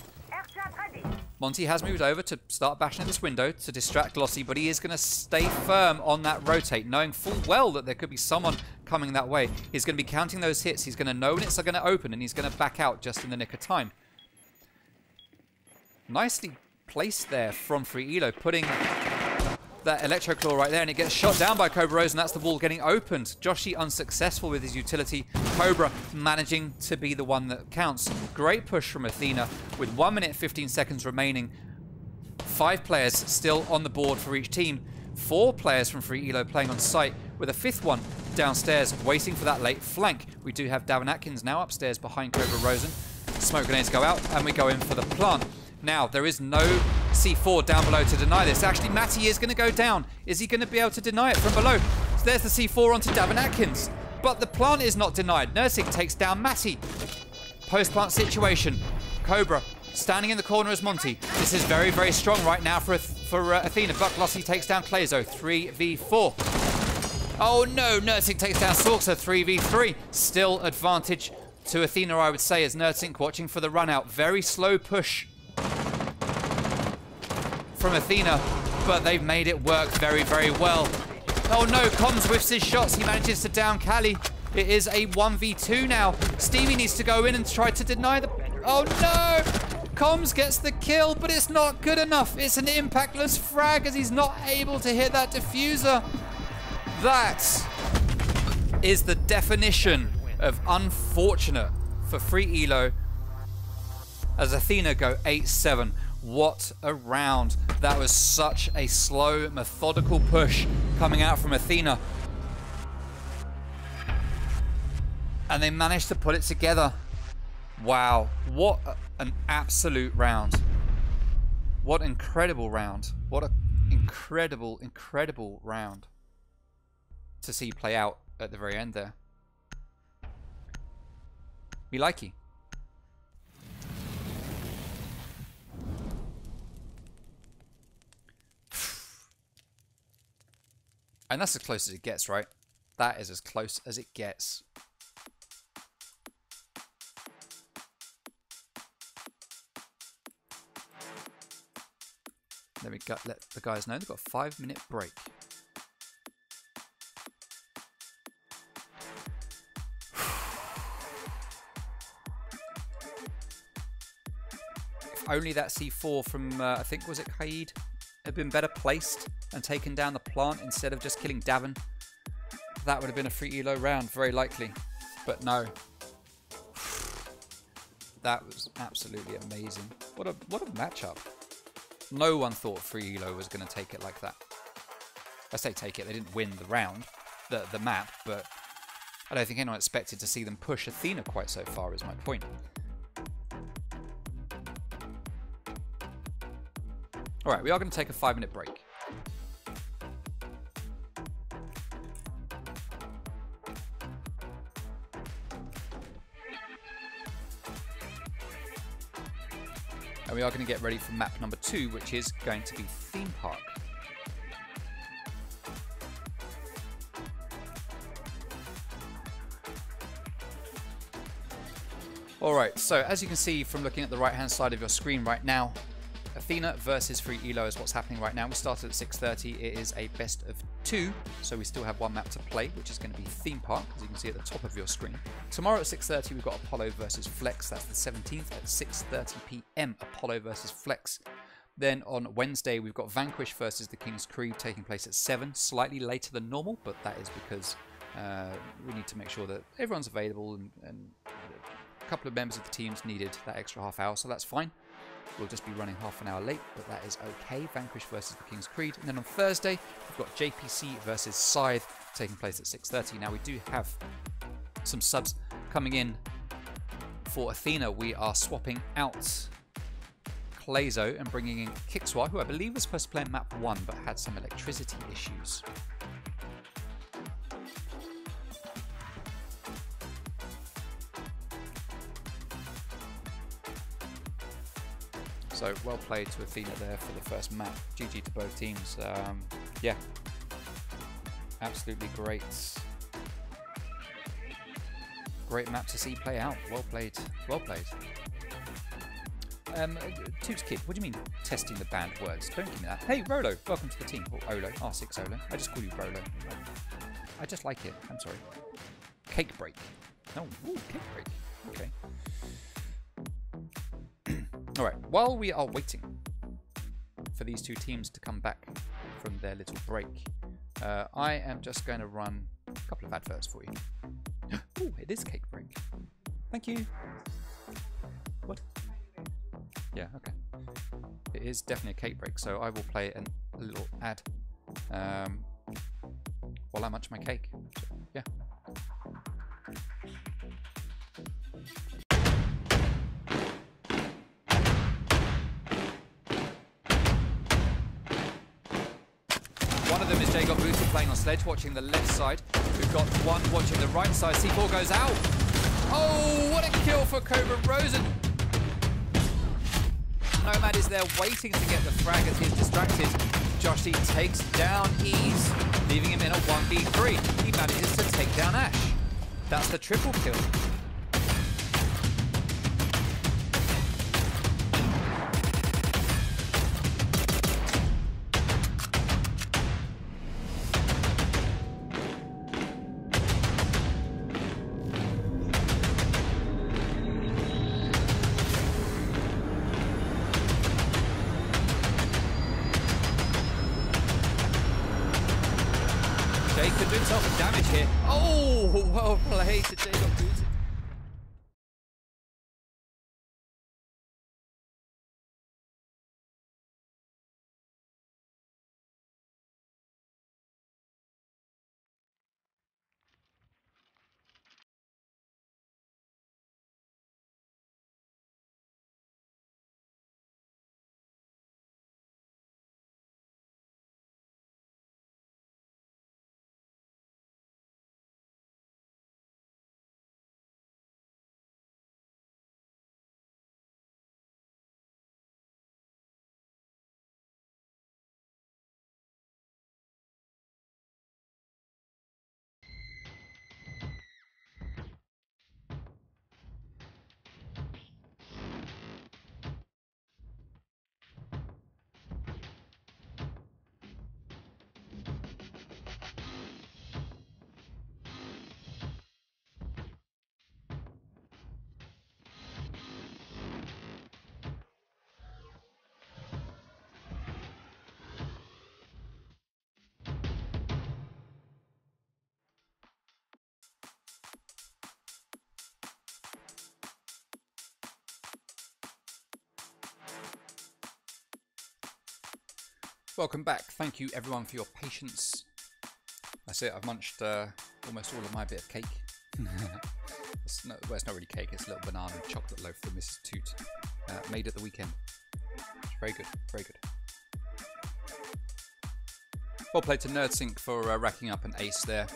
Monty has moved over to start bashing at this window to distract Glossy, but he is going to stay firm on that rotate, knowing full well that there could be someone coming that way. He's going to be counting those hits. He's going to know when it's going to open, and he's going to back out just in the nick of time. Nicely placed there from Free Elo, putting that Electro Claw right there, and it gets shot down by Cobra Rose, and that's the wall getting opened. Joshi unsuccessful with his utility. Cobra managing to be the one that counts. Great push from Athena with 1 minute 15 seconds remaining. 5 players still on the board for each team. 4 players from Free Elo playing on site, with a 5th one downstairs waiting for that late flank. We do have Davin Atkins now upstairs behind Cobra Rosen. Smoke grenades go out, and we go in for the plant. Now, there is no C4 down below to deny this. Actually, Matty is going to go down. Is he going to be able to deny it from below? So there's the C4 onto Davin Atkins. But the plant is not denied. Nursing takes down Matty. Post-plant situation. Cobra standing in the corner as Monty. This is very, very strong right now for Athena. But Glossy takes down Clazo. 3v4. Oh no, Nursing takes down Sorxa. 3v3. Still advantage to Athena, I would say, as Nursing watching for the run out. Very slow push from Athena, but they've made it work very, very well. Oh no, Comms whiffs his shots. He manages to down Kali. It is a 1v2 now. Stevie needs to go in and try to deny the... Oh no! Comms gets the kill, but it's not good enough. It's an impactless frag as he's not able to hit that diffuser. That is the definition of unfortunate for Free Elo as Athena go 8-7. What a round. That was such a slow, methodical push coming out from Athena. And they managed to put it together. Wow, what an absolute round. What an incredible round. What an incredible, incredible round to see play out at the very end there. Me likey. And that's as close as it gets, right? That is as close as it gets. Let the guys know they've got a 5-minute break. only that C4 from, I think, was it Kaid, had been better placed and taken down the plant instead of just killing Davin, that would have been a free elo round, very likely. But no. That was absolutely amazing. What a matchup. No one thought free elo was going to take it like that. I say take it, they didn't win the round, the map, but I don't think anyone expected to see them push Athena quite so far, is my point. Alright, we are going to take a 5-minute break. And we are going to get ready for map number 2, which is going to be Theme Park. Alright, so as you can see from looking at the right hand side of your screen right now, Athena versus Free Elo is what's happening right now. We started at 6:30. It is a best of 2, so we still have one map to play, which is going to be Theme Park, as you can see at the top of your screen. Tomorrow at 6:30 we've got Apollo versus Flex. That's the 17th at 6:30 PM. Apollo versus Flex. Then on Wednesday we've got Vanquish versus the King's Creed taking place at 7, slightly later than normal, but that is because we need to make sure that everyone's available, and a couple of members of the teams needed that extra half hour, so that's fine. We'll just be running half an hour late, but that is okay. Vanquish versus the King's Creed. And then on Thursday, we've got JPC versus Scythe taking place at 6:30. Now, we do have some subs coming in for Athena. We are swapping out Clazo and bringing in Kixwa, who I believe was supposed to play in map 1, but had some electricity issues. So well played to Athena there for the first map. GG to both teams. Yeah, absolutely great. Great map to see play out. Well played. Well played. Toots Kid, what do you mean testing the banned words? Don't give me that. Hey Rolo, welcome to the team. Or Olo, R6 Olo. I just call you Rolo. I just like it. I'm sorry. Cake break. Oh, ooh, cake break. Okay. Alright, while we are waiting for these two teams to come back from their little break, I am just going to run a couple of adverts for you. Oh, it is cake break. Thank you. What? Yeah, okay. It is definitely a cake break, so I will play a little ad while I munch my cake. So, yeah. One of them is Jacob Booty playing on Sledge, watching the left side. We've got one watching the right side. C4 goes out. Oh, what a kill for Cobra Rosen. Nomad is there waiting to get the frag as he's distracted. Joshi takes down Ease, leaving him in a 1v3. He manages to take down Ash. That's the triple kill. Jake could do himself some damage here. Oh, well played to Jacob Booty. Welcome back. Thank you everyone for your patience. That's it, I've munched almost all of my bit of cake. It's not really cake, it's a little banana and chocolate loaf that Mrs. Toot made at the weekend. It's very good, very good. Well played to NerdSync for racking up an ace there,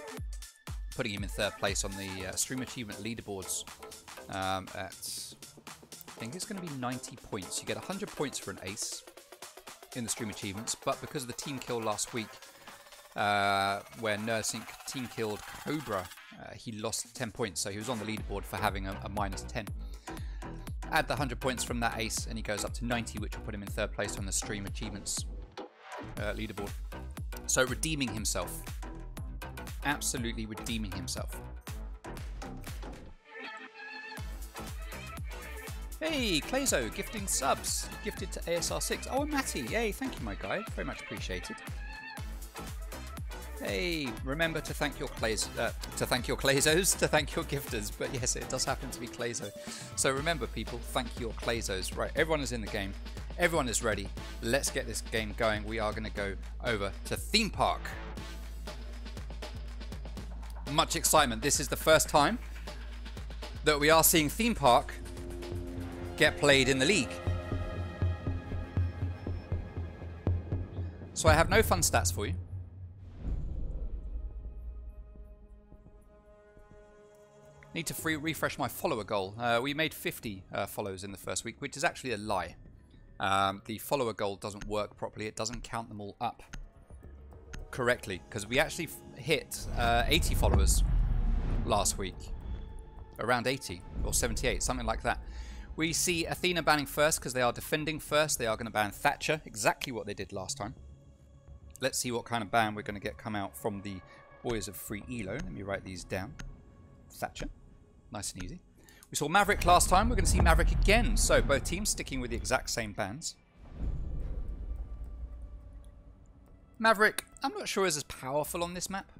putting him in 3rd place on the Stream Achievement leaderboards at, I think it's going to be 90 points. You get 100 points for an ace in the Stream Achievements, but because of the team kill last week, where NerdSync team killed Cobra, he lost 10 points, so he was on the leaderboard for having a minus 10. Add the 100 points from that ace and he goes up to 90, which will put him in 3rd place on the Stream Achievements leaderboard. So redeeming himself. Absolutely redeeming himself. Hey, Clayzo, gifting subs. Gifted to ASR6. Oh, Matty. Hey, thank you, my guy. Very much appreciated. Hey, remember to thank your Clayzos, to thank your gifters. But yes, it does happen to be Clayzo. So remember, people, thank your Clayzos. Right, everyone is in the game. Everyone is ready. Let's get this game going. We are going to go over to Theme Park. Much excitement. This is the first time that we are seeing Theme Park get played in the league. So I have no fun stats for you. Need to refresh my follower goal. We made 50 follows in the first week, which is actually a lie. The follower goal doesn't work properly. It doesn't count them all up correctly, because we actually hit 80 followers last week. Around 80 or 78, something like that. We see Athena banning first because they are defending first. They are going to ban Thatcher, exactly what they did last time. Let's see what kind of ban we're going to get come out from the boys of Free Elo. Let me write these down. Thatcher, nice and easy. We saw Maverick last time. We're going to see Maverick again. So both teams sticking with the exact same bans. Maverick, I'm not sure is as powerful on this map.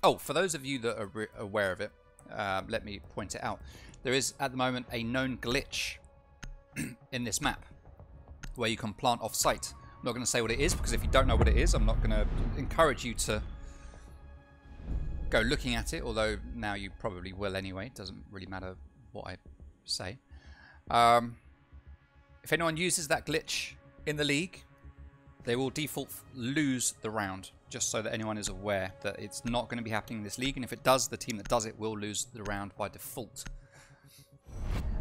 Oh, for those of you that are aware of it, let me point it out. There is, at the moment, a known glitch in this map where you can plant off-site. I'm not going to say what it is, because if you don't know what it is, I'm not going to encourage you to go looking at it, although now you probably will anyway. It doesn't really matter what I say. If anyone uses that glitch in the league, they will default lose the round, just so that anyone is aware that it's not going to be happening in this league, and if it does, the team that does it will lose the round by default.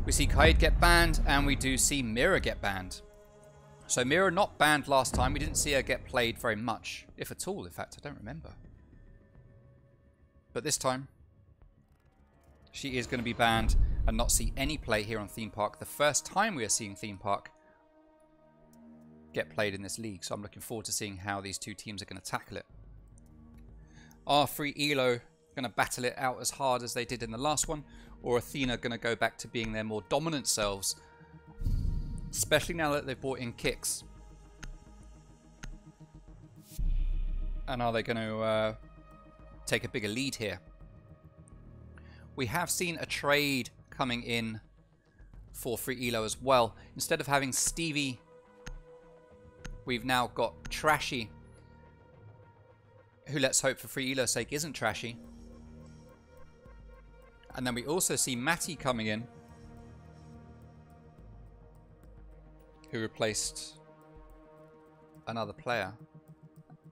We see Kaid get banned, and we do see Mira get banned. So Mira not banned last time. We didn't see her get played very much, if at all. In fact, I don't remember. But this time, she is going to be banned and not see any play here on Theme Park. The first time we are seeing Theme Park get played in this league. So I'm looking forward to seeing how these two teams are going to tackle it. Are Free Elo going to battle it out as hard as they did in the last one? Or Athena going to go back to being their more dominant selves? Especially now that they've brought in kicks. And are they going to take a bigger lead here? We have seen a trade coming in for Free Elo as well. Instead of having Stevie, we've now got Trashy, who, let's hope for Free Elo's sake, isn't trashy. And then we also see Matty coming in, who replaced another player.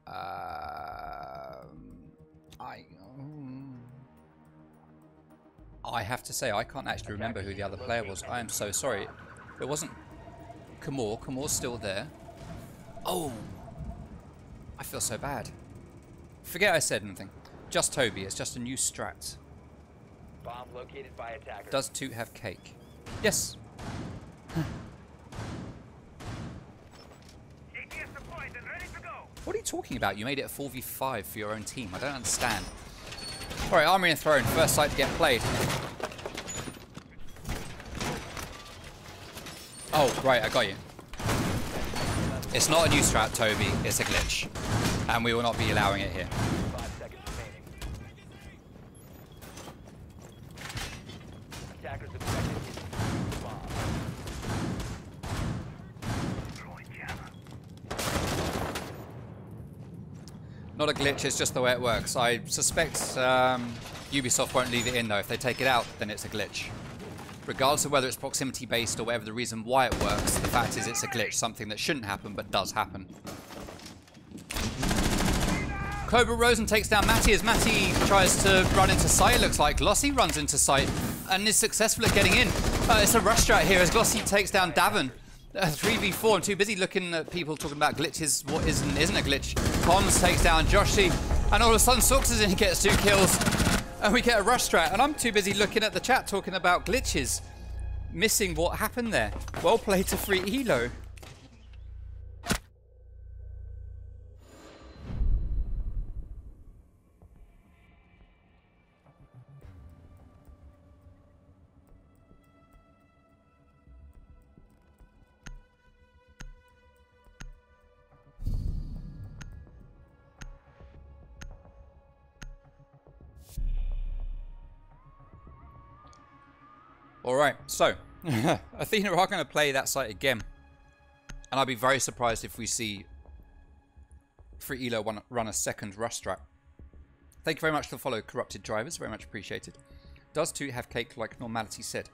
I have to say, I can't actually remember who the other player was. I am so sorry. It wasn't Kamor. Kamor's still there. Oh! I feel so bad. Forget I said anything. Just Toby. It's just a new strat. Bomb located by attacker. Does Toot have cake? Yes. What are you talking about? You made it a 4v5 for your own team. I don't understand. Alright, Armory and Throne. First site to get played. Oh, right. I got you. It's not a new strat, Toby. It's a glitch. And we will not be allowing it here. 5 seconds remaining. Attackers objective is bomb. Not a glitch, it's just the way it works. I suspect Ubisoft won't leave it in though. If they take it out, then it's a glitch. Regardless of whether it's proximity based or whatever the reason why it works, the fact is it's a glitch, something that shouldn't happen but does happen. Cobra Rosen takes down Matty as Matty tries to run into sight, it looks like. Glossy runs into sight and is successful at getting in. It's a rush strat here as Glossy takes down Davin. 3v4. I'm too busy looking at people talking about glitches. What isn't a glitch. Cons takes down Joshi, and all of a sudden Sox is in, he gets 2 kills. And we get a rush strat, and I'm too busy looking at the chat talking about glitches. Missing what happened there. Well played to free Elo. Alright, so Athena are going to play that site again. And I'll be very surprised if we see Free Elo run a second rush strat. Thank you very much for the follow, Corrupted Drivers. Very much appreciated. Does 2 have cake like normality said?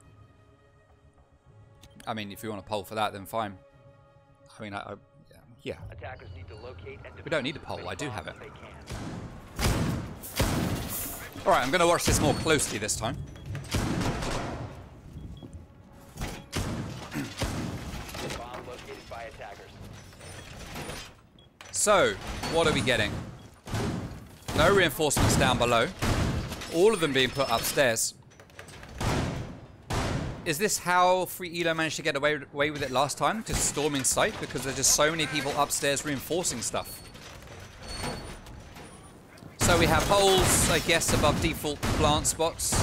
I mean, if you want to poll for that, then fine. I mean, yeah. Attackers need to locate and We don't need a poll, I do have it. they can. Alright, I'm going to watch this more closely this time. Bomb located by attackers. So, what are we getting? No reinforcements down below. All of them being put upstairs. Is this how Free Elo managed to get away with it last time? Just storming site? Because there's just so many people upstairs reinforcing stuff. So we have holes, I guess, above default plant spots.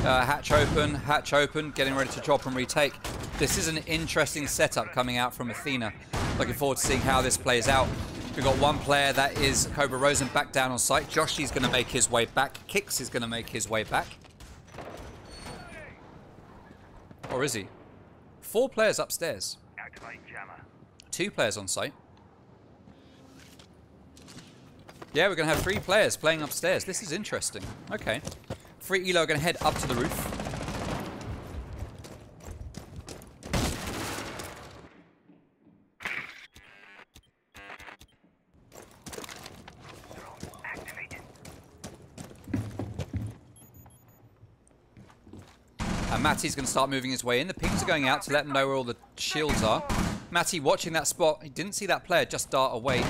Hatch open, getting ready to drop and retake. This is an interesting setup coming out from Athena. Looking forward to seeing how this plays out. We've got one player that is Cobra Rosen back down on site. Joshi's going to make his way back. Kix is going to make his way back. Or is he? 4 players upstairs. 2 players on site. Yeah, we're going to have 3 players playing upstairs. This is interesting. Okay. Free Elo are going to head up to the roof. And Matty's going to start moving his way in. The pings are going out to let him know where all the shields are. Matty watching that spot. He didn't see that player just dart away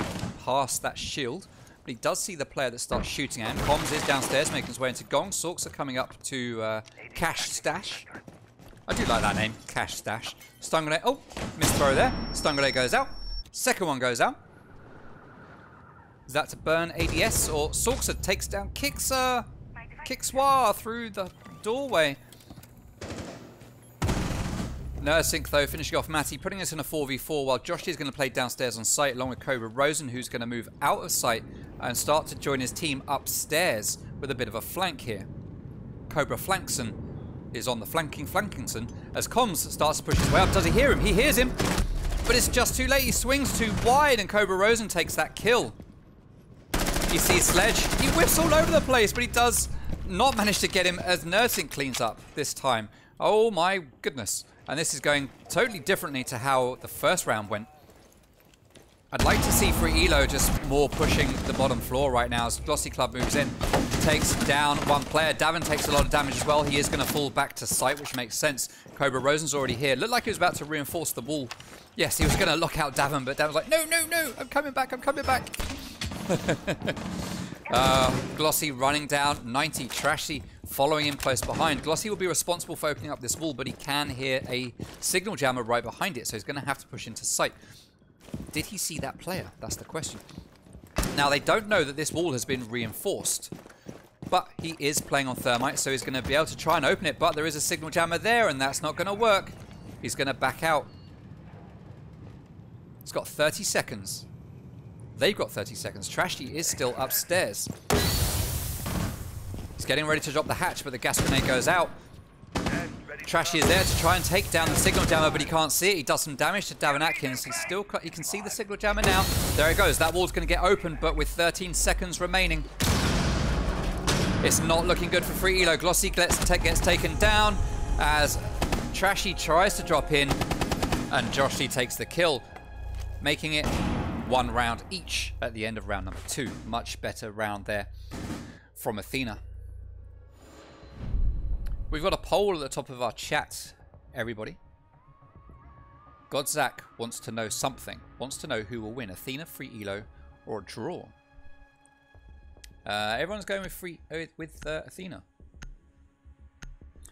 past that shield. But he does see the player that starts shooting at him. Comms is downstairs, making his way into Gong. Sorks are coming up to Cash Stash. I do like that name, Cash Stash. Stun grenade. Oh, missed throw there. Stun grenade goes out. Second one goes out. Is that to burn ADS? Or Sorksa takes down Kixwa through the doorway. Nursing though, finishing off Matty, putting us in a 4v4 while Joshi is going to play downstairs on site along with Cobra Rosen, who's going to move out of sight and start to join his team upstairs with a bit of a flank here. Cobra Flankson is on the Flankingson as Comms starts to push his way up. Does he hear him? He hears him, but it's just too late. He swings too wide and Cobra Rosen takes that kill. You see Sledge, he whiffs all over the place, but he does not manage to get him as Nursing cleans up this time. Oh my goodness. And this is going totally differently to how the first round went. I'd like to see Free Elo just more pushing the bottom floor right now as Glossy Club moves in. Takes down one player. Davin takes a lot of damage as well. He is going to fall back to site, which makes sense. Cobra Rosen's already here. Looked like he was about to reinforce the wall. Yes, he was going to lock out Davin, but Davin's like, no, no, no, I'm coming back, I'm coming back. Glossy running down, 90, Trashy following him close behind. Glossy will be responsible for opening up this wall, but he can hear a signal jammer right behind it, so he's going to have to push into sight. Did he see that player? That's the question. Now, they don't know that this wall has been reinforced, but he is playing on Thermite, so he's going to be able to try and open it, but there is a signal jammer there, and that's not going to work. He's going to back out. He's got 30 seconds. They've got 30 seconds. Trashy is still upstairs. He's getting ready to drop the hatch, but the gas grenade goes out. Trashy is there to try and take down the signal jammer, but he can't see it. He does some damage to Davin Atkins. He can see the signal jammer now. There he goes. That wall's going to get open, but with 13 seconds remaining, it's not looking good for free Elo. Glossy gets taken down as Trashy tries to drop in, and Joshly takes the kill, making it 1 round each at the end of round number 2. Much better round there from Athena. We've got a poll at the top of our chat, everybody. Godzak wants to know something. Wants to know who will win, Athena, free Elo, or a draw. Everyone's going with Athena.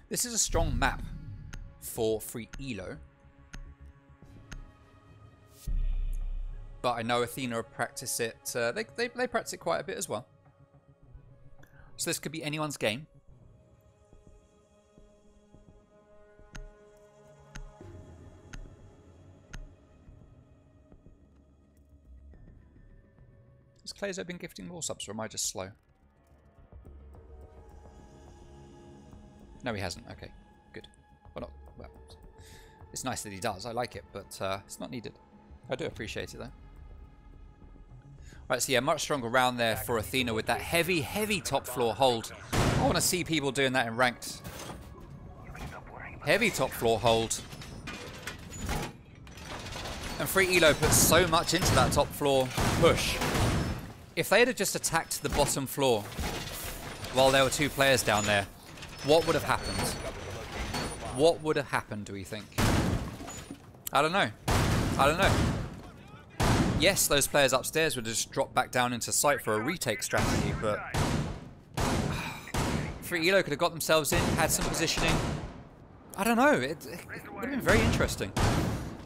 This is a strong map for free Elo. But I know Athena practice it. They practice it quite a bit as well. So this could be anyone's game. Has Clayzo been gifting more subs, or am I just slow? No, he hasn't. Okay, good. Well, it's nice that he does. I like it, but it's not needed. I do appreciate it, though. Right, so yeah, much stronger round there for Athena with that heavy, heavy top floor hold. I want to see people doing that in ranked. Heavy top floor hold. And free Elo puts so much into that top floor push. If they had just attacked the bottom floor while there were 2 players down there, what would have happened? What would have happened, do we think? I don't know. I don't know. Yes, those players upstairs would have just dropped back down into sight for a retake strategy, but free Elo could have got themselves in, had some positioning. I don't know. It would have been very interesting.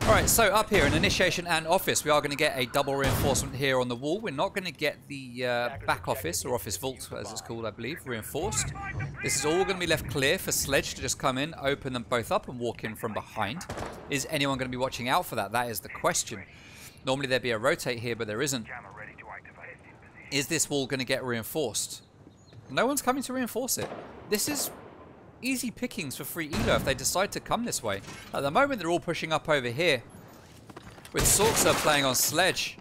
Alright, so up here in Initiation and Office, we are going to get a double reinforcement here on the wall. We're not going to get the back office, or Office Vault as it's called, I believe, reinforced. This is all going to be left clear for Sledge to just come in, open them both up and walk in from behind. Is anyone going to be watching out for that? That is the question. Normally there'd be a rotate here, but there isn't. Is this wall going to get reinforced? No one's coming to reinforce it. This is easy pickings for free Elo if they decide to come this way. At the moment, they're all pushing up over here, with Sorksa playing on Sledge.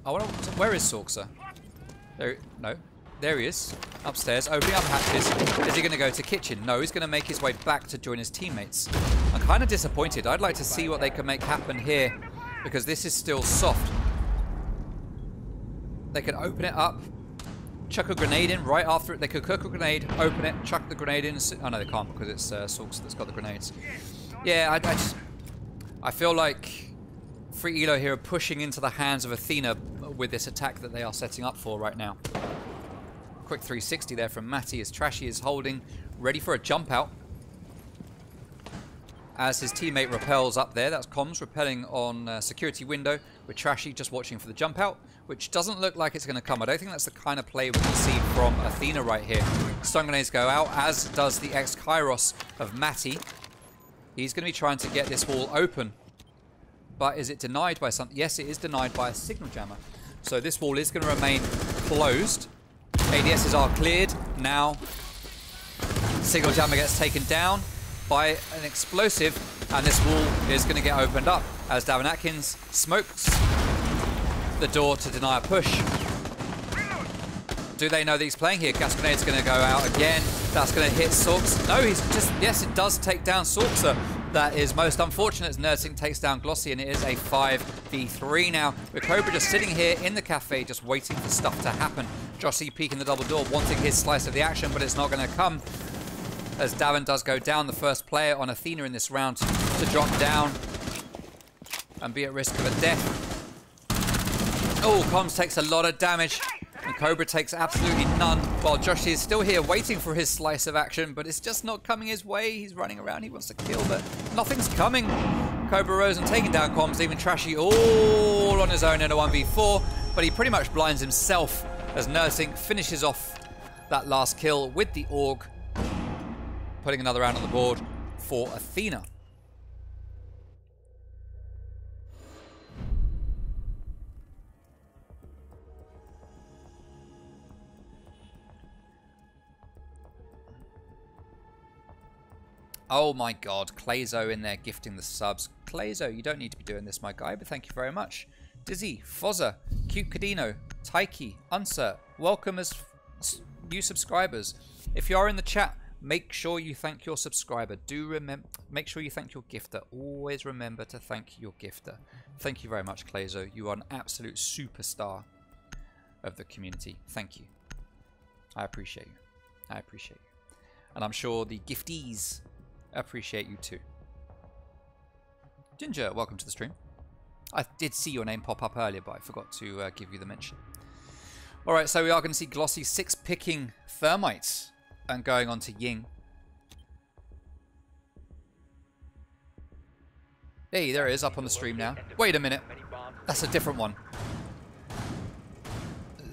I wonder, where is Sorksa? There, no, there he is, upstairs, opening up hatches. Is he going to go to kitchen? No, he's going to make his way back to join his teammates. I'm kind of disappointed. I'd like to see what they can make happen here, because this is still soft. They could open it up, chuck a grenade in right after it. They could cook a grenade, open it, chuck the grenade in. Oh no, they can't, because it's Sorks that's got the grenades. Yeah, I feel like free Elo here are pushing into the hands of Athena with this attack that they are setting up for right now. Quick 360 there from Matty as Trashy is holding, ready for a jump out. As his teammate repels up there, that's Comms repelling on security window, with Trashy just watching for the jump out, which doesn't look like it's going to come. I don't think that's the kind of play we can see from Athena right here. Stun grenades go out, as does the ex-Kairos of Matty. He's going to be trying to get this wall open. But is it denied by something? Yes, it is denied by a signal jammer. So this wall is going to remain closed. ADSs are cleared. Now, signal jammer gets taken down by an explosive, and this wall is going to get opened up as Davin Atkins smokes the door to deny a push. Do they know that he's playing here? Gas grenade's going to go out again. That's going to hit Sorks. No, he's just, yes, it does take down Sorksa. That is most unfortunate as Nursing takes down Glossy, and it is a 5v3 now. With Cobra just sitting here in the cafe, just waiting for stuff to happen. Joshly peeking the double door, wanting his slice of the action, but it's not going to come. As Davin does go down, the first player on Athena in this round to drop down and be at risk of a death. Oh, Comms takes a lot of damage, and Cobra takes absolutely none, while Joshly is still here waiting for his slice of action, but it's just not coming his way. He's running around, he wants to kill, but nothing's coming. Cobra Rosen taking down Comms, leaving Trashy all on his own in a 1v4, but he pretty much blinds himself as Nursing finishes off that last kill with the AUG, putting another round on the board for Athena. Oh my god, Clayzo in there gifting the subs. Clayzo, you don't need to be doing this, my guy, but thank you very much. Dizzy, Fozza, Cute Cadino, Taiki, Unsert, welcome as new subscribers. If you are in the chat, make sure you thank your subscriber. Make sure you thank your gifter. Always remember to thank your gifter. Thank you very much, Clayzo. You are an absolute superstar of the community. Thank you. I appreciate you. I appreciate you. And I'm sure the giftees appreciate you too. Ginger, welcome to the stream. I did see your name pop up earlier, but I forgot to give you the mention. Alright, so we are going to see Glossy 6 picking Thermites and going on to Ying. Hey, there it is, up on the stream now. Wait a minute. That's a different one.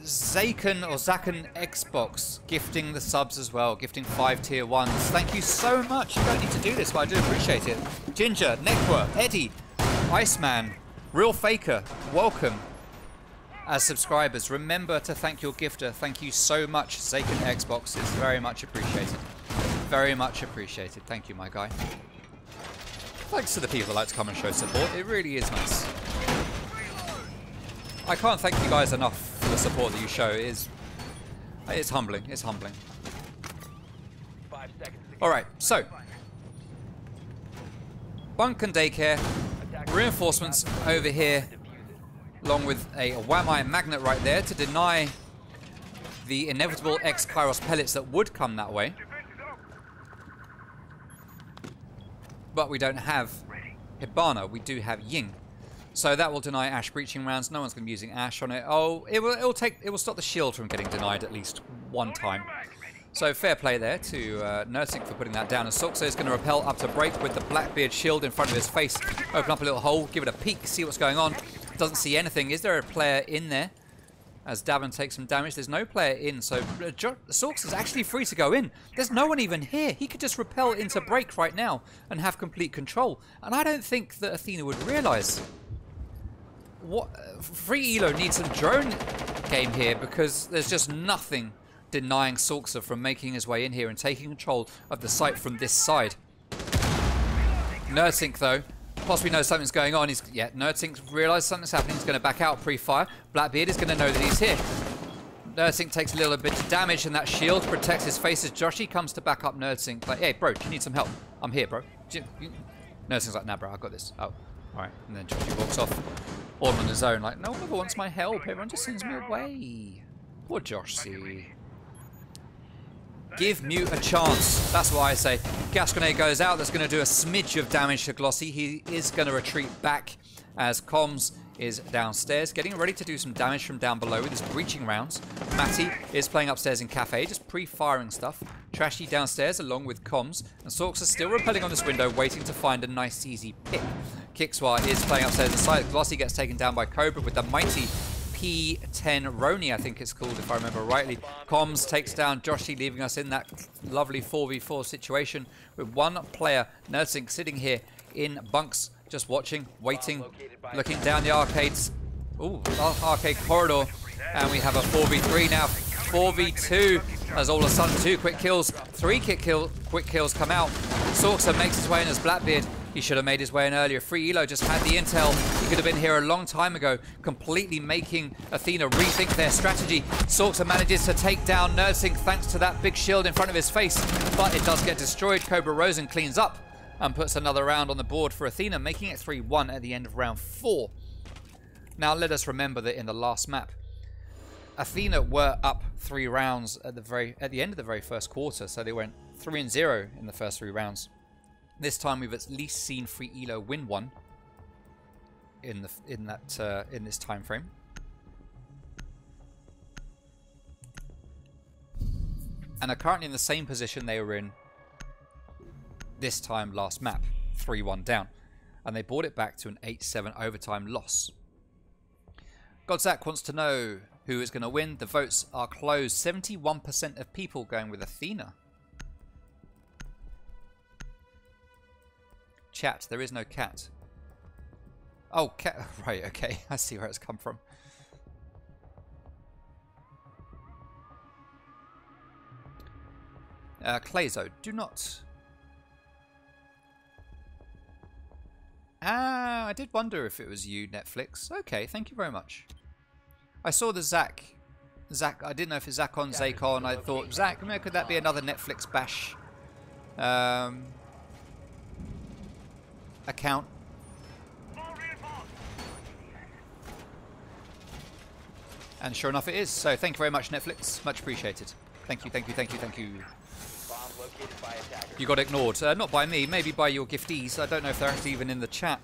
Zaken or Zaken Xbox gifting the subs as well, gifting 5 tier 1s. Thank you so much. You don't need to do this, but I do appreciate it. Ginger, Nekwa, Eddie, Iceman, Real Faker, welcome as subscribers. Remember to thank your gifter. Thank you so much, Zaken Xbox. It's very much appreciated. Very much appreciated. Thank you, my guy. Thanks to the people that like to come and show support. It really is nice. I can't thank you guys enough for the support that you show. It's humbling. It's humbling. Alright, so bunk and daycare, reinforcements over here, along with a Whammy magnet right there to deny the inevitable X-Kairos pellets that would come that way. But we don't have Hibana, we do have Ying. So that will deny Ash breaching rounds. No one's going to be using Ash on it. Oh, it will stop the shield from getting denied at least one time. So fair play there to Nursing for putting that down. And Soxo is going to repel up to break with the Blackbeard shield in front of his face. Open up a little hole, give it a peek, see what's going on. Doesn't see anything. Is there a player in there? As Davin takes some damage, there's no player in, so Sorks is actually free to go in. There's no one even here. He could just repel into break right now and have complete control. And I don't think that Athena would realise. Free Elo needs some drone game here because there's just nothing denying Sorksa from making his way in here and taking control of the site from this side. Nerdtink though possibly knows something's going on. Nerdtink realised something's happening. He's going to back out pre-fire. Blackbeard is going to know that he's here. Nerdtink takes a little bit of damage and that shield protects his face as Joshi comes to back up Nerdtink. Like, hey bro, do you need some help? I'm here, bro. Nerdtink's like, nah bro, I got this. Oh, alright. And then Joshi walks off. All on his own, like, no one ever wants my help, everyone just sends me away. Poor Josh C. Give Mute a chance, that's what I say. Gas grenade goes out, that's going to do a smidge of damage to Glossy. He is going to retreat back as Comms is downstairs, getting ready to do some damage from down below with his breaching rounds. Matty is playing upstairs in Cafe, just pre-firing stuff. Trashy downstairs along with Comms, and Sorks are still repelling on this window, waiting to find a nice easy pick. Kickswar is playing upstairs inside. Glossy gets taken down by Cobra with the mighty P10 Roni, I think it's called, if I remember rightly. Comms takes down Joshi, leaving us in that lovely 4v4 situation with one player, Nerdtink, sitting here in bunks, just watching, waiting, looking down the arcades. Ooh, arcade corridor. And we have a 4v3 now. 4v2 as all of a sudden 2 quick kills, 3 quick kills come out. Sorksa makes his way in as Blackbeard. He should have made his way in earlier. Free Elo just had the intel. He could have been here a long time ago, completely making Athena rethink their strategy. Sorksa manages to take down Nerdtink thanks to that big shield in front of his face, but it does get destroyed. Cobra Rosen cleans up and puts another round on the board for Athena, making it 3-1 at the end of round 4. Now let us remember that in the last map, Athena were up 3 rounds at the end of the very first quarter, so they went 3-0 in the first 3 rounds. This time we've at least seen Free Elo win one in this time frame. And are currently in the same position they were in this time last map, 3-1 down. And they brought it back to an 8-7 overtime loss. Godzak wants to know who is going to win. The votes are closed. 71% of people going with Athena. Chat, there is no cat. Oh, cat. Right, okay. I see where it's come from. Clayzo, do not Ah, I did wonder if it was you, Netflix. Okay, thank you very much. I saw the Zach, I didn't know if it's Zakon, Zakon. I thought, Zach, could that be another Netflix bash account? And sure enough it is. So thank you very much, Netflix. Much appreciated. Thank you, thank you, thank you, thank you. Bomb located by attackers. You got ignored. Not by me, maybe by your giftees. I don't know if they're actually even in the chat.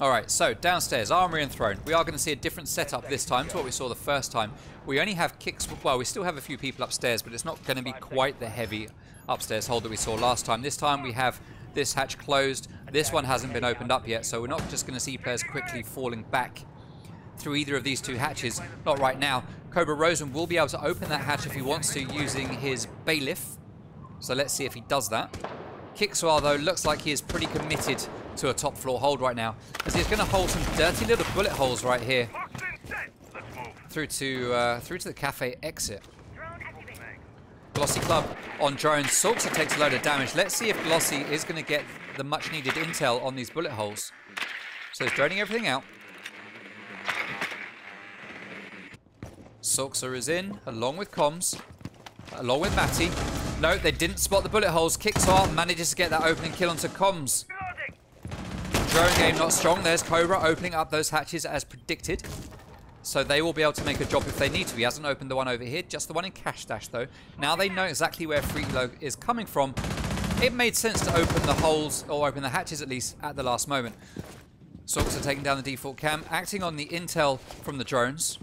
Alright, so downstairs, Armory and Throne. We are going to see a different setup this time to what we saw the first time. We only have kicks, well, we still have a few people upstairs, but it's not going to be quite the heavy upstairs hold that we saw last time. This time we have this hatch closed. This one hasn't been opened up yet, so we're not just going to see players quickly falling back through either of these two hatches. Not right now. Cobra Rosen will be able to open that hatch if he wants to using his bailiff. So let's see if he does that. Kixwar, though, looks like he is pretty committed to a top floor hold right now, as he's going to hold some dirty little bullet holes right here through to the cafe exit. Glossy Club on drone. Sorkser takes a load of damage. Let's see if Glossy is going to get the much needed intel on these bullet holes. So he's droning everything out. Sorkser is in, along with comms, along with Matty. No, they didn't spot the bullet holes. Kixar manages to get that opening kill onto comms. Drone game not strong. There's Cobra opening up those hatches as predicted. So they will be able to make a job if they need to. He hasn't opened the one over here, just the one in Cash Dash though. Now they know exactly where Freelo is coming from. It made sense to open the holes, or open the hatches at least, at the last moment. Sorks are taking down the default cam, acting on the intel from the drones.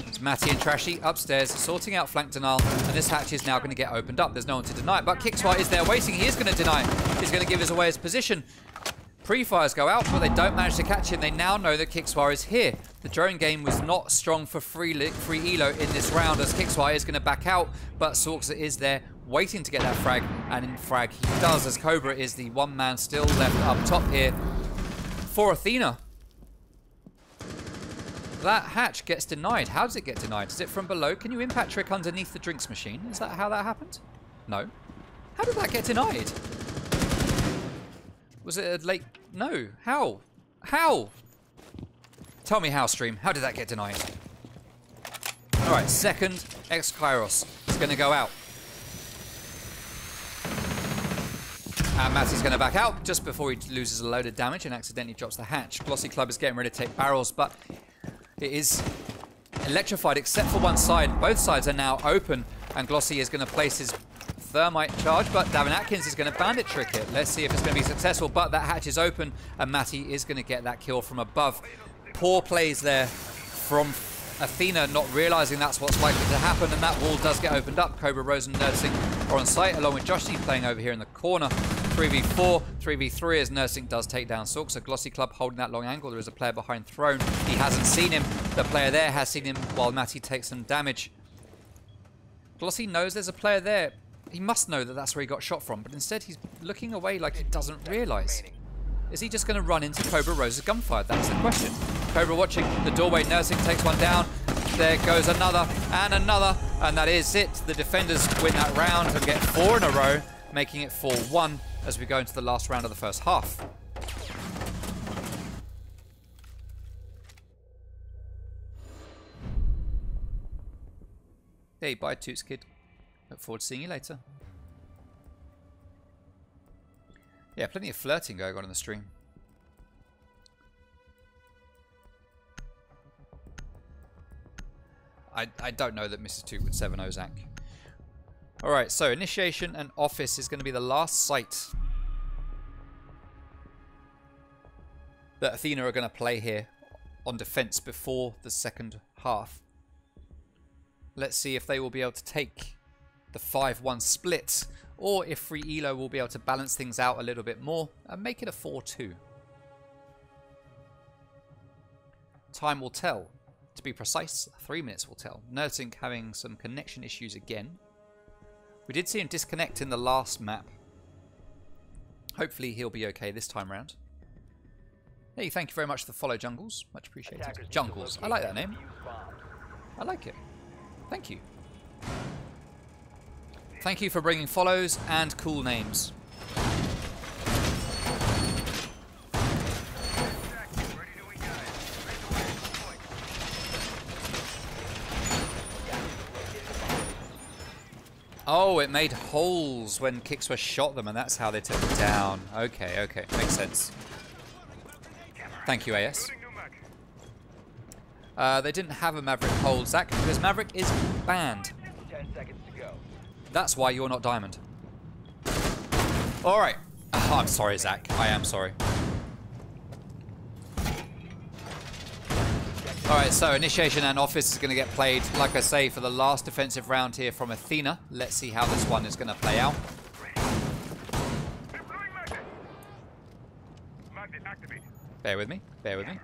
It's Matty and Trashy upstairs, sorting out flank denial, and this hatch is now going to get opened up. There's no one to deny it, but Kixwar is there waiting. He is going to deny it. He's going to give us away his position. Pre-fires go out, but they don't manage to catch him. They now know that Kixwar is here. The drone game was not strong for free elo in this round, as Kixwar is going to back out, but Sorkser is there waiting to get that frag, and in frag he does, as Cobra is the one man still left up top here for Athena. That hatch gets denied. How does it get denied? Is it from below? Can you impact trick underneath the drinks machine? Is that how that happened? No. How did that get denied? Was it a late... No. How? How? Tell me how, stream. How did that get denied? Alright, second X-Kairos is going to go out. And Matty's going to back out just before he loses a load of damage and accidentally drops the hatch. Glossy Club is getting ready to take barrels, but it is electrified except for one side. Both sides are now open, and Glossy is going to place his thermite charge, but Davin Atkins is going to bandit trick it. Let's see if it's going to be successful, but that hatch is open, and Matty is going to get that kill from above. Poor plays there from Athena, not realizing that's what's likely to happen, and that wall does get opened up. Cobra, Rose and Nursing are on site, along with Joshi playing over here in the corner. 3v4, 3v3 as Nursing does take down Sorkser. Glossy Club holding that long angle. There is a player behind Throne. He hasn't seen him. The player there has seen him while Matty takes some damage. Glossy knows there's a player there. He must know that that's where he got shot from, but instead he's looking away like he doesn't realize. Is he just going to run into Cobra Rose's gunfire? That's the question. Cobra watching the doorway. Nursing takes one down. There goes another, and that is it. The defenders win that round and get 4 in a row, making it 4-1 as we go into the last round of the first half. Hey, bye Toots Kid. Look forward to seeing you later. Yeah, plenty of flirting going on in the stream. I don't know that Mrs. Toot would 7-0 Zach. Alright, so initiation and office is going to be the last site that Athena are going to play here on defense before the second half. Let's see if they will be able to take the 5-1 split, or if Free Elo will be able to balance things out a little bit more and make it a 4-2. Time will tell. To be precise, 3 minutes will tell. Nursing having some connection issues again. We did see him disconnect in the last map. Hopefully he'll be okay this time round. Hey, thank you very much for the follow, Jungles. Much appreciated. Jungles, I like that name. I like it. Thank you. Thank you for bringing follows and cool names. Oh, it made holes when Kixwa shot them, and that's how they took it down. Okay, okay. Makes sense. Thank you, AS. They didn't have a Maverick hold, Zach, because Maverick is banned. 10 seconds to go. That's why you're not Diamond. Alright. Oh, I'm sorry, Zach. I am sorry. Alright, so Initiation and Office is going to get played, like I say, for the last defensive round here from Athena. Let's see how this one is going to play out. Bear with me. Bear with me.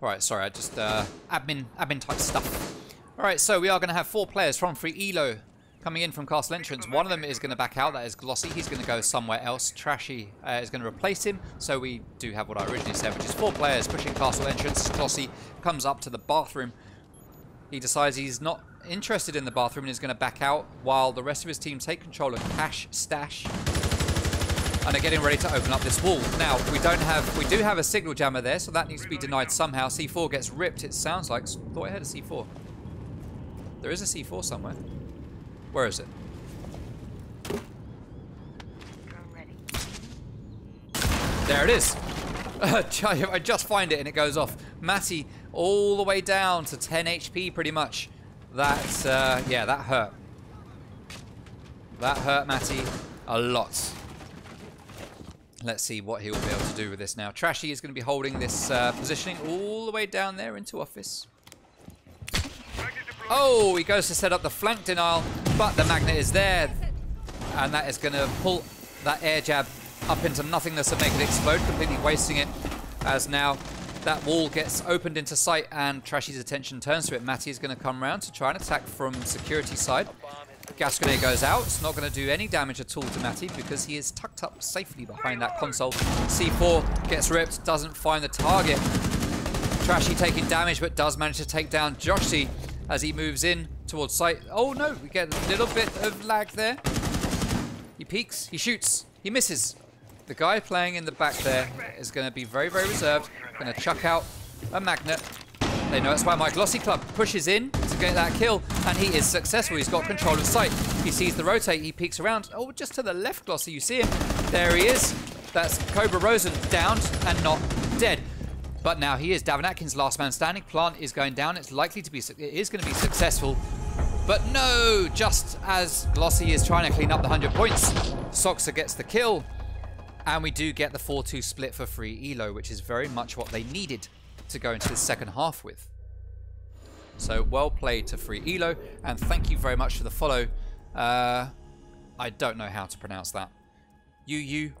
Alright, sorry, I just, admin type stuff. Alright, so we are going to have 4 players from Free Elo coming in from Castle Entrance. One of them is going to back out, that is Glossy. He's going to go somewhere else. Trashy is going to replace him. So we do have what I originally said, which is 4 players pushing Castle Entrance. Glossy comes up to the bathroom. He decides he's not interested in the bathroom and is going to back out while the rest of his team take control of Cash Stash. And are getting ready to open up this wall. Now, we do have a signal jammer there, so that needs to be denied somehow. C4 gets ripped, it sounds like. Thought I had a C4. There is a C4 somewhere. Where is it? There it is. I just find it and it goes off. Matty all the way down to 10 HP pretty much. That's, yeah, that hurt. That hurt Matty a lot. Let's see what he'll be able to do with this now. Trashy is going to be holding this positioning all the way down there into Office. Oh, he goes to set up the flank denial, but the magnet is there. And that is going to pull that air jab up into nothingness and make it explode, completely wasting it. As now that wall gets opened into sight and Trashy's attention turns to it. Matty is going to come around to try and attack from security side. Gas grenade goes out. It's not going to do any damage at all to Matty because he is tucked up safely behind that console. C4 gets ripped, doesn't find the target. Trashy taking damage but does manage to take down Joshi as he moves in towards sight. Oh no, we get a little bit of lag there. He peeks, he shoots, he misses. The guy playing in the back there is going to be very, very reserved. Going to chuck out a magnet. They know it's why my Glossy Club pushes in to get that kill, and he is successful. He's got control of sight. He sees the rotate, he peeks around. Oh, just to the left, Glossy, you see him. There he is. That's Cobra Rosen downed and not dead. But now he is. Davin Atkins, last man standing. Plant is going down. It's likely to be, it is going to be successful. But no, just as Glossy is trying to clean up the 100 points, Soxa gets the kill. And we do get the 4-2 split for Free Elo, which is very much what they needed to go into the second half with. So well played to Free Elo, and thank you very much for the follow. I don't know how to pronounce that. UiU,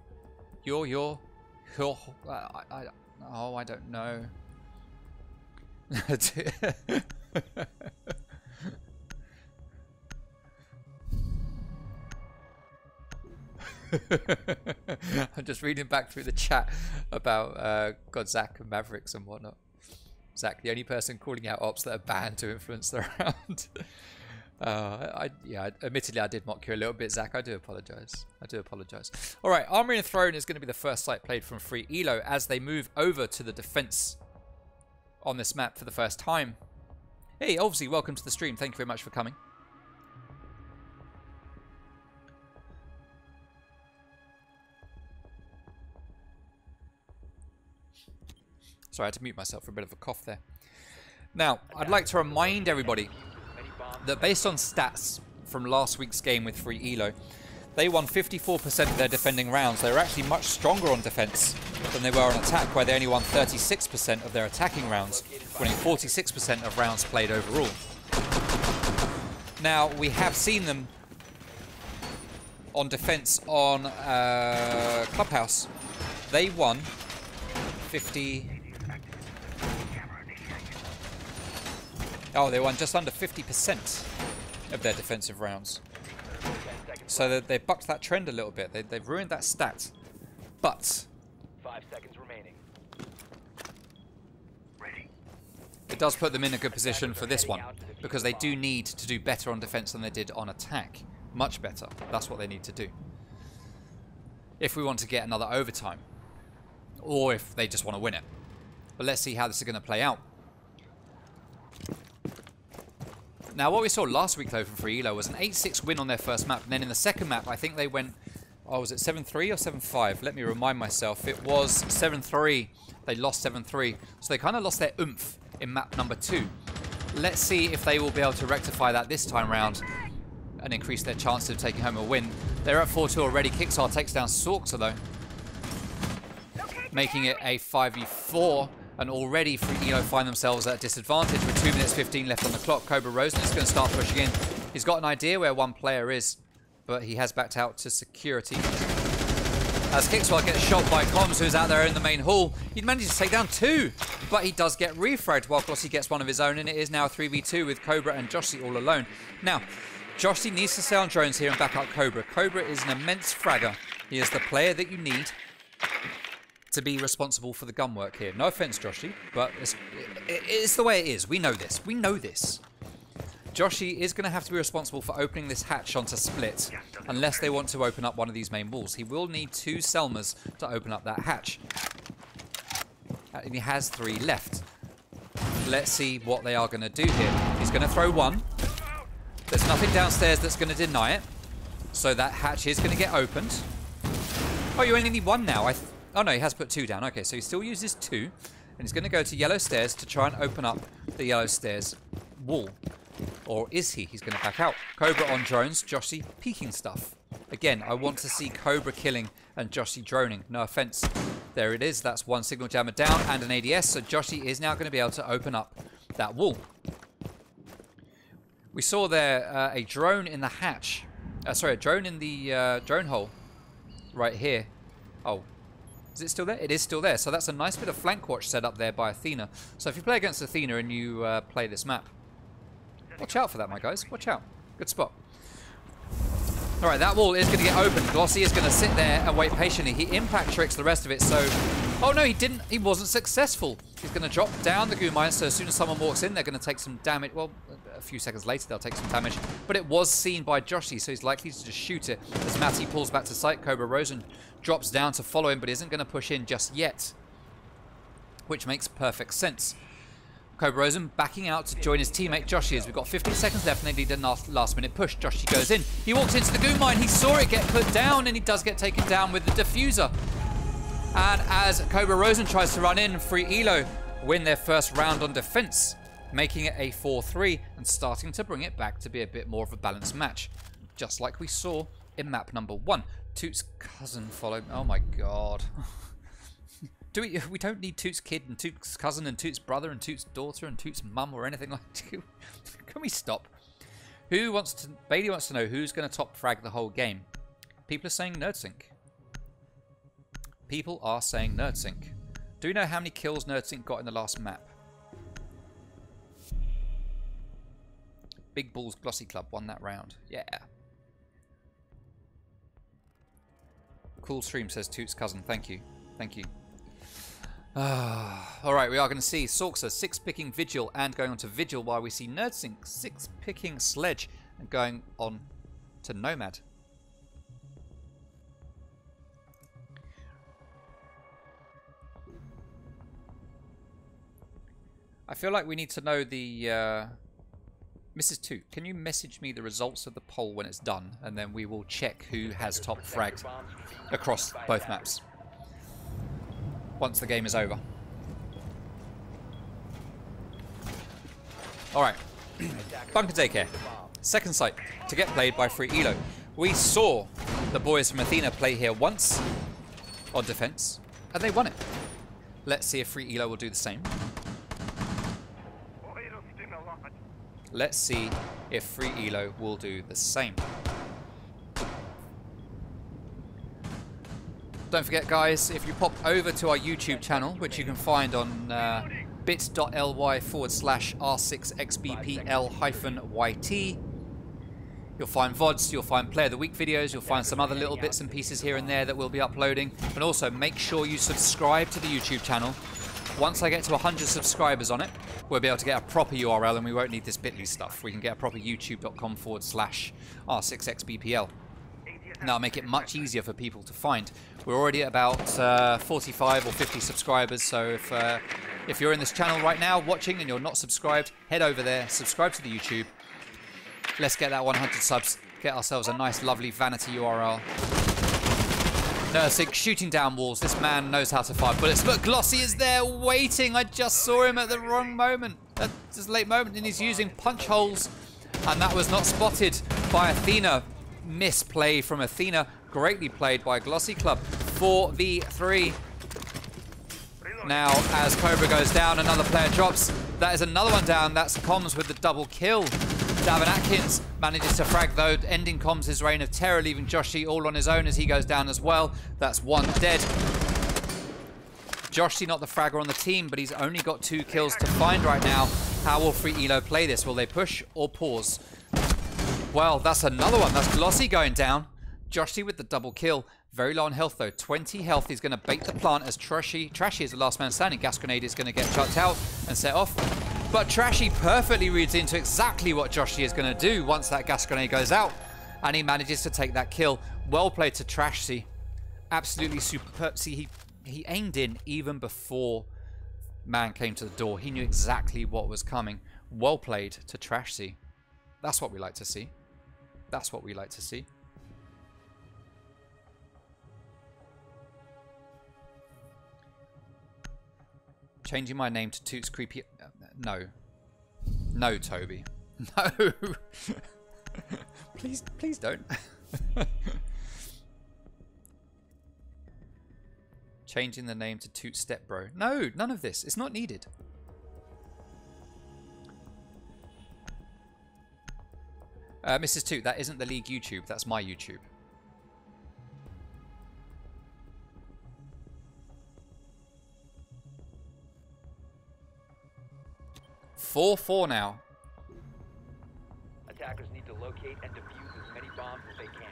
oh, I don't know. I'm just reading back through the chat about God, Zach and Mavericks and whatnot. Zach, the only person calling out ops that are banned to influence the round. Yeah, admittedly I did mock you a little bit, Zach. I do apologise. I do apologise. All right, Armory and Throne is going to be the first site played from Free Elo as they move over to the defence on this map for the first time. Hey, obviously, welcome to the stream. Thank you very much for coming. Sorry, I had to mute myself for a bit of a cough there. Now, I'd like to remind everybody that based on stats from last week's game with Free Elo, they won 54% of their defending rounds. They were actually much stronger on defense than they were on attack, where they only won 36% of their attacking rounds, winning 46% of rounds played overall. Now, we have seen them on defense on Clubhouse. They won 50... Oh, they won just under 50% of their defensive rounds. So they bucked that trend a little bit. They've ruined that stat. But 5 seconds remaining. it does put them in a good position for this one, because they do need to do better on defense than they did on attack. Much better. That's what they need to do. If we want to get another overtime. Or if they just want to win it. But let's see how this is going to play out. Now, what we saw last week, though, from FreeElo was an 8-6 win on their first map. And then in the second map, I think they went... Oh, was it 7-3 or 7-5? Let me remind myself. It was 7-3. They lost 7-3. So they kind of lost their oomph in map number 2. Let's see if they will be able to rectify that this time round and increase their chances of taking home a win. They're at 4-2 already. Kixar takes down Sorksa, though, making it a 5v4. And already FreeElo find themselves at a disadvantage with 2 minutes 15 left on the clock. Cobra Rosen is going to start pushing in. He's got an idea where one player is, but he has backed out to security. As Kixwell gets shot by Comms, who's out there in the main hall. He manages to take down 2, but he does get refragged while Glossy gets one of his own, and it is now 3v2 with Cobra and Joshy all alone. Now, Joshy needs to stay on drones here and back up Cobra. Cobra is an immense fragger. He is the player that you need to be responsible for the gun work here. No offense, Joshy, but it's the way it is. We know this. We know this. Joshy is going to have to be responsible for opening this hatch onto Split, unless they want to open up one of these main walls. He will need 2 Selmas to open up that hatch. And he has 3 left. Let's see what they are going to do here. He's going to throw 1. There's nothing downstairs that's going to deny it. So that hatch is going to get opened. Oh, you only need 1 now. Oh no, he has put 2 down. Okay, so he still uses 2. And he's going to go to yellow stairs to try and open up the yellow stairs wall. Or is he? He's going to back out. Cobra on drones. Joshy peeking stuff. Again, I want to see Cobra killing and Joshy droning. No offense. There it is. That's 1 signal jammer down and an ADS. So Joshy is now going to be able to open up that wall. We saw there a drone in the hatch. Sorry, a drone in the drone hole. Right here. Oh. Is it still there? It is still there. So that's a nice bit of flank watch set up there by Athena. So if you play against Athena and you play this map, watch out for that, my guys. Watch out. Good spot. All right, that wall is going to get open. Glossy is going to sit there and wait patiently. He impact tricks the rest of it. So, oh no, he didn't. He wasn't successful. He's going to drop down the goo mine. So as soon as someone walks in, they're going to take some damage. Well, a few seconds later, they'll take some damage. But it was seen by Joshy, so he's likely to just shoot it. As Matty pulls back to sight, Cobra Rosen drops down to follow him, but isn't going to push in just yet, which makes perfect sense. Cobra Rosen backing out to join his teammate Joshy as we've got 15 seconds left and they need a last minute push. Joshy goes in. He walks into the goo mine. He saw it get put down and he does get taken down with the diffuser. And as Cobra Rosen tries to run in, FreeElo win their first round on defense, making it a 4-3 and starting to bring it back to be a bit more of a balanced match, just like we saw in map number 1. Toot's cousin followed. Oh my god. We don't need Toot's kid and Toot's cousin and Toot's brother and Toot's daughter and Toot's mum or anything like that. Can we stop? Bailey wants to know who's going to top frag the whole game. People are saying NerdSync. People are saying NerdSync. Do we know how many kills NerdSync got in the last map? Big Balls Glossy Club won that round. Yeah. Cool stream, says Toot's cousin. Thank you. Thank you. Alright, we are going to see Sorksa 6 picking Vigil and going on to Vigil, while we see NerdSync 6 picking Sledge and going on to Nomad. I feel like we need to know the... Mrs. Toot, can you message me the results of the poll when it's done, and then we will check who has top fragged across both maps once the game is over. Alright. Bunker Daycare. Second site to get played by FreeElo. We saw the boys from Athena play here once on defense, and they won it. Let's see if FreeElo will do the same. Let's see if FreeElo will do the same. Don't forget, guys, if you pop over to our YouTube channel, which you can find on bit.ly/R6XBPL-YT. You'll find VODs, you'll find Player of the Week videos, you'll find some other little bits and pieces here and there that we'll be uploading. And also make sure you subscribe to the YouTube channel. Once I get to 100 subscribers on it, we'll be able to get a proper URL and we won't need this bit.ly stuff. We can get a proper youtube.com/R6XBPL. That'll make it much easier for people to find. We're already at about 45 or 50 subscribers, so if you're in this channel right now watching and you're not subscribed, head over there, subscribe to the YouTube. Let's get that 100 subs, get ourselves a nice lovely vanity URL. Nursing shooting down walls. This man knows how to fire bullets. But Glossy is there waiting. I just saw him at the wrong moment. At this late moment, and he's using punch holes. And that was not spotted by Athena. Misplay from Athena. Greatly played by Glossy Club. 4v3. Now, as Cobra goes down, another player drops. That is another one down. That's Comms with the double kill. Davin Atkins manages to frag though, ending Comms' reign of terror, leaving Joshi all on his own as he goes down as well. That's one dead. Joshi not the fragger on the team, but he's only got 2 kills to find right now. How will Free Elo play this? Will they push or pause? Well, that's another one. That's Glossy going down. Joshi with the double kill. Very low on health though. 20 health. He's going to bait the plant as Trashy is the last man standing. Gas grenade is going to get chucked out and set off. But Trashy perfectly reads into exactly what Joshi is going to do once that gas grenade goes out. And he manages to take that kill. Well played to Trashy. Absolutely superb. See, he aimed in even before man came to the door. He knew exactly what was coming. Well played to Trashy. That's what we like to see. That's what we like to see. Changing my name to Toots Creepy... no. No, Toby. No. Please don't. Changing the name to Toots Stepbro. No, none of this. It's not needed. Mrs. Toot, that isn't the league YouTube. That's my YouTube. Four now. Attackers need to locate and defuse as many bombs as they can.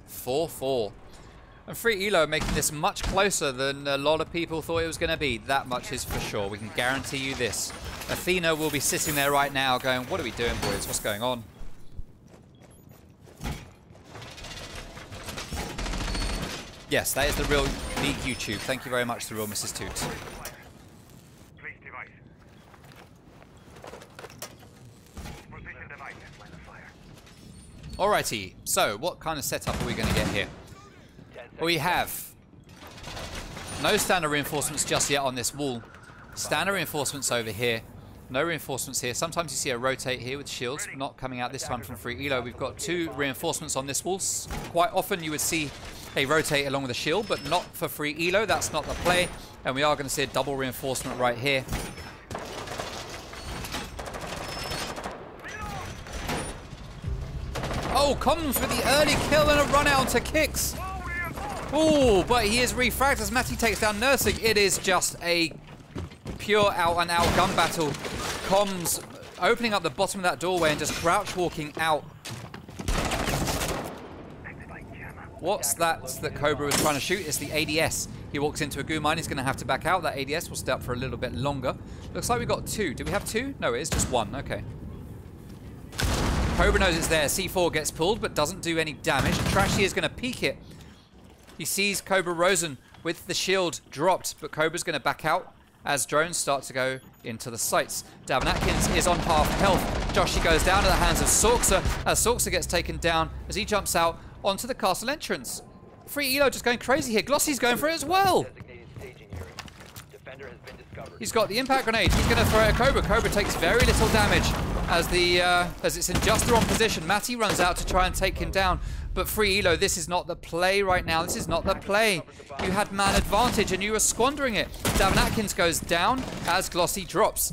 4-4. And Free Elo making this much closer than a lot of people thought it was going to be. That much is for sure. We can guarantee you this. Athena will be sitting there right now going, what are we doing, boys? What's going on? Yes, that is the real league YouTube. Thank you very much, the real Mrs. Toot. Alrighty, so what kind of setup are we going to get here? We have no standard reinforcements just yet on this wall. Standard reinforcements over here. No reinforcements here. Sometimes you see a rotate here with shields, not coming out this time from Free Elo. We've got 2 reinforcements on this wall. Quite often you would see a rotate along with a shield, but not for Free Elo. That's not the play. And we are going to see a double reinforcement right here. Oh, comes with the early kill and a run out to Kicks. Oh, but he is refragged as Matty takes down Nursing. It is just a pure out-and-out gun battle. Comms opening up the bottom of that doorway and just crouch walking out. What's that Cobra was trying to shoot? It's the ADS. He walks into a goo mine. He's going to have to back out. That ADS will stay up for a little bit longer. Looks like we got 2. Do we have 2? No, it is just 1. Okay. Cobra knows it's there. C4 gets pulled, but doesn't do any damage. Trashy is going to peek it. He sees Cobra Rosen with the shield dropped, but Cobra's going to back out as drones start to go into the sights. Davin Atkins is on half health. Joshi goes down to the hands of Sorksa as Sorksa gets taken down as he jumps out onto the castle entrance. Free Elo just going crazy here. Glossy's going for it as well. He's got the impact grenade. He's going to throw it at Cobra. Cobra takes very little damage as it's in just the wrong position. Matty runs out to try and take him down. But Free Elo, this is not the play right now. This is not the play. You had man advantage and you were squandering it. Davin Atkins goes down as Glossy drops.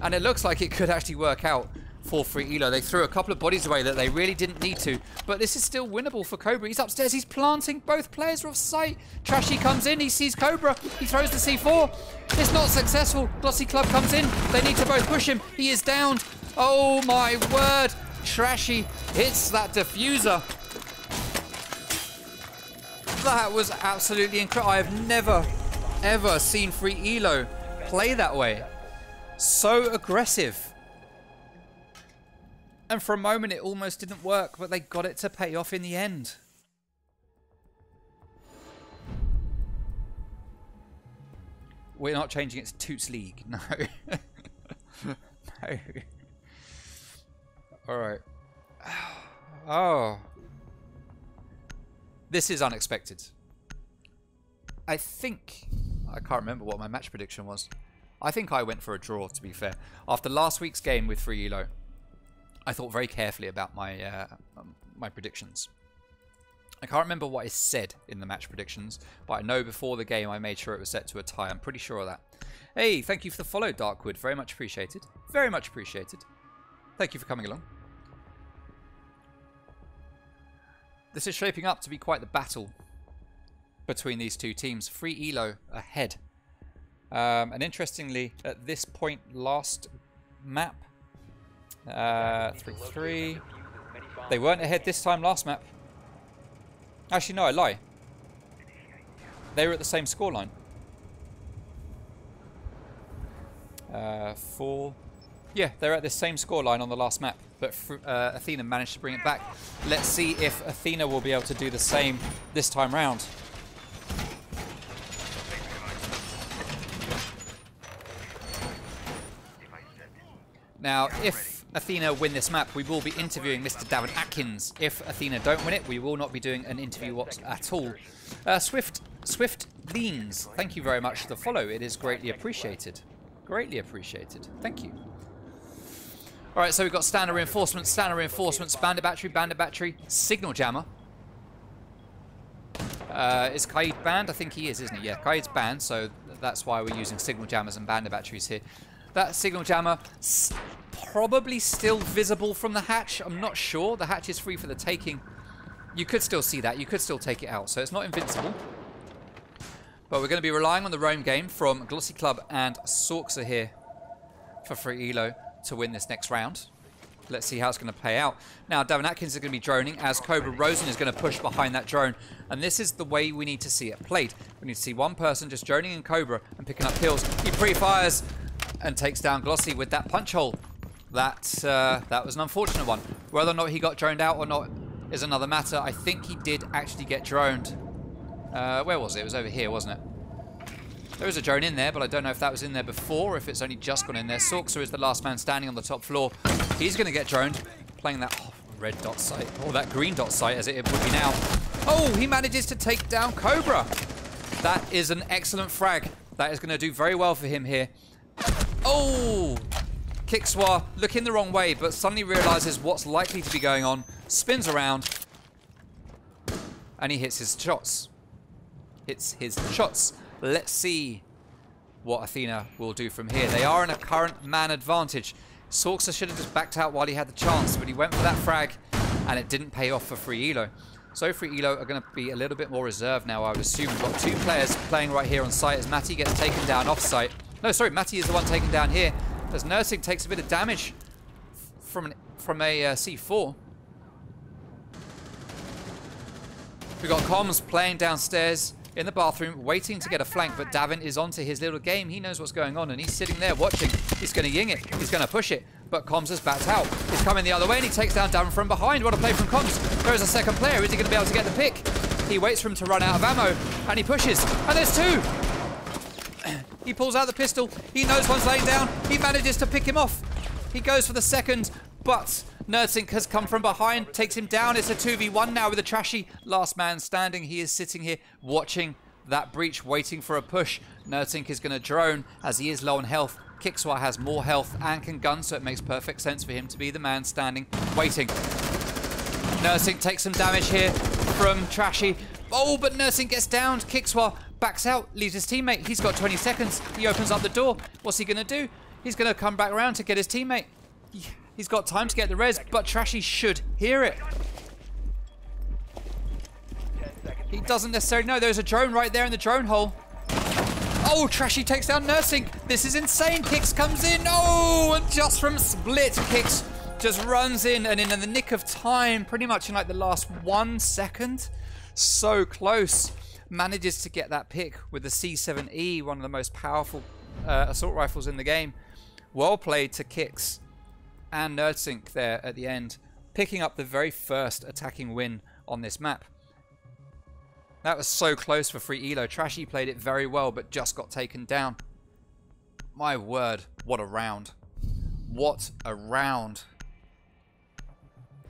And it looks like it could actually work out for Free Elo. They threw a couple of bodies away that they really didn't need to, but this is still winnable for Cobra. He's upstairs, he's planting, both players are off sight. Trashy comes in, he sees Cobra, he throws the C4. It's not successful. Glossy Club comes in, they need to both push him. He is downed. Oh my word. Trashy hits that diffuser. That was absolutely incredible. I have never, ever seen Free Elo play that way. So aggressive. And for a moment it almost didn't work, but they got it to pay off in the end. We're not changing it to Toots League, no. No. Alright. Oh. This is unexpected. I can't remember what my match prediction was. I think I went for a draw, to be fair. After last week's game with Free Elo, I thought very carefully about my my predictions. I can't remember what I said in the match predictions, but I know before the game I made sure it was set to a tie. I'm pretty sure of that. Hey, thank you for the follow, Darkwood. Very much appreciated. Very much appreciated. Thank you for coming along. This is shaping up to be quite the battle between these two teams. Free Elo ahead. And interestingly, at this point last map, 3-3. They weren't ahead this time last map. Actually, no, I lie. They were at the same scoreline. 4. Yeah, they're at the same scoreline on the last map. But Athena managed to bring it back. Let's see if Athena will be able to do the same this time round. Now, if Athena win this map, we will be interviewing Mr. Davin Atkins. If Athena don't win it, we will not be doing an interview at all. Swift Leans, thank you very much for the follow. It is greatly appreciated. Greatly appreciated. Thank you. All right, so we've got standard reinforcements, bandit battery, signal jammer. Is Kaid banned? I think he is, isn't he? Yeah, Kaid's banned, so that's why we're using signal jammers and bandit batteries here. That signal jammer probably still visible from the hatch. I'm not sure. The hatch is free for the taking. You could still see that. You could still take it out. So it's not invincible. But we're going to be relying on the roam game from Glossy Club and Sorxa here for Free Elo to win this next round. Let's see how it's going to play out. Now, Davin Atkins is going to be droning as Cobra Rosen is going to push behind that drone. And this is the way we need to see it played. We need to see one person just droning in Cobra and picking up kills. He pre-fires and takes down Glossy with that punch hole. That was an unfortunate one. Whether or not he got droned out or not is another matter. I think he did actually get droned. Where was it? It was over here, wasn't it? There was a drone in there, but I don't know if that was in there before or if it's only just gone in there. Sorxa is the last man standing on the top floor. He's going to get droned, playing that red dot site, or that green dot site as it would be now. Oh, he manages to take down Cobra. That is an excellent frag. That is going to do very well for him here. Oh! Kickswa looking the wrong way, but suddenly realizes what's likely to be going on. Spins around. And he hits his shots. Hits his shots. Let's see what Athena will do from here. They are in a current man advantage. Sorxa should have just backed out while he had the chance, but he went for that frag, and it didn't pay off for Free Elo. So Free Elo are going to be a little bit more reserved now, I would assume. We've got 2 players playing right here on site as Matty gets taken down off site. No, sorry, Matty is the one taken down here as Nursing takes a bit of damage from a C4. We've got Comms playing downstairs in the bathroom, waiting to get a flank, but Davin is onto his little game. He knows what's going on, and he's sitting there watching. He's going to ying it. He's going to push it, but Comms has backed out. He's coming the other way, and he takes down Davin from behind. What a play from Comms. There is a second player. Is he going to be able to get the pick? He waits for him to run out of ammo, and he pushes, and there's 2. He pulls out the pistol. He knows one's laying down. He manages to pick him off. He goes for the second, but Nerdsink has come from behind, takes him down. It's a 2v1 now with a Trashy last man standing. He is sitting here watching that breach, waiting for a push. Nerdsink is going to drone as he is low on health. Kickswa has more health and can gun, so it makes perfect sense for him to be the man standing, waiting. Nursing takes some damage here from Trashy. Oh, but Nursing gets downed. Kickswa backs out, leaves his teammate. He's got 20 seconds. He opens up the door. What's he going to do? He's going to come back around to get his teammate. He's got time to get the res, but Trashy should hear it. He doesn't necessarily know. There's a drone right there in the drone hole. Oh, Trashy takes down Nursing. This is insane. Kix comes in. Oh, and just from split, Kix just runs in, and in the nick of time, pretty much in like the last 1 second, so close, manages to get that pick with the C7E, one of the most powerful assault rifles in the game. Well played to Kix and Nerdsync there at the end, picking up the very first attacking win on this map. That was so close for free elo. Trashy played it very well, but just got taken down. My word, what a round. What a round.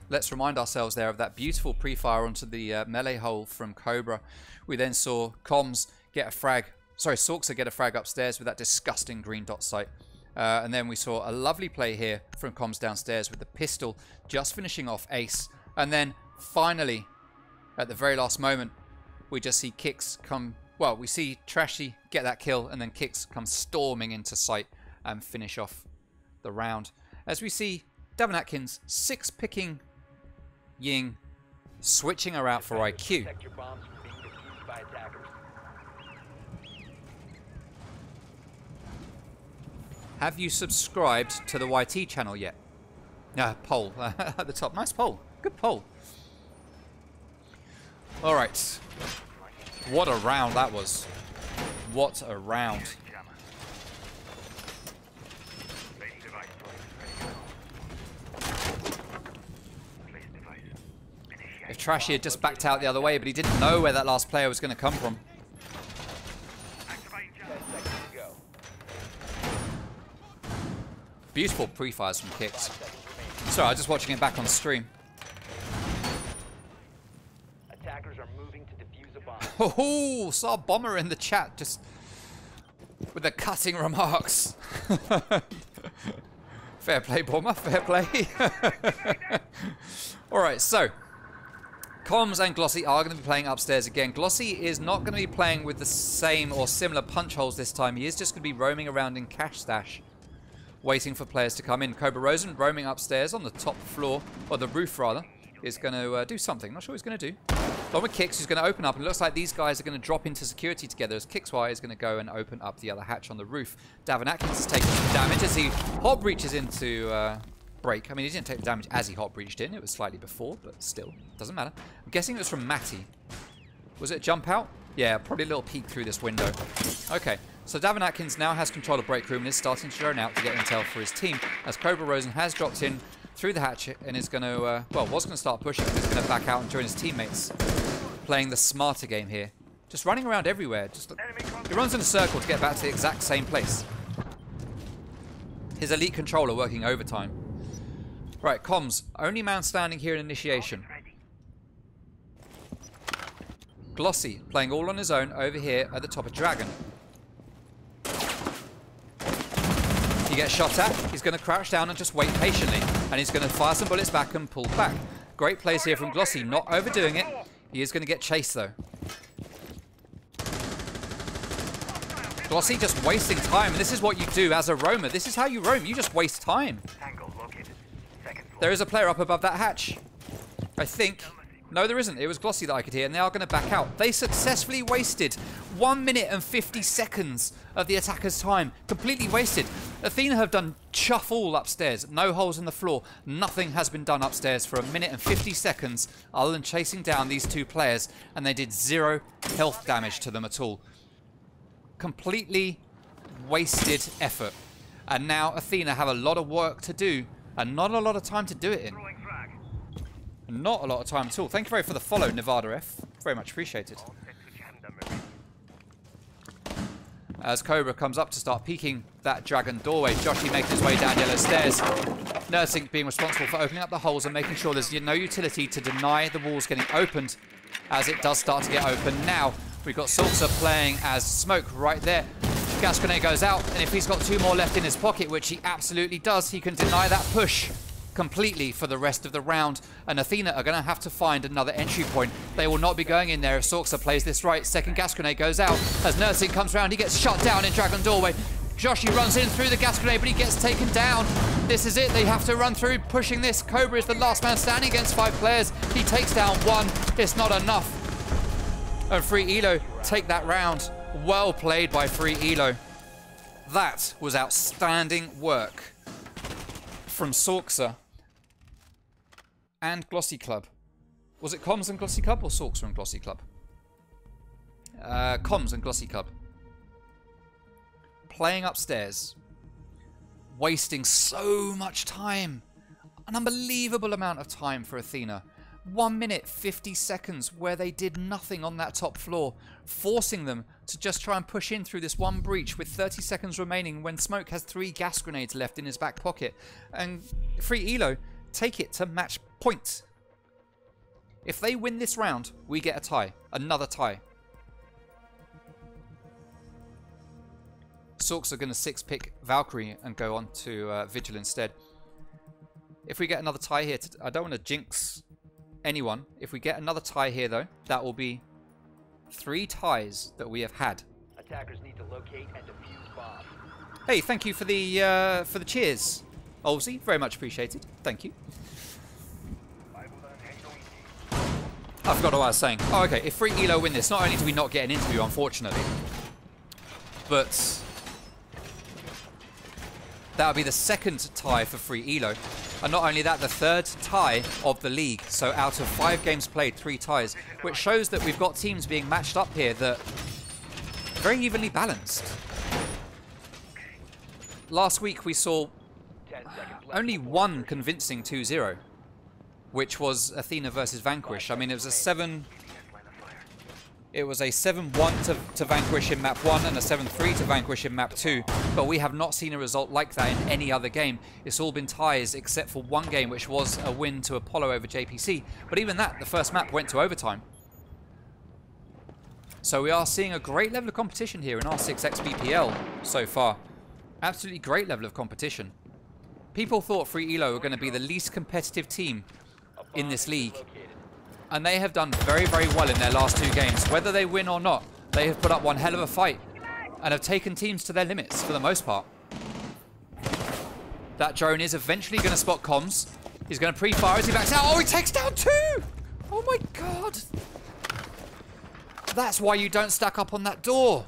Let's remind ourselves there of that beautiful pre-fire onto the melee hole from Cobra. We then saw Comms get a frag, sorry, Sorxa get a frag upstairs with that disgusting green dot sight. And then we saw a lovely play here from Comms downstairs with the pistol just finishing off Ace. And then finally, at the very last moment, we just see Kix come, well, we see Trashy get that kill, and then Kix come storming into sight and finish off the round. As we see Davin Atkins 6-picking Ying, switching her out for IQ. Protect your bombs from being defused by attackers. Have you subscribed to the YT channel yet? Poll at the top. Nice poll. Good poll. All right. What a round that was. What a round. If Trashy had just backed out the other way, but he didn't know where that last player was going to come from. 10 seconds to go. Beautiful pre-fires from Kix. Sorry, I was just watching it back on stream. Attackers are moving to defuse a bomb. Oh, saw Bomber in the chat just with the cutting remarks. Fair play, Bomber, fair play. Alright, so Comms and Glossy are going to be playing upstairs again. Glossy is not going to be playing with the same or similar punch holes this time. He is just going to be roaming around in Cash Stash, waiting for players to come in. Cobra Rosen roaming upstairs on the top floor, or the roof rather, is going to do something. Not sure what he's going to do. Along with Kix, who's going to open up, and it looks like these guys are going to drop into security together as Kixwire is going to go and open up the other hatch on the roof. Davin Atkins is taking some damage as he hot breaches into break. I mean, he didn't take the damage as he hot breached in. It was slightly before, but still, doesn't matter. I'm guessing it was from Matty. Was it a jump out? Yeah, probably a little peek through this window. Okay, so Davin Atkins now has control of break room and is starting to drone out to get intel for his team, as Cobra Rosen has dropped in through the hatch and is going to, well, was going to start pushing, but is going to back out and join his teammates. Playing the smarter game here. Just running around everywhere. Just he runs in a circle to get back to the exact same place. His elite controller working overtime. Right, Comms. Only man standing here in initiation. Glossy playing all on his own over here at the top of Dragon. He gets shot at. He's going to crouch down and just wait patiently. And he's going to fire some bullets back and pull back. Great plays here from Glossy. Not overdoing it. He is going to get chased though. Glossy just wasting time. And this is what you do as a roamer. This is how you roam. You just waste time. There is a player up above that hatch. I think. No, there isn't. It was Glossy that I could hear, and they are going to back out. They successfully wasted 1 minute and 50 seconds of the attacker's time. Completely wasted. Athena have done chuff all upstairs. No holes in the floor. Nothing has been done upstairs for 1 minute and 50 seconds other than chasing down these two players, and they did 0 health damage to them at all. Completely wasted effort. And now Athena have a lot of work to do, and not a lot of time to do it in. Not a lot of time at all. Thank you very much for the follow, Nevada F. Very much appreciated. As Cobra comes up to start peeking that Dragon doorway, Joshi making his way down yellow stairs. Nursing being responsible for opening up the holes and making sure there's no utility to deny the walls getting opened as it does start to get open now. We've got Sorxa playing as Smoke right there. Gas grenade goes out, and if he's got 2 more left in his pocket, which he absolutely does, he can deny that push completely for the rest of the round, and Athena are going to have to find another entry point. They will not be going in there if Sorxa plays this right. Second gas grenade goes out as Nursing comes around. He gets shot down in Dragon doorway. Joshi runs in through the gas grenade, but he gets taken down. This is it. They have to run through, pushing this. Cobra is the last man standing against 5 players. He takes down 1. It's not enough. And Free Elo take that round. Well played by Free Elo. That was outstanding work from Sorkser and Glossy Club. Was it Comms and Glossy Club or Sorkser and Glossy Club? Comms and Glossy Club. Playing upstairs. Wasting so much time. An unbelievable amount of time for Athena. 1 minute, 50 seconds where they did nothing on that top floor, forcing them to just try and push in through this one breach with 30 seconds remaining when Smoke has 3 gas grenades left in his back pocket. And Free Elo take it to match point. If they win this round, we get a tie. Another tie. Sorks are going to 6-pick Valkyrie and go on to Vigil instead. If we get another tie here, I don't want to jinx anyone. If we get another tie here, though, that will be 3 ties that we have had. Attackers need to locate and defuse bombs. Hey, thank you for the cheers, Olsey. Very much appreciated. Thank you. I forgot what I was saying. Oh, okay. If Free Elo win this, not only do we not get an interview, unfortunately, but that would be the 2nd tie for Free Elo. And not only that, the 3rd tie of the league. So out of 5 games played, 3 ties, which shows that we've got teams being matched up here that are very evenly balanced. Last week we saw only 1 convincing 2-0, which was Athena versus Vanquish. I mean, it was a 7-1 to Vanquish in map 1 and a 7-3 to Vanquish in map 2, but we have not seen a result like that in any other game. It's all been ties except for 1 game, which was a win to Apollo over JPC, but even that, the first map went to overtime. So we are seeing a great level of competition here in R6XBPL so far. Absolutely great level of competition. People thought Free Elo were going to be the least competitive team in this league, and they have done very, very well in their last 2 games. Whether they win or not, they have put up one hell of a fight and have taken teams to their limits for the most part. That drone is eventually going to spot Comms. He's going to pre-fire as he backs out. Oh, he takes down 2! Oh my god! That's why you don't stack up on that door.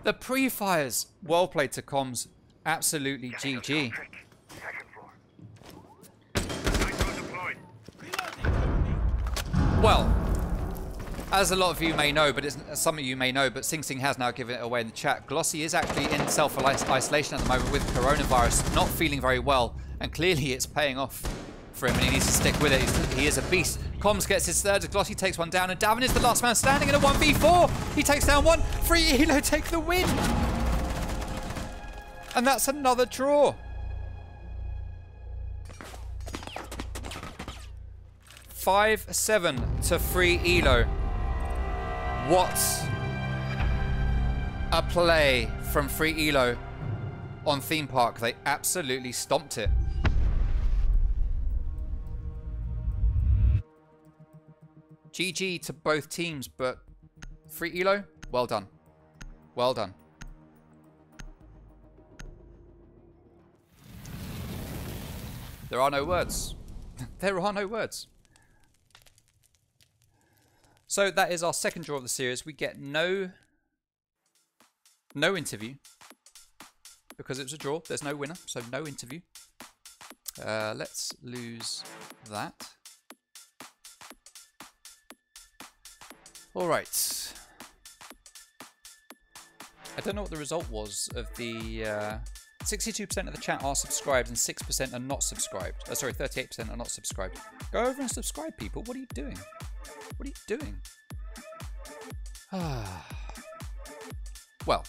The pre-fires. Well played to Comms. Absolutely GG. Well, as a lot of you may know, but some of you may know, but Sing Sing has now given it away in the chat. Glossy is actually in self-isolation at the moment with coronavirus, not feeling very well, and clearly it's paying off for him, and he needs to stick with it. He is a beast. Comms gets his 3rd as Glossy takes one down, and Davin is the last man standing in a 1v4. He takes down 1. Free Elo take the win. And that's another draw. 5-7 to Free Elo. What a play from Free Elo on Theme Park. They absolutely stomped it. GG to both teams, but Free Elo, well done. Well done. There are no words. There are no words. So that is our 2nd draw of the series. We get no interview because it was a draw. There's no winner, so no interview. Let's lose that. All right. I don't know what the result was of the 62% of the chat are subscribed and 6% are not subscribed. Oh, sorry, 38% are not subscribed. Go over and subscribe, people. What are you doing? What are you doing? Well,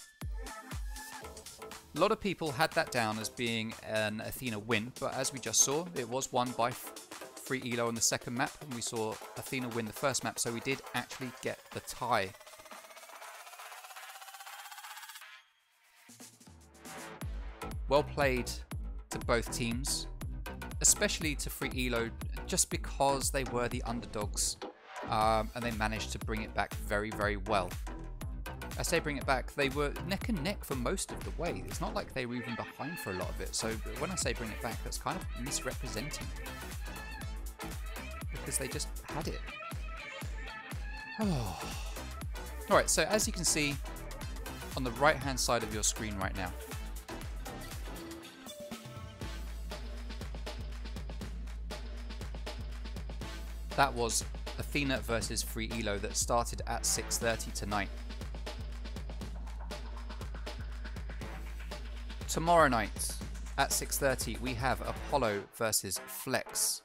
a lot of people had that down as being an Athena win, but as we just saw, it was won by Free Elo on the 2nd map, and we saw Athena win the 1st map, so we did actually get the tie. Well played to both teams, especially to Free Elo, just because they were the underdogs. And they managed to bring it back very, very well. I say bring it back, they were neck and neck for most of the way. It's not like they were even behind for a lot of it. So when I say bring it back, that's kind of misrepresenting it. Because they just had it. Oh. Alright, so as you can see on the right hand side of your screen right now, that was Athena versus Free Elo that started at 6:30 tonight. Tomorrow night at 6:30 we have Apollo versus Flex.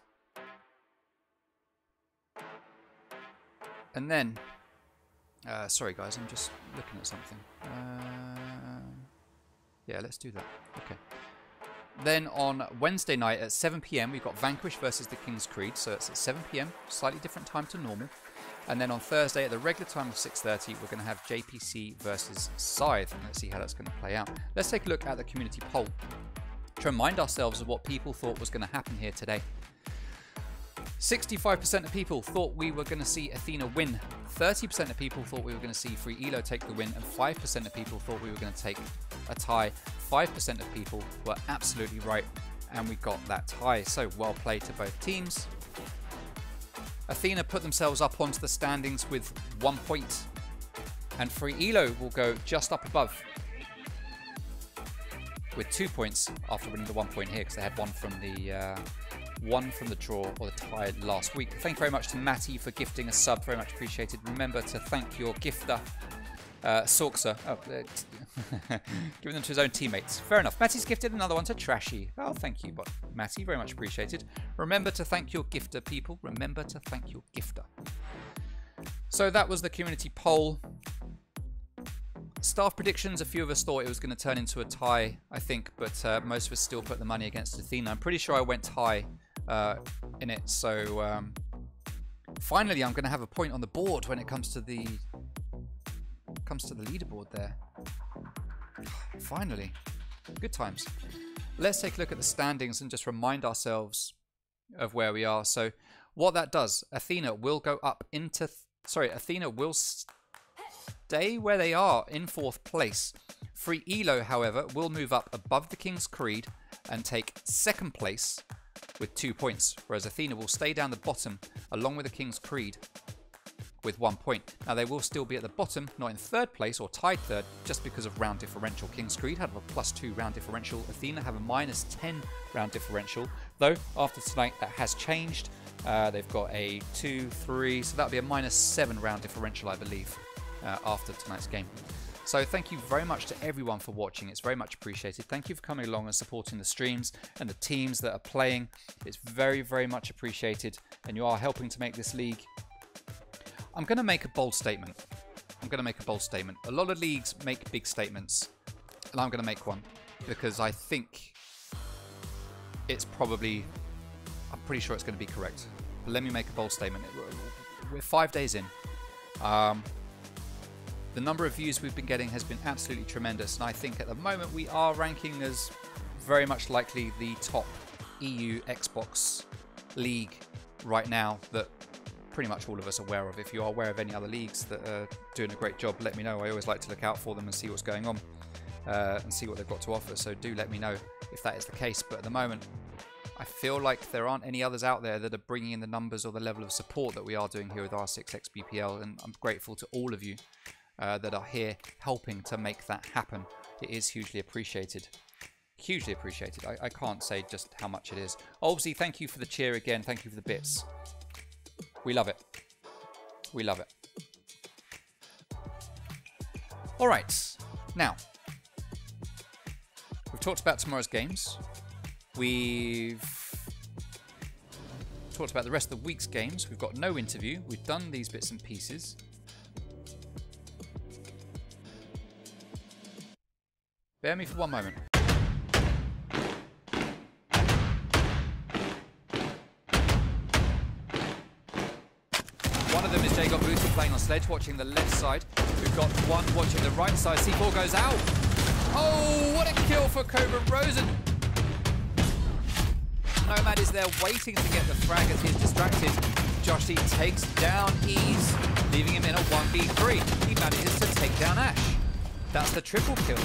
And then, sorry guys, I'm just looking at something. Yeah, let's do that. Okay. Then on Wednesday night at 7 PM, we've got Vanquish versus the King's Creed. So it's at 7 PM, slightly different time to normal. And then on Thursday at the regular time of 6:30, we're going to have JPC versus Scythe. And let's see how that's going to play out. Let's take a look at the community poll to remind ourselves of what people thought was going to happen here today. 65% of people thought we were going to see Athena win. 30% of people thought we were going to see Free Elo take the win. And 5% of people thought we were going to take a tie. 5% of people were absolutely right. And we got that tie. So well played to both teams. Athena put themselves up onto the standings with 1 point. And Free Elo will go just up above with 2 points after winning the 1 point here because they had one from the draw or the tie last week. Thank you very much to Matty for gifting a sub, very much appreciated. Remember to thank your gifter, Sorkser, giving them to his own teammates. Fair enough. Matty's gifted another one to Trashy. Oh, thank you, Matty, very much appreciated. Remember to thank your gifter, people. Remember to thank your gifter. So that was the community poll. Staff predictions, a few of us thought it was going to turn into a tie, I think, but most of us still put the money against Athena. I'm pretty sure I went high in it, so finally I'm going to have a point on the board when it comes to the leaderboard there. Finally, good times. Let's take a look at the standings and just remind ourselves of where we are. So what that does, Athena will go up into, Athena will stay where they are in 4th place. Free Elo, however, will move up above the King's Creed and take 2nd place with 2 points, whereas Athena will stay down the bottom along with the King's Creed with 1 point. Now they will still be at the bottom, not in 3rd place or tied 3rd, just because of round differential. King's Creed have a +2 round differential. Athena have a -10 round differential, though after tonight that has changed. They've got a 2, 3, so that'll be a -7 round differential, I believe, after tonight's game. So thank you very much to everyone for watching. It's very much appreciated. Thank you for coming along and supporting the streams and the teams that are playing. It's very, very much appreciated, and you are helping to make this league. I'm going to make a bold statement. A lot of leagues make big statements, and I'm going to make one because I think it's probably, I'm pretty sure it's going to be correct. But let me make a bold statement. We're 5 days in. The number of views we've been getting has been absolutely tremendous, and I think at the moment we are ranking as very much likely the top EU Xbox league right now that pretty much all of us are aware of. If you are aware of any other leagues that are doing a great job, let me know. I always like to look out for them and see what's going on and see what they've got to offer, so do let me know if that is the case. But at the moment, I feel like there aren't any others out there that are bringing in the numbers or the level of support that we are doing here with R6XBPL, and I'm grateful to all of you that are here helping to make that happen. It is hugely appreciated. Hugely appreciated. I can't say just how much it is. Obviously, thank you for the cheer again. Thank you for the bits. We love it. We love it. All right. Now, we've talked about tomorrow's games. We've talked about the rest of the week's games. We've got no interview. We've done these bits and pieces. Bear me for one moment. One of them is Jacob Booty playing on Sledge, watching the left side. We've got one watching the right side. C4 goes out. Oh, what a kill for Cobra Rosen. Nomad is there waiting to get the frag as he's distracted. Joshy takes down Ease, leaving him in a 1v3. He manages to take down Ash. That's the triple kill.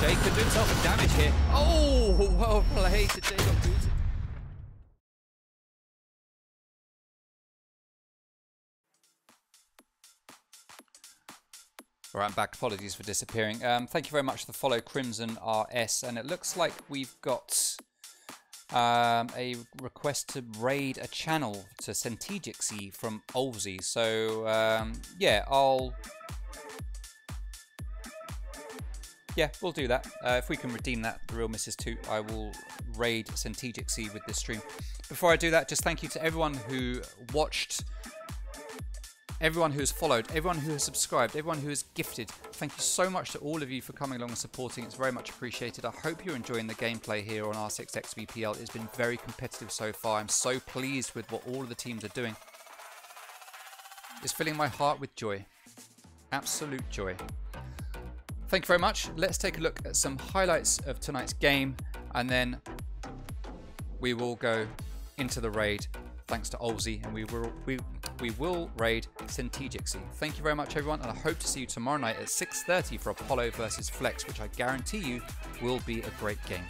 Jay could do himself some damage here. Oh, well played to Jay. Got booted. All right, I'm back. Apologies for disappearing. Thank you very much for the follow, Crimson RS. And it looks like we've got a request to raid a channel to Centegixy from Olsey. So, yeah, yeah, we'll do that. If we can redeem that, the Real Mrs. 2, I will raid Centegixy with this stream. Before I do that, just thank you to everyone who watched, everyone who has followed, everyone who has subscribed, everyone who has gifted. Thank you so much to all of you for coming along and supporting. It's very much appreciated. I hope you're enjoying the gameplay here on R6XBPL. It's been very competitive so far. I'm so pleased with what all of the teams are doing. It's filling my heart with joy. Absolute joy. Thank you very much. Let's take a look at some highlights of tonight's game, and then we will go into the raid thanks to Olsey, and we will raid Centegixy. Thank you very much, everyone, and I hope to see you tomorrow night at 6:30 for Apollo versus Flex, which I guarantee you will be a great game.